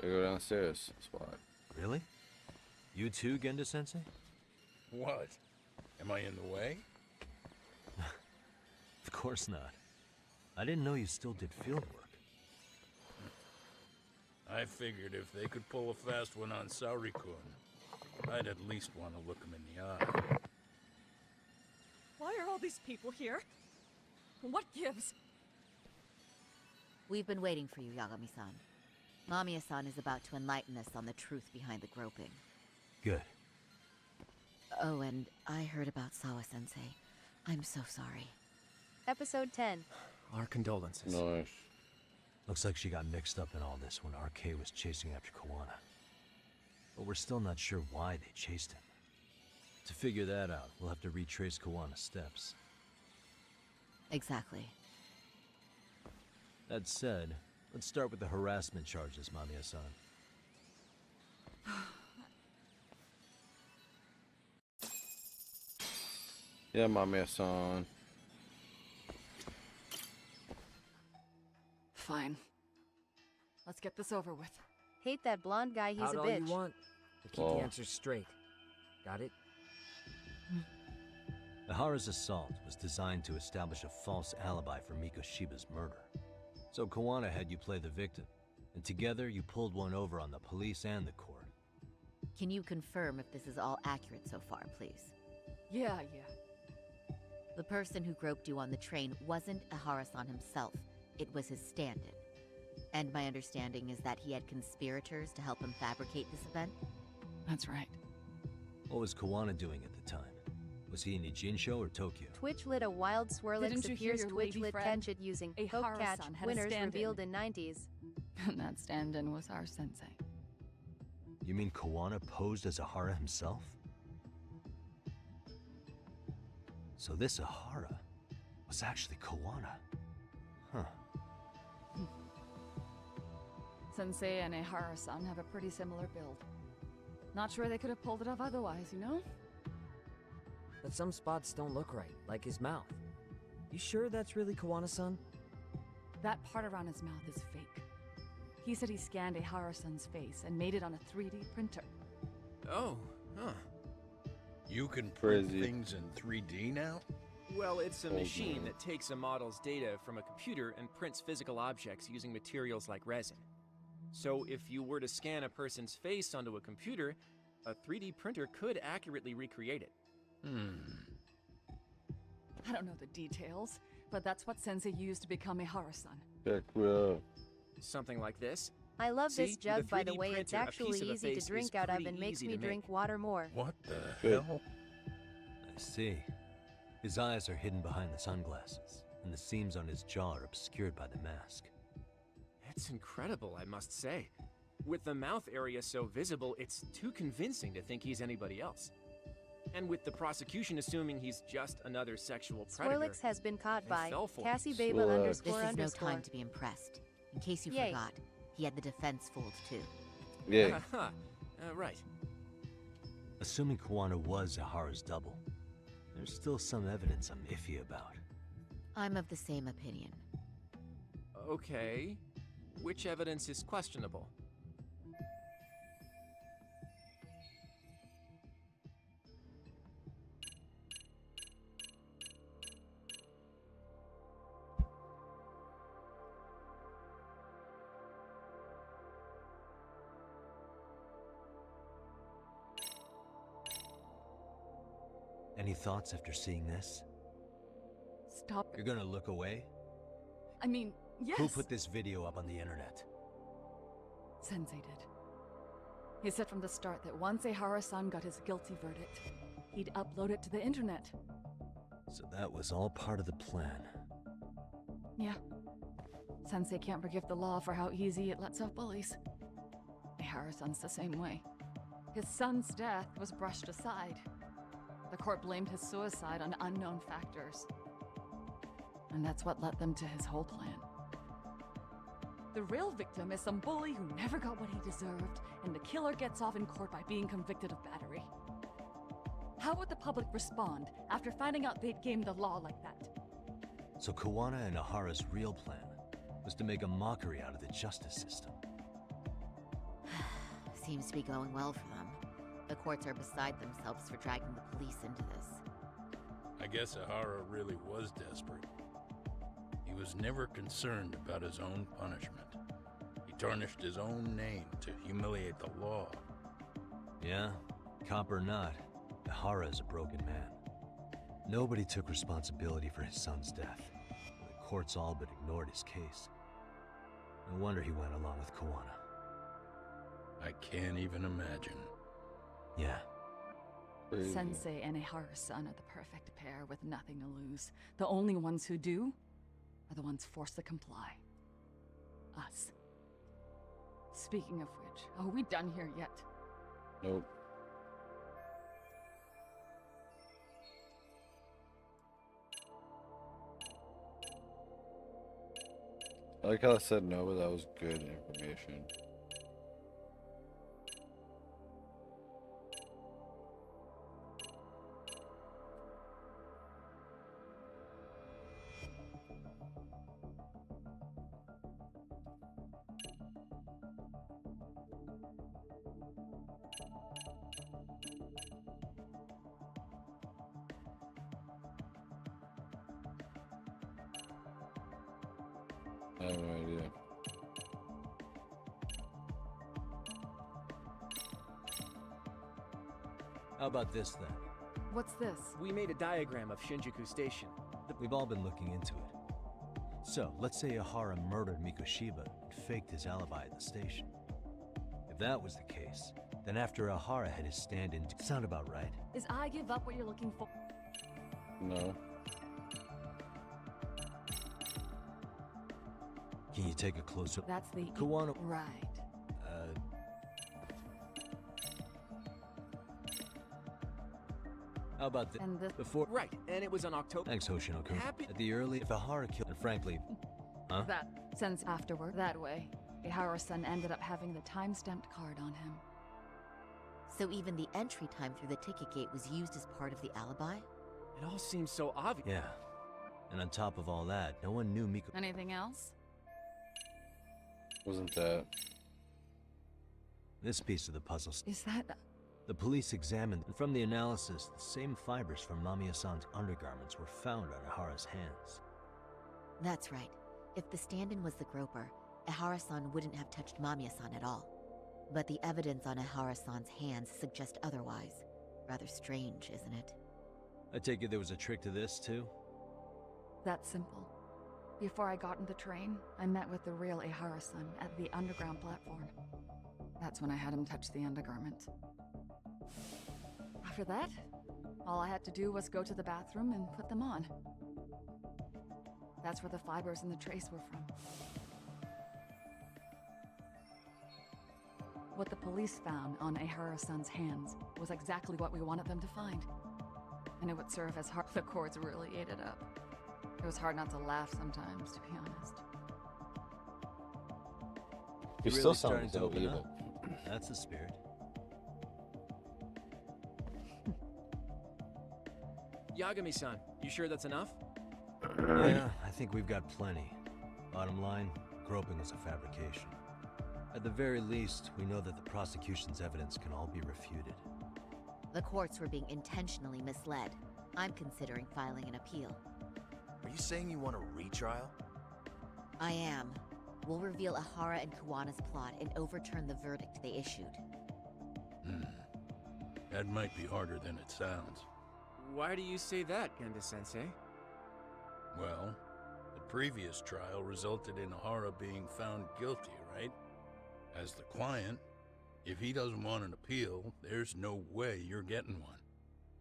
go downstairs. Spot. Really? You too, Genda Sensei? What? Am I in the way? Of course not. I didn't know you still did field work. I figured if they could pull a fast one on Saori-kun, I'd at least want to look him in the eye. Why are all these people here? What gives? We've been waiting for you, Yagami-san. Mamiya-san is about to enlighten us on the truth behind the groping. Good. Oh, and I heard about Sawa-sensei. I'm so sorry. Episode 10. Our condolences. Nice. Looks like she got mixed up in all this when RK was chasing after Kawana. But we're still not sure why they chased him. To figure that out, we'll have to retrace Kawana's steps. Exactly. That said, let's start with the harassment charges, Mamiya-san. Yeah, Mamiya-san. Fine. Let's get this over with. Hate that blonde guy, he's How'd a all bitch. you want? But keep the answers straight. Got it? Ihara's assault was designed to establish a false alibi for Mikoshiba's murder. So Kawana had you play the victim, and together you pulled one over on the police and the court. Can you confirm if this is all accurate so far, please? Yeah. The person who groped you on the train wasn't Ihara-san himself. It was his stand-in. And my understanding is that he had conspirators to help him fabricate this event? That's right. What was Kawana doing at the time? Was he in Ijinsho or Tokyo? Twitch lit a wild Swirlix Didn't you hear appears your Twitch lady lit friend? Kenshit using A poke catch. Haru-san had a Winners stand-in. revealed in 90s. That stand-in was our sensei. You mean Kawana posed as Ihara himself? So this Ihara was actually Kawana. Huh. Sensei and Ihara-san have a pretty similar build. Not sure they could have pulled it off otherwise, you know? But some spots don't look right, like his mouth. You sure that's really Kawana-san? That part around his mouth is fake. He said he scanned Ihara-san's face and made it on a 3D printer. Oh, huh. You can print Crazy. things in 3D now? Well, it's a Old machine man. that takes a model's data from a computer and prints physical objects using materials like resin. So if you were to scan a person's face onto a computer, a 3D printer could accurately recreate it. I don't know the details, but that's what Sensei used to become Ihara-san. Check bro. Something like this. I love See, this with jug, a by the 3D way. It's printer, a actually piece of a easy to face drink is out of pretty and makes easy me to drink make. water more. What the Good. hell? I see. His eyes are hidden behind the sunglasses, and the seams on his jaw are obscured by the mask. It's incredible, I must say. With the mouth area so visible, it's too convincing to think he's anybody else. And with the prosecution assuming he's just another sexual predator, Swirlix has been caught they by fell for it. Cassie Baba Swirlix. underscore This is no underscore. time to be impressed. In case you Yay. forgot, he had the defense fooled too. Yeah. Right. Assuming Kawana was Ihara's double, there's still some evidence I'm iffy about. I'm of the same opinion. Okay. Which evidence is questionable? Any thoughts after seeing this? Stop it. You're gonna look away? I mean, yes! Who put this video up on the internet? Sensei did. He said from the start that once Ihara-san got his guilty verdict, he'd upload it to the internet. So that was all part of the plan. Yeah. Sensei can't forgive the law for how easy it lets off bullies. Ihara-san's the same way. His son's death was brushed aside. The court blamed his suicide on unknown factors. And that's what led them to his whole plan. The real victim is some bully who never got what he deserved, and the killer gets off in court by being convicted of battery. How would the public respond after finding out they'd gamed the law like that? So Kawana and Ihara's real plan was to make a mockery out of the justice system. Seems to be going well for them. The courts are beside themselves for dragging the police into this. I guess Ihara really was desperate. He was never concerned about his own punishment. He tarnished his own name to humiliate the law. Yeah, cop or not, Ihara is a broken man. Nobody took responsibility for his son's death. The courts all but ignored his case. No wonder he went along with Kawana. I can't even imagine. Yeah. Sensei and Ihara-san are the perfect pair with nothing to lose. The only ones who do are the ones forced to comply. Us. Speaking of which, are we done here yet? Nope. I like how I said no, but that was good information. I have no idea. How about this then? What's this? We made a diagram of Shinjuku Station. We've all been looking into it. So, let's say Ihara murdered Mikoshiba and faked his alibi at the station. If that was the case, then after Ihara had his stand-in, sound about right? Is I give up what you're looking for? No. Can you take a closer? That's the Kuwano. Right. How about the And this before? Right, and it was on October. Thanks, Hoshinoku. Happy. At the early, if Ihara killed, and frankly, huh? That sense afterward. That way, Ihara-san ended up having the time-stamped card on him. So even the entry time through the ticket gate was used as part of the alibi? It all seems so obvious. Yeah. And on top of all that, no one knew Miko. Anything else? Wasn't that? This piece of the puzzle. Is that... The police examined, and from the analysis, the same fibers from Mamiya-san's undergarments were found on Ihara's hands. That's right. If the stand-in was the groper, Ihara-san wouldn't have touched Mamiya-san at all. But the evidence on Ihara-san's hands suggests otherwise. Rather strange, isn't it? I take it there was a trick to this, too? That's simple. Before I got in the train, I met with the real Ihara-san at the underground platform. That's when I had him touch the undergarment. After that, all I had to do was go to the bathroom and put them on. That's where the fibers in the trace were from. What the police found on Ihara-san's hands was exactly what we wanted them to find. And it would serve as hard. The courts really ate it up. It was hard not to laugh sometimes, to be honest. You're Really still starting sounding to so open evil. up. That's the spirit. Yagami-san, you sure that's enough? Yeah, I think we've got plenty. Bottom line, groping is a fabrication. At the very least, we know that the prosecution's evidence can all be refuted. The courts were being intentionally misled. I'm considering filing an appeal. Are you saying you want a retrial? I am. We'll reveal Ihara and Kuwana's plot and overturn the verdict they issued. That might be harder than it sounds. Why do you say that, Genda-sensei? Well, the previous trial resulted in Ihara being found guilty, right? As the client, if he doesn't want an appeal, there's no way you're getting one.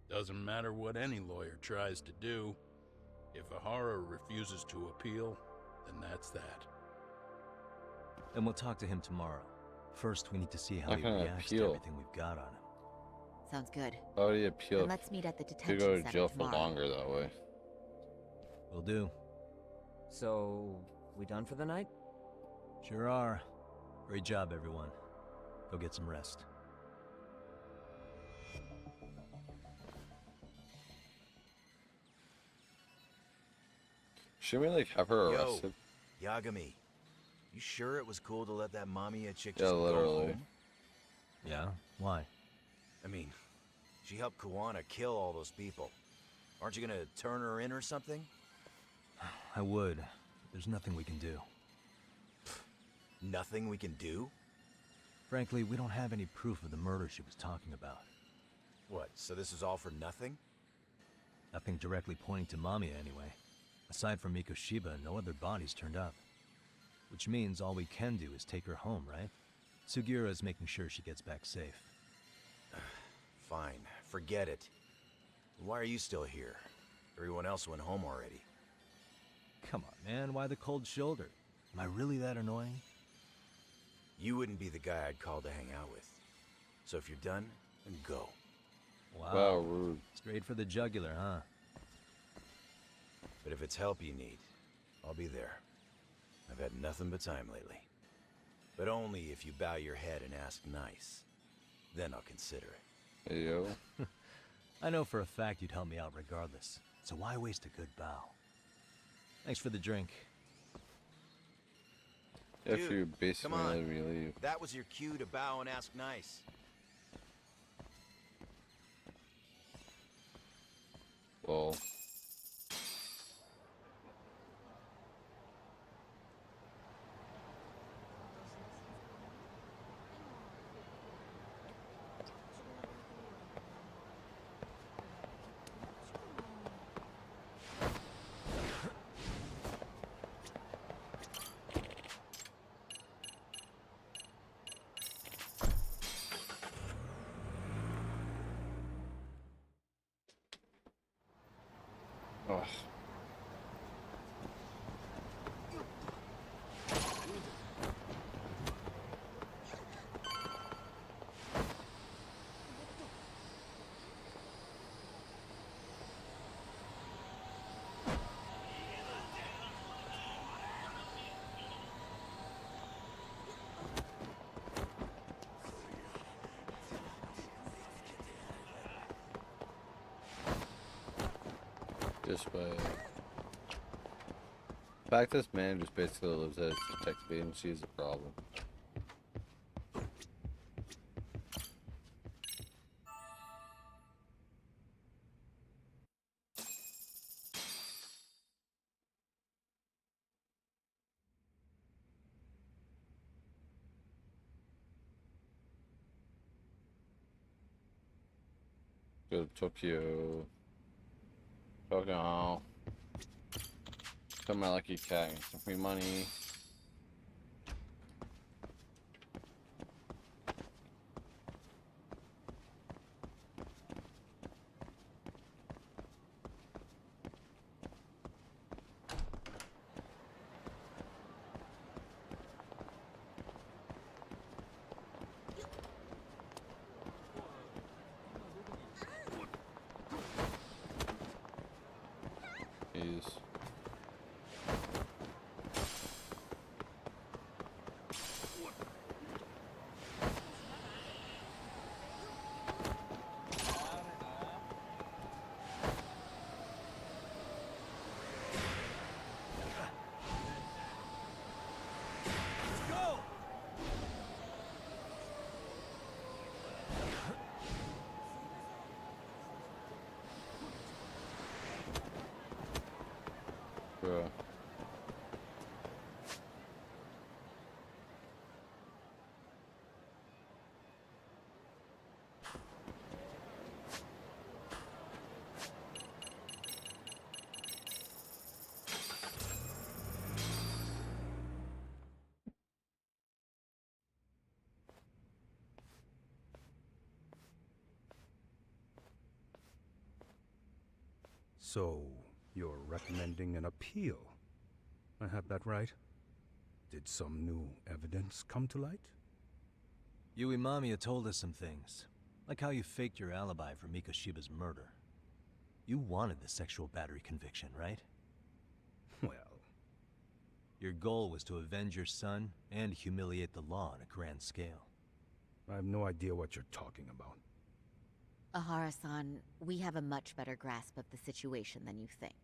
Doesn't matter what any lawyer tries to do. If Ihara refuses to appeal, then that's that. And we'll talk to him tomorrow. First, we need to see how Not he gonna reacts to appeal. everything we've got on him. Sounds good. Why would he appeal? Then let's meet at the Could detention go to center jail for tomorrow. longer that way. Will do. So, we done for the night? Sure are. Great job, everyone. Go get some rest. Shouldn't we like have her arrested? Yo, Yagami, you sure it was cool to let that Mamiya chick Yeah, just go literally. home? Yeah? Why? I mean, she helped Kuwana kill all those people. Aren't you gonna turn her in or something? I would. There's nothing we can do. Nothing we can do? Frankly, we don't have any proof of the murder she was talking about. What, so this is all for nothing? Nothing directly pointing to Mamiya, anyway. Aside from Mikoshiba, no other bodies turned up. Which means all we can do is take her home, right? Sugiura is making sure she gets back safe. Fine, forget it. Why are you still here? Everyone else went home already. Come on, man, why the cold shoulder? Am I really that annoying? You wouldn't be the guy I'd call to hang out with. So if you're done, then go. Wow, rude. Straight for the jugular, huh? But if it's help you need, I'll be there. I've had nothing but time lately. But only if you bow your head and ask nice. Then I'll consider it. Hey, yo. I know for a fact you'd help me out regardless, so why waste a good bow? Thanks for the drink. If Dude, you basically come on. let me leave. That was your cue to bow and ask nice. Well. Ugh. Just by the fact this man just basically lives as a detective agency is a problem. Go to Tokyo. Tokyo. Come out like you can. Some free money. Jeez. Bro. So, you're recommending an appeal? I have that right? Did some new evidence come to light? Yui Mamiya told us some things, like how you faked your alibi for Mikoshiba's murder. You wanted the sexual battery conviction, right? Well... Your goal was to avenge your son and humiliate the law on a grand scale. I have no idea what you're talking about. Ahara-san, we have a much better grasp of the situation than you think.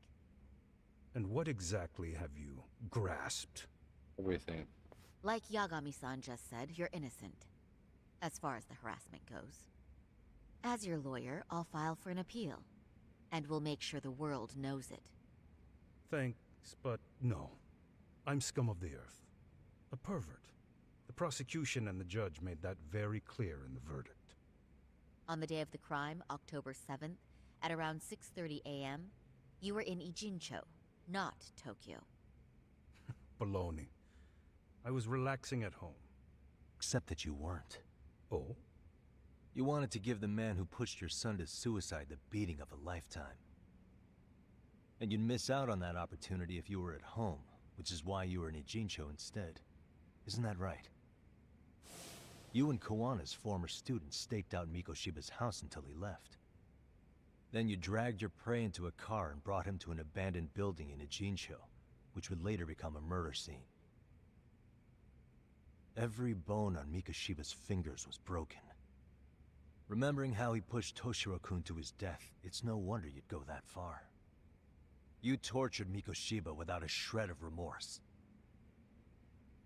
And what exactly have you grasped? Everything. Like Yagami-san just said, you're innocent. As far as the harassment goes. As your lawyer, I'll file for an appeal. And we'll make sure the world knows it. Thanks, but no. I'm scum of the earth. A pervert. The prosecution and the judge made that very clear in the verdict. On the day of the crime, October 7th, at around 6:30 a.m., you were in Ijincho, not Tokyo. Baloney. I was relaxing at home. Except that you weren't. Oh? You wanted to give the man who pushed your son to suicide the beating of a lifetime. And you'd miss out on that opportunity if you were at home, which is why you were in Ijincho instead. Isn't that right? You and Kawana's former student staked out Mikoshiba's house until he left. Then you dragged your prey into a car and brought him to an abandoned building in Ijincho, which would later become a murder scene. Every bone on Mikoshiba's fingers was broken. Remembering how he pushed Toshiro-kun to his death, it's no wonder you'd go that far. You tortured Mikoshiba without a shred of remorse.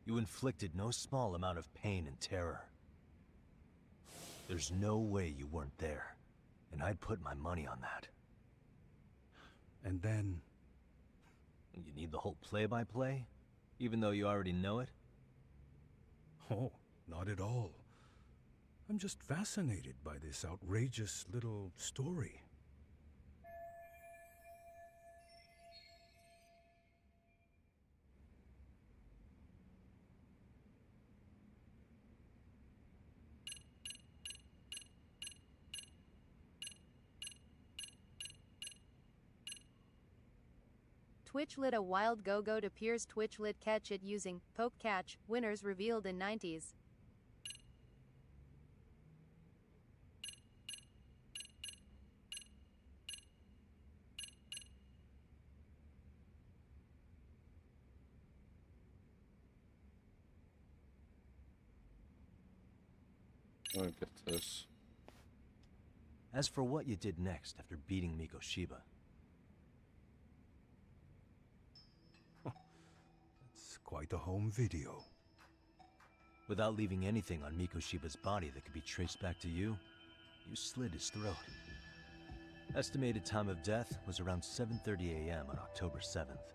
You inflicted no small amount of pain and terror. There's no way you weren't there, and I'd put my money on that. And then... You need the whole play-by-play? Even though you already know it? Oh, not at all. I'm just fascinated by this outrageous little story. Twitch lit a wild go-go to Piers. Twitch lit catch it using poke catch. Winners revealed in 90s. I don't get this. As for what you did next after beating Mikoshiba, It's quite a home video. without leaving anything on Mikoshiba's body that could be traced back to you, you slit his throat. Estimated time of death was around 7:30 a.m. on October 7th.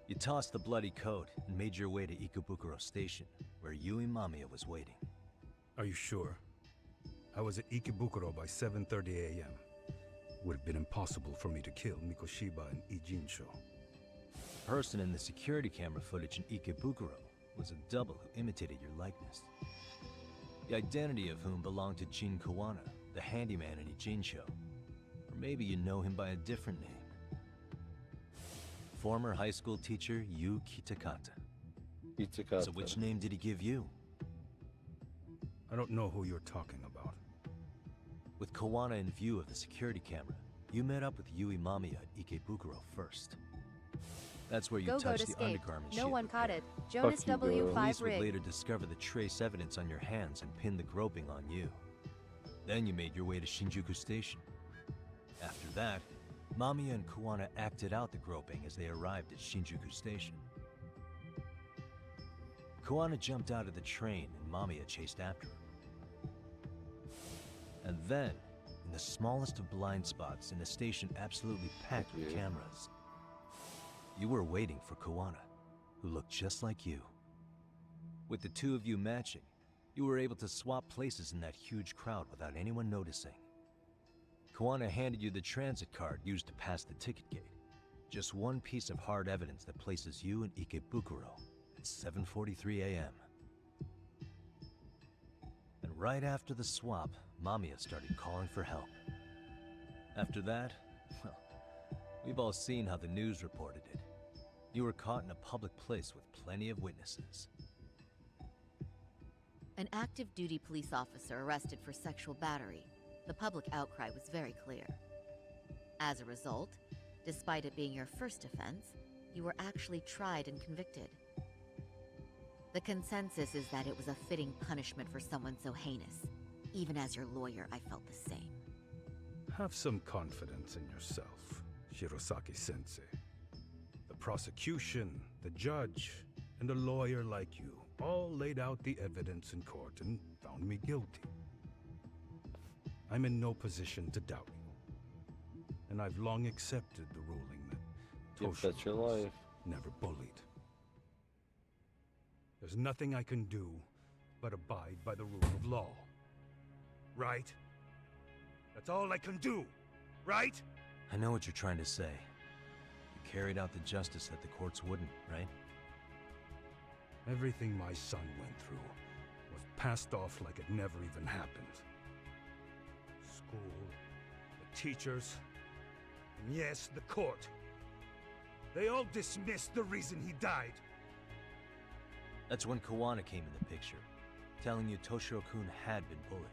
You tossed the bloody coat and made your way to Ikebukuro Station, where Yui Mamiya was waiting. Are you sure? I was at Ikebukuro by 7:30 a.m. Would have been impossible for me to kill Mikoshiba and Ijincho. The person in the security camera footage in Ikebukuro was a double who imitated your likeness. The identity of whom belonged to Jin Kawana, the handyman in Ijincho. Or maybe you know him by a different name. Former high school teacher Yu Kitakata. So which name did he give you? I don't know who you're talking about. With Kawana in view of the security camera, you met up with Yui Mamiya at Ikebukuro first. That's where you Go-Go touched the escaped. undergarment No she one had caught prepared. it. Jonas W5 Police would rig. later discover the trace evidence on your hands and pin the groping on you. Then you made your way to Shinjuku Station. After that, Mamiya and Kawana acted out the groping as they arrived at Shinjuku Station. Kawana jumped out of the train and Mamiya chased after him. And then, in the smallest of blind spots in a station absolutely packed with cameras, you were waiting for Kawana, who looked just like you. With the two of you matching, you were able to swap places in that huge crowd without anyone noticing. Kawana handed you the transit card used to pass the ticket gate. Just one piece of hard evidence that places you in Ikebukuro at 7:43 a.m. And right after the swap, Mamiya started calling for help. After that, well, we've all seen how the news reported it. You were caught in a public place with plenty of witnesses. An active duty police officer arrested for sexual battery. The public outcry was very clear. As a result, despite it being your first offense, you were actually tried and convicted. The consensus is that it was a fitting punishment for someone so heinous. Even as your lawyer, I felt the same. Have some confidence in yourself, Shirosaki-sensei. The prosecution, the judge, and a lawyer like you all laid out the evidence in court and found me guilty. I'm in no position to doubt you. And I've long accepted the ruling that That's your Toshiro was life. never bullied. There's nothing I can do but abide by the rule of law. Right? That's all I can do, right? I know what you're trying to say. You carried out the justice that the courts wouldn't, right? Everything my son went through was passed off like it never even happened. School, the teachers, and yes, the court. They all dismissed the reason he died. That's when Kawana came in the picture, telling you Toshiro-kun had been bullied.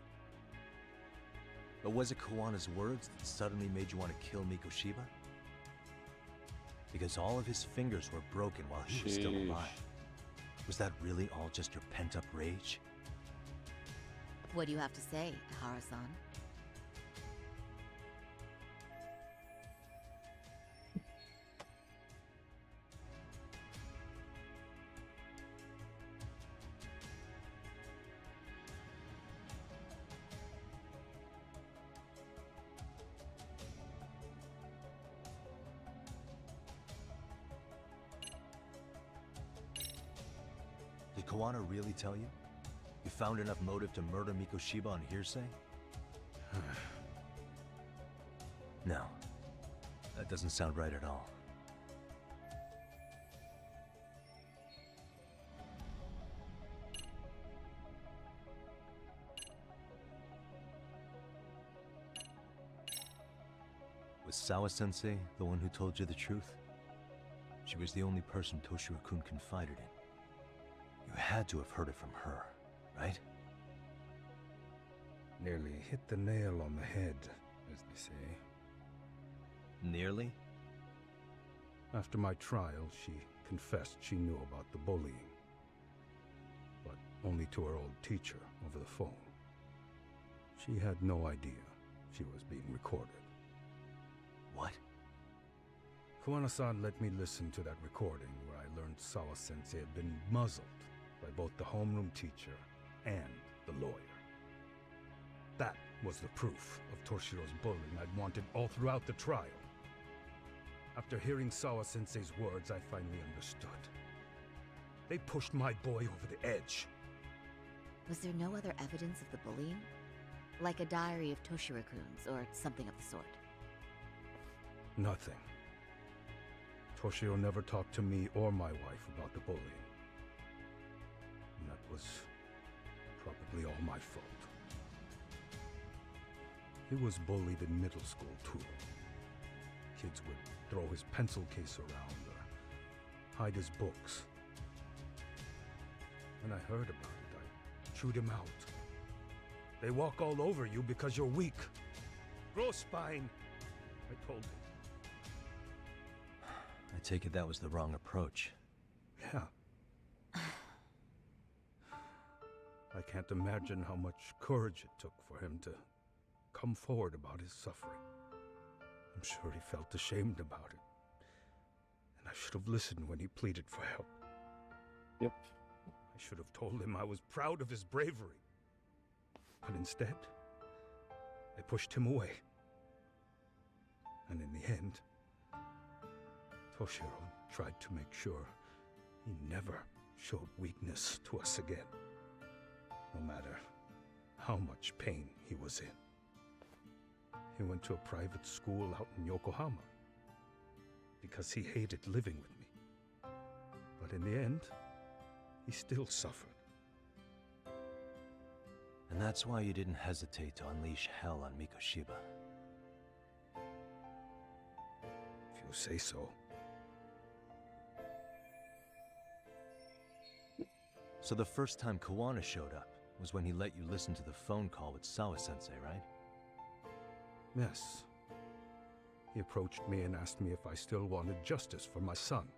But was it Kawana's words that suddenly made you want to kill Mikoshiba? Because all of his fingers were broken while he was still alive. Was that really all just your pent-up rage? What do you have to say, Ihara-san? Did Kawana really tell you? You found enough motive to murder Mikoshiba on hearsay? No. That doesn't sound right at all. Was Sawa-sensei the one who told you the truth? She was the only person Toshiro-kun confided in. You had to have heard it from her, right? Nearly hit the nail on the head, as they say. Nearly? After my trial, she confessed she knew about the bullying. But only to her old teacher over the phone. She had no idea she was being recorded. What? Kuwana-san let me listen to that recording where I learned Sawa-sensei had been muzzled by both the homeroom teacher and the lawyer. That was the proof of Toshiro's bullying I'd wanted all throughout the trial. After hearing Sawa-sensei's words, I finally understood. They pushed my boy over the edge. Was there no other evidence of the bullying? Like a diary of Toshiro-kun's or something of the sort? Nothing. Toshiro never talked to me or my wife about the bullying. And that was probably all my fault. He was bullied in middle school, too. Kids would throw his pencil case around or hide his books. When I heard about it, I chewed him out. They walk all over you because you're weak. Grow spine, I told him. I take it that was the wrong approach. Yeah. I can't imagine how much courage it took for him to come forward about his suffering. I'm sure he felt ashamed about it. And I should have listened when he pleaded for help. Yep. I should have told him I was proud of his bravery. But instead, I pushed him away. And in the end, Toshiro tried to make sure he never showed weakness to us again. No matter how much pain he was in. He went to a private school out in Yokohama because he hated living with me. But in the end, he still suffered. And that's why you didn't hesitate to unleash hell on Mikoshiba. If you say so. So the first time Kawana showed up was when he let you listen to the phone call with Sawa-sensei, right? Yes. He approached me and asked me if I still wanted justice for my son.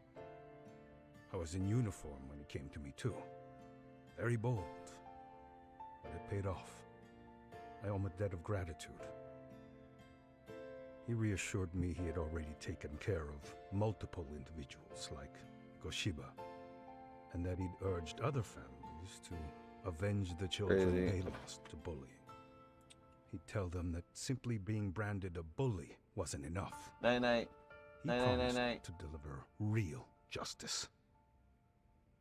I was in uniform when he came to me too. Very bold. But it paid off. I owe him a debt of gratitude. He reassured me he had already taken care of multiple individuals like Goshiba, and that he'd urged other families to avenge the children they lost to bullying. He'd tell them that simply being branded a bully wasn't enough. Night-night. He promised to deliver real justice.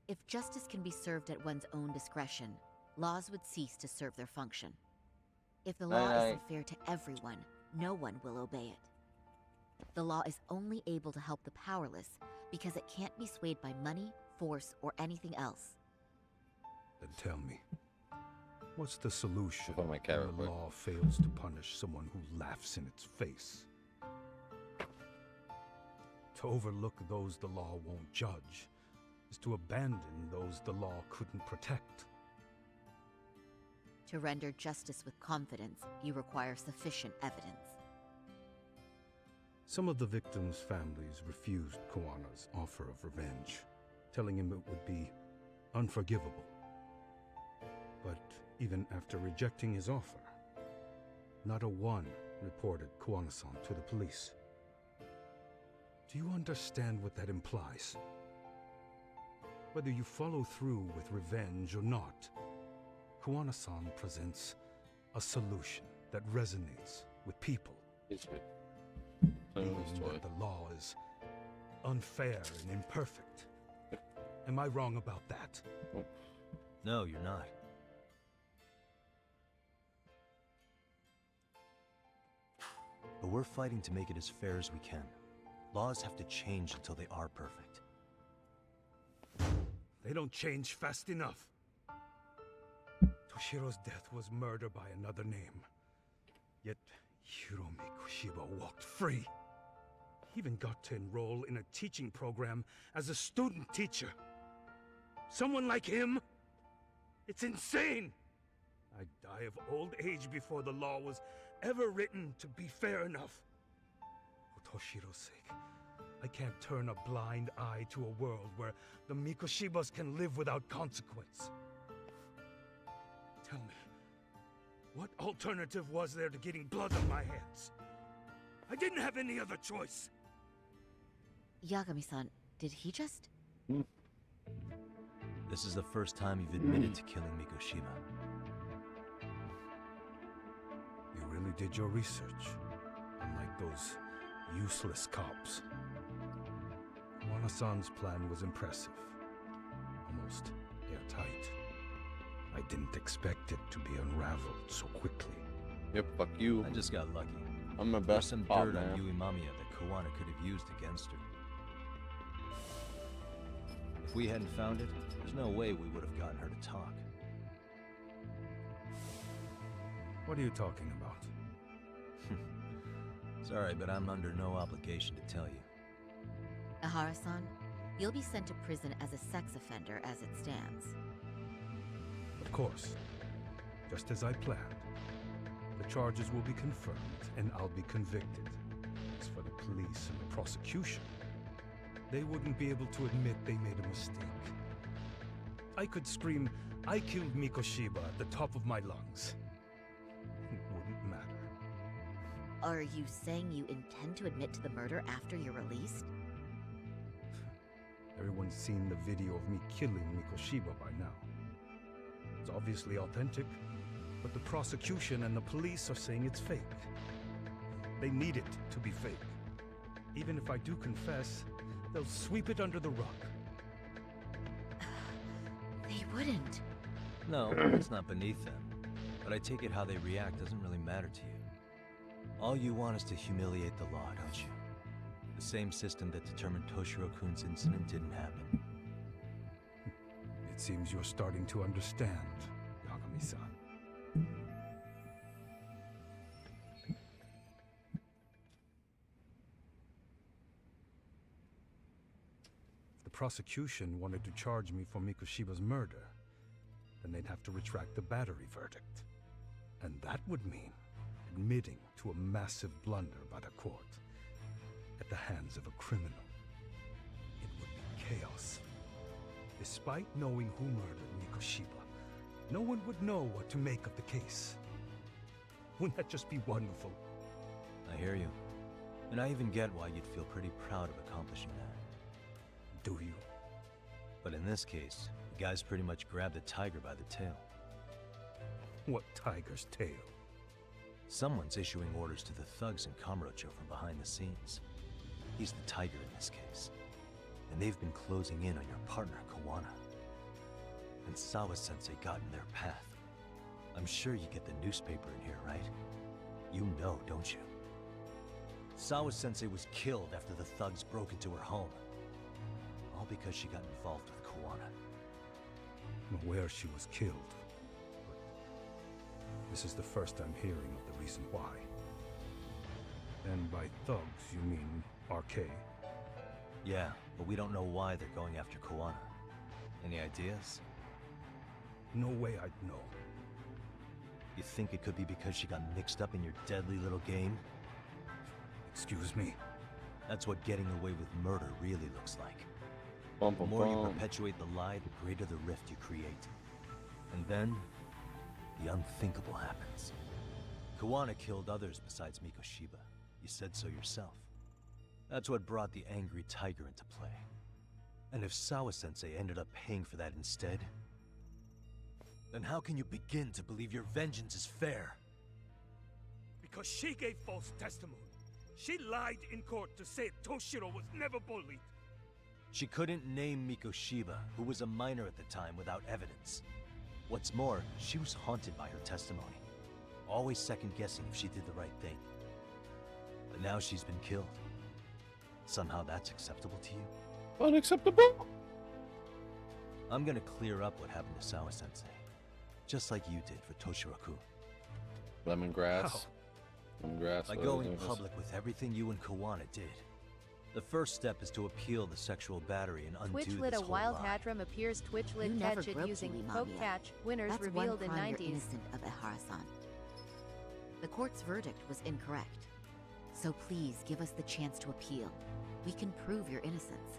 If justice can be served at one's own discretion, laws would cease to serve their function. If the law isn't fair to everyone, no one will obey it. The law is only able to help the powerless because it can't be swayed by money, force, or anything else. Then tell me, what's the solution my when camera the law fails to punish someone who laughs in its face? To overlook those the law won't judge is to abandon those the law couldn't protect. To render justice with confidence, you require sufficient evidence. Some of the victims' families refused Kawana's offer of revenge, telling him it would be unforgivable. But even after rejecting his offer, not a one reported Kawana-san to the police. Do you understand what that implies? Whether you follow through with revenge or not, Kawana-san presents a solution that resonates with people. Meaning that the law is unfair and imperfect. Am I wrong about that? No, you're not. But we're fighting to make it as fair as we can. Laws have to change until they are perfect. They don't change fast enough. Toshiro's death was murder by another name. Yet Hiromi Kushiba walked free. even got to enroll in a teaching program as a student teacher. Someone like him? It's insane! I'd die of old age before the law was ever written to be fair enough. For Toshiro's sake, I can't turn a blind eye to a world where the Mikoshibas can live without consequence. Tell me, what alternative was there to getting blood on my hands? I didn't have any other choice. Yagami-san, did he just... This is the first time you've admitted to killing Mikoshiba. You really did your research, unlike those useless cops. Kuwana-san's plan was impressive, almost airtight. I didn't expect it to be unraveled so quickly. Yep, fuck you. I just got lucky. I'm my There's best some pop, dirt man. on Yui Mamiya that Kawana could have used against her. If we hadn't found it, there's no way we would have gotten her to talk. What are you talking about? Sorry, but I'm under no obligation to tell you. Ehara-san, you'll be sent to prison as a sex offender as it stands. Of course. Just as I planned. The charges will be confirmed, and I'll be convicted. As for the police and the prosecution, they wouldn't be able to admit they made a mistake. I could scream, "I killed Mikoshiba" at the top of my lungs. It wouldn't matter. Are you saying you intend to admit to the murder after you're released? Everyone's seen the video of me killing Mikoshiba by now. It's obviously authentic, but the prosecution and the police are saying it's fake. They need it to be fake. Even if I do confess, they'll sweep it under the rug. They wouldn't. No, it's not beneath them. But I take it how they react doesn't really matter to you. All you want is to humiliate the law, don't you? The same system that determined Toshiro-kun's incident didn't happen. It seems you're starting to understand, Yagami-san. If the prosecution wanted to charge me for Mikoshiba's murder, then they'd have to retract the battery verdict. And that would mean admitting to a massive blunder by the court at the hands of a criminal. It would be chaos. Despite knowing who murdered Mikoshiba, no one would know what to make of the case. Wouldn't that just be wonderful? I hear you. And I even get why you'd feel pretty proud of accomplishing that. Do you? But in this case, the guy's pretty much grabbed the tiger by the tail. What tiger's tail? Someone's issuing orders to the thugs in Kamurocho from behind the scenes. He's the tiger in this case. And they've been closing in on your partner, Kawana. And Sawa-sensei got in their path. I'm sure you get the newspaper in here, right? You know, don't you? Sawa-sensei was killed after the thugs broke into her home. All because she got involved with Kawana. I'm aware she was killed, but this is the first I'm hearing of the reason why. And by thugs, you mean RK? Yeah, but we don't know why they're going after Kawana. Any ideas? No way I'd know. You think it could be because she got mixed up in your deadly little game? Excuse me? That's what getting away with murder really looks like. Bum, The bum, more you bum. perpetuate the lie, the greater the rift you create. And then, the unthinkable happens. Kawana killed others besides Mikoshiba. You said so yourself. That's what brought the angry tiger into play. And if Sawa-sensei ended up paying for that instead, then how can you begin to believe your vengeance is fair? Because she gave false testimony. She lied in court to say Toshiro was never bullied. She couldn't name Mikoshiba, who was a minor at the time, without evidence. What's more, she was haunted by her testimony, always second-guessing if she did the right thing. But now she's been killed. Somehow that's acceptable to you? Unacceptable? I'm gonna clear up what happened to Sawa-sensei, just like you did for Toshiro-kun. Lemongrass. How? Lemongrass. By whatever going his name is. public with everything you and Kawana did. The first step is to appeal the sexual battery and undo Twitch lit this a whole wild lie. Hadram appears Twitch You lit never catch it broke using Kiwi poke Mamiya. catch. Winners That's revealed one in crime you're 90s. innocent of, Ehara-san. The court's verdict was incorrect. So please give us the chance to appeal. We can prove your innocence.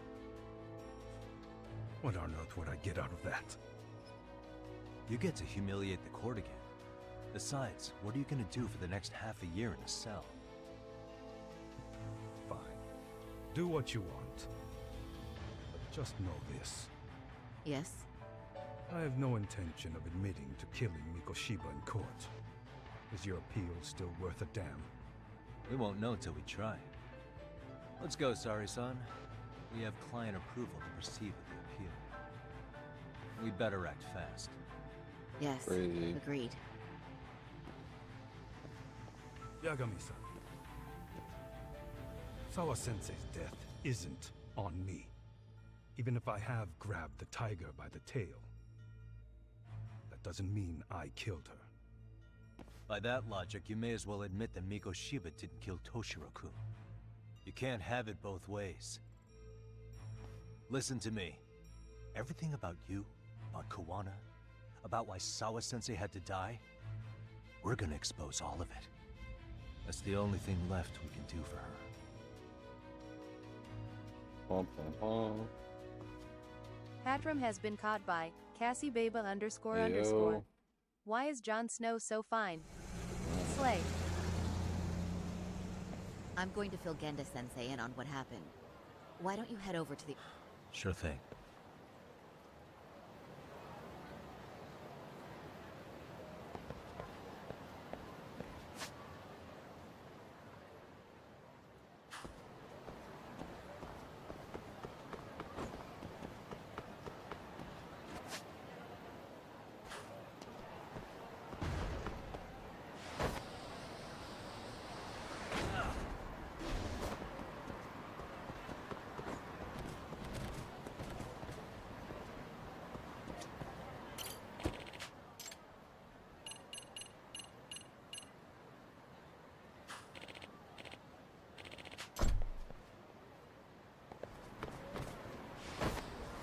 What on earth would I get out of that? You get to humiliate the court again. Besides, what are you gonna do for the next half a year in a cell? Fine. Do what you want. But just know this. Yes? I have no intention of admitting to killing Mikoshiba in court. Is your appeal still worth a damn? We won't know till we try. Let's go, Sari-san. We have client approval to proceed with the appeal. We better act fast. Yes, Crazy. agreed. Yagami-san. Sawa-sensei's death isn't on me. Even if I have grabbed the tiger by the tail. That doesn't mean I killed her. By that logic, you may as well admit that Mikoshiba didn't kill Toshiro-kun. You can't have it both ways. Listen to me. Everything about you, about Kawana, about why Sawa-sensei had to die, we're gonna expose all of it. That's the only thing left we can do for her. Bum, bum, bum. Hadram has been caught by Cassibaba __ Yo. Why is Jon Snow so fine? Slay. I'm going to fill Genda-sensei in on what happened. Why don't you head over to the... Sure thing.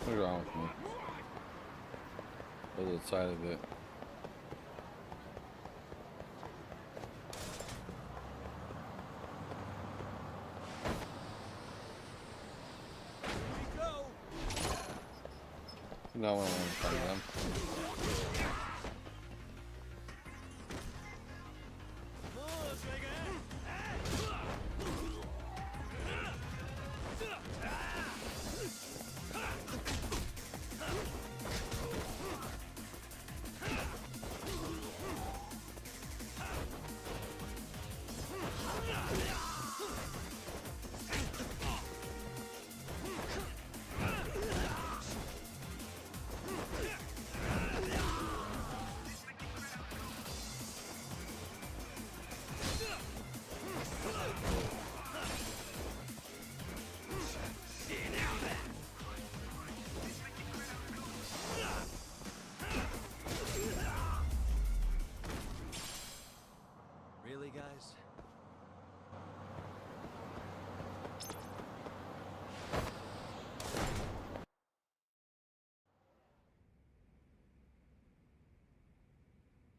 What's wrong with me? Other side of it. No one in front of them. Really, guys?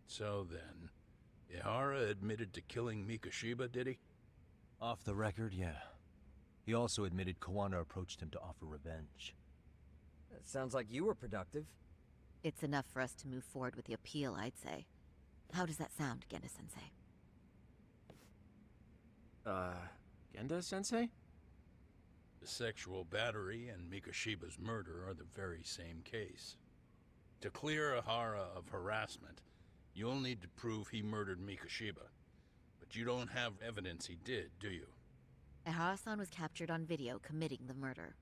So then, Ehara admitted to killing Mikoshiba, did he? Off the record, yeah. He also admitted Kawana approached him to offer revenge. That sounds like you were productive. It's enough for us to move forward with the appeal, I'd say. How does that sound, Genda-sensei? Genda-sensei? The sexual battery and Mikoshiba's murder are the very same case. To clear Ehara of harassment, you'll need to prove he murdered Mikoshiba. But you don't have evidence he did, do you? Ehara-san was captured on video committing the murder.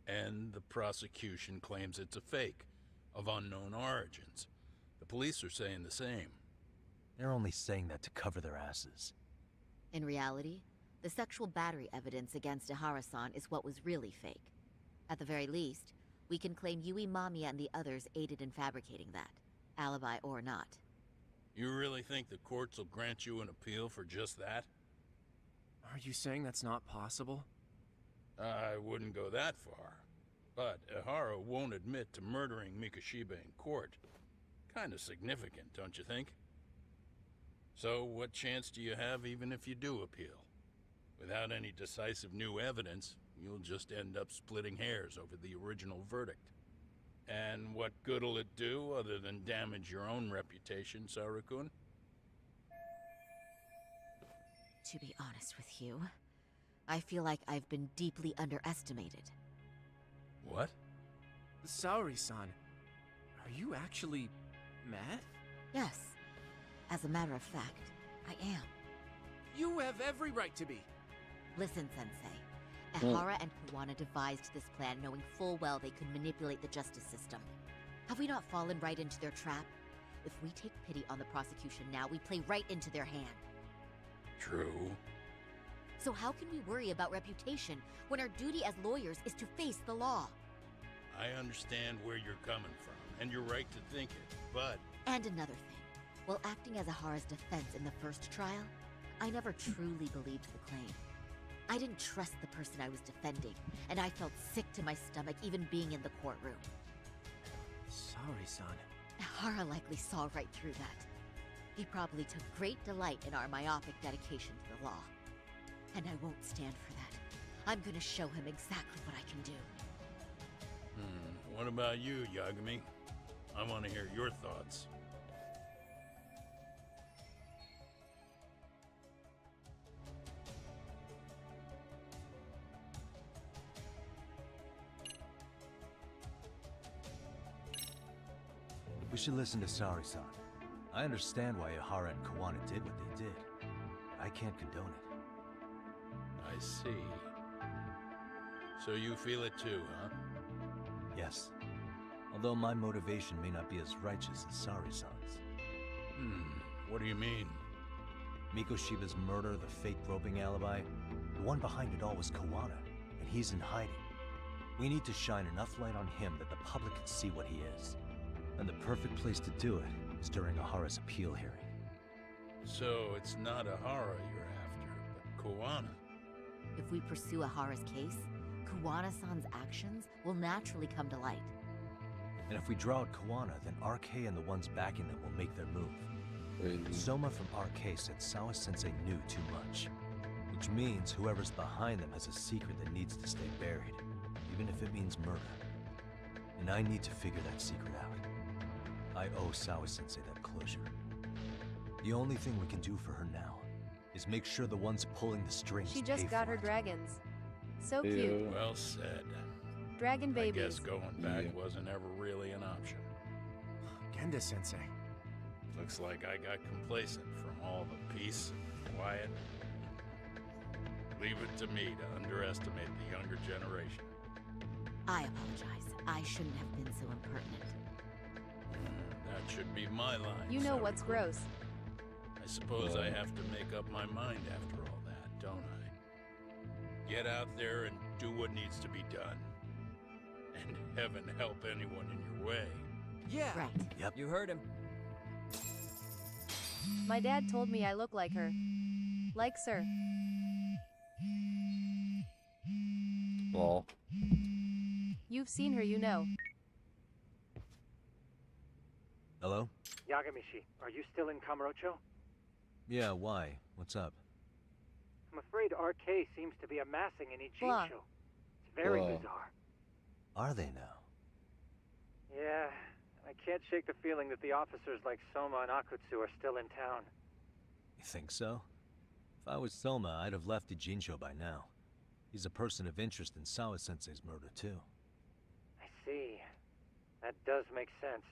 And the prosecution claims it's a fake, of unknown origins. The police are saying the same. They're only saying that to cover their asses. In reality, the sexual battery evidence against Ehara-san is what was really fake. At the very least, we can claim Yui Mamiya and the others aided in fabricating that, alibi or not. You really think the courts will grant you an appeal for just that? Are you saying that's not possible? I wouldn't go that far. But Ehara won't admit to murdering Mikoshiba in court. Kinda significant, don't you think? So what chance do you have even if you do appeal? Without any decisive new evidence, you'll just end up splitting hairs over the original verdict. And what good'll it do other than damage your own reputation, Saru-kun? To be honest with you, I feel like I've been deeply underestimated. What? Saori-san, are you actually mad? Yes. As a matter of fact, I am. You have every right to be. Listen, Sensei. Ehara and Kuwana devised this plan knowing full well they could manipulate the justice system. Have we not fallen right into their trap? If we take pity on the prosecution now, we play right into their hand. True. So how can we worry about reputation when our duty as lawyers is to face the law? I understand where you're coming from, and you're right to think it, but... And another thing. While acting as Ehara's defense in the first trial, I never truly believed the claim. I didn't trust the person I was defending, and I felt sick to my stomach even being in the courtroom. Saori-san. Ehara likely saw right through that. He probably took great delight in our myopic dedication to the law. And I won't stand for that. I'm gonna show him exactly what I can do. What about you, Yagami? I want to hear your thoughts. We should listen to Saori-san. I understand why Ehara and Kuwana did what they did. But I can't condone it. I see. So you feel it too, huh? Yes. Although my motivation may not be as righteous as Saori-san's. What do you mean? Mikoshiba's murder, the fake groping alibi, the one behind it all was Kuwana, and he's in hiding. We need to shine enough light on him that the public can see what he is. And the perfect place to do it is during Ehara's appeal hearing. So it's not Ehara you're after, but Kuwana. If we pursue Ehara's case, Kuwana-san's actions will naturally come to light. And if we draw out Kuwana, then RK and the ones backing them will make their move. Soma from RK said Sawa-sensei knew too much. Which means whoever's behind them has a secret that needs to stay buried, even if it means murder. And I need to figure that secret out. I owe Sawa-sensei that closure. The only thing we can do for her now is make sure the ones pulling the strings She just pay got for her it. dragons. So cute. Well said. Dragon I babies. guess going back wasn't ever really an option. Genda-sensei. Looks like I got complacent from all the peace and quiet. Leave it to me to underestimate the younger generation. I apologize. I shouldn't have been so impertinent. That should be my line. You know what's gross. I suppose I have to make up my mind after all that, don't I? Get out there and do what needs to be done. And heaven help anyone in your way. Yeah. Right. Yep. You heard him. My dad told me I look like her. Like Sir. Well. You've seen her, you know. Hello? Yagamishi, are you still in Kamurocho? Yeah, why? What's up? I'm afraid RK seems to be amassing in Blah. Ijincho. It's very Blah. bizarre. Are they now? Yeah, I can't shake the feeling that the officers like Soma and Akutsu are still in town. You think so? If I was Soma, I'd have left Ijincho by now. He's a person of interest in Sawa-sensei's murder, too. I see. That does make sense.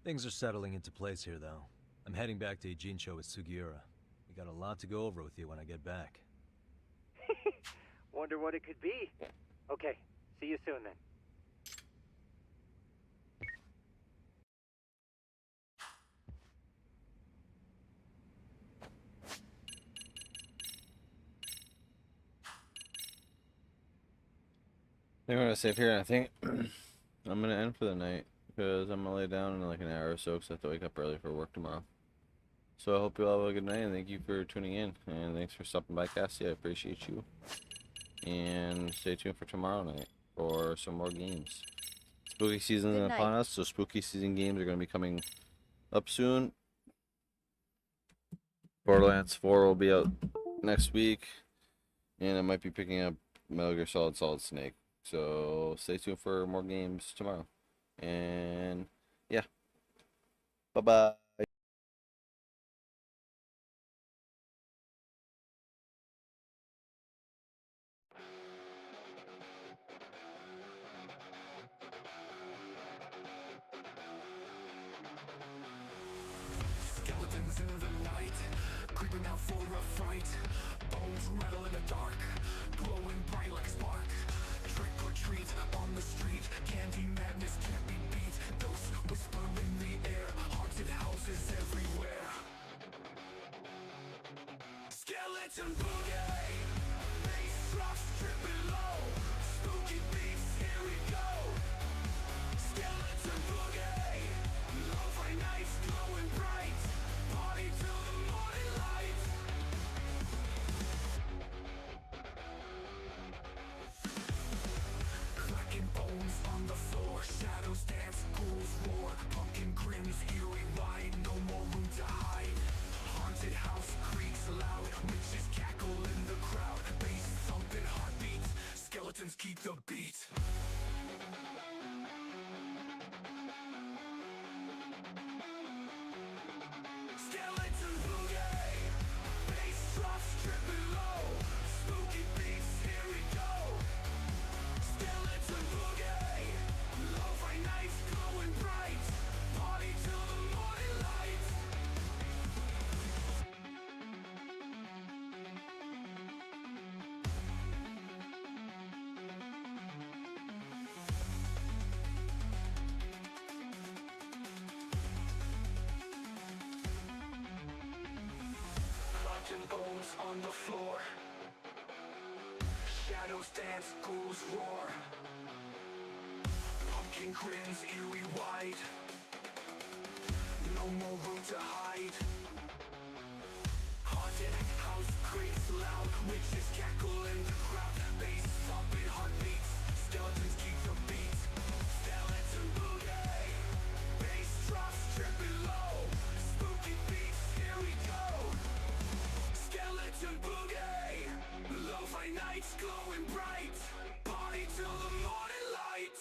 Things are settling into place here, though. I'm heading back to Ijincho with Sugiura. We got a lot to go over with you when I get back. Wonder what it could be. Okay, see you soon then. I think I'm gonna save here. I think I'm gonna end for the night because I'm gonna lay down in like an hour or so because I have to wake up early for work tomorrow. So I hope you all have a good night and thank you for tuning in and thanks for stopping by, Cassie. I appreciate you. And stay tuned for tomorrow night for some more games. Spooky season is Good upon night. us, so spooky season games are going to be coming up soon. Borderlands 4 will be out next week, and I might be picking up Metal Gear Solid Snake. So stay tuned for more games tomorrow. And yeah, bye-bye. Skeletons in the night, creeping out for a fight. Bones rattle in the dark, glowing bright like a spark. Trick or treat on the street, candy madness can't be beat. Those whisper in the air, haunted houses everywhere. Skeleton boogie, bass drops tripping low. Spooky beats, here we go. Skeleton boogie, lo-fi nights glowing bright. Party till the morning light. Cracking bones on the floor, shadows dance, ghouls roar. Pumpkin grins, eerie wide, no more room to hide. Haunted house creaks loud, witches cackle in the crowd. Bass thumping heartbeats, skeletons keep the beat. Skeleton boogie, bass drops tripping low. Spooky beats, here we go. Skeleton boogie, lo-fi nights glowing bright. Party till the morning light. Rotten bones on the floor. Shadows dance, ghouls roar. Pumpkin grins, eerie wide. No more room to hide. Haunted house creaks loud, witches cackle in the crowd. Bass thumping heartbeats, skeletons keep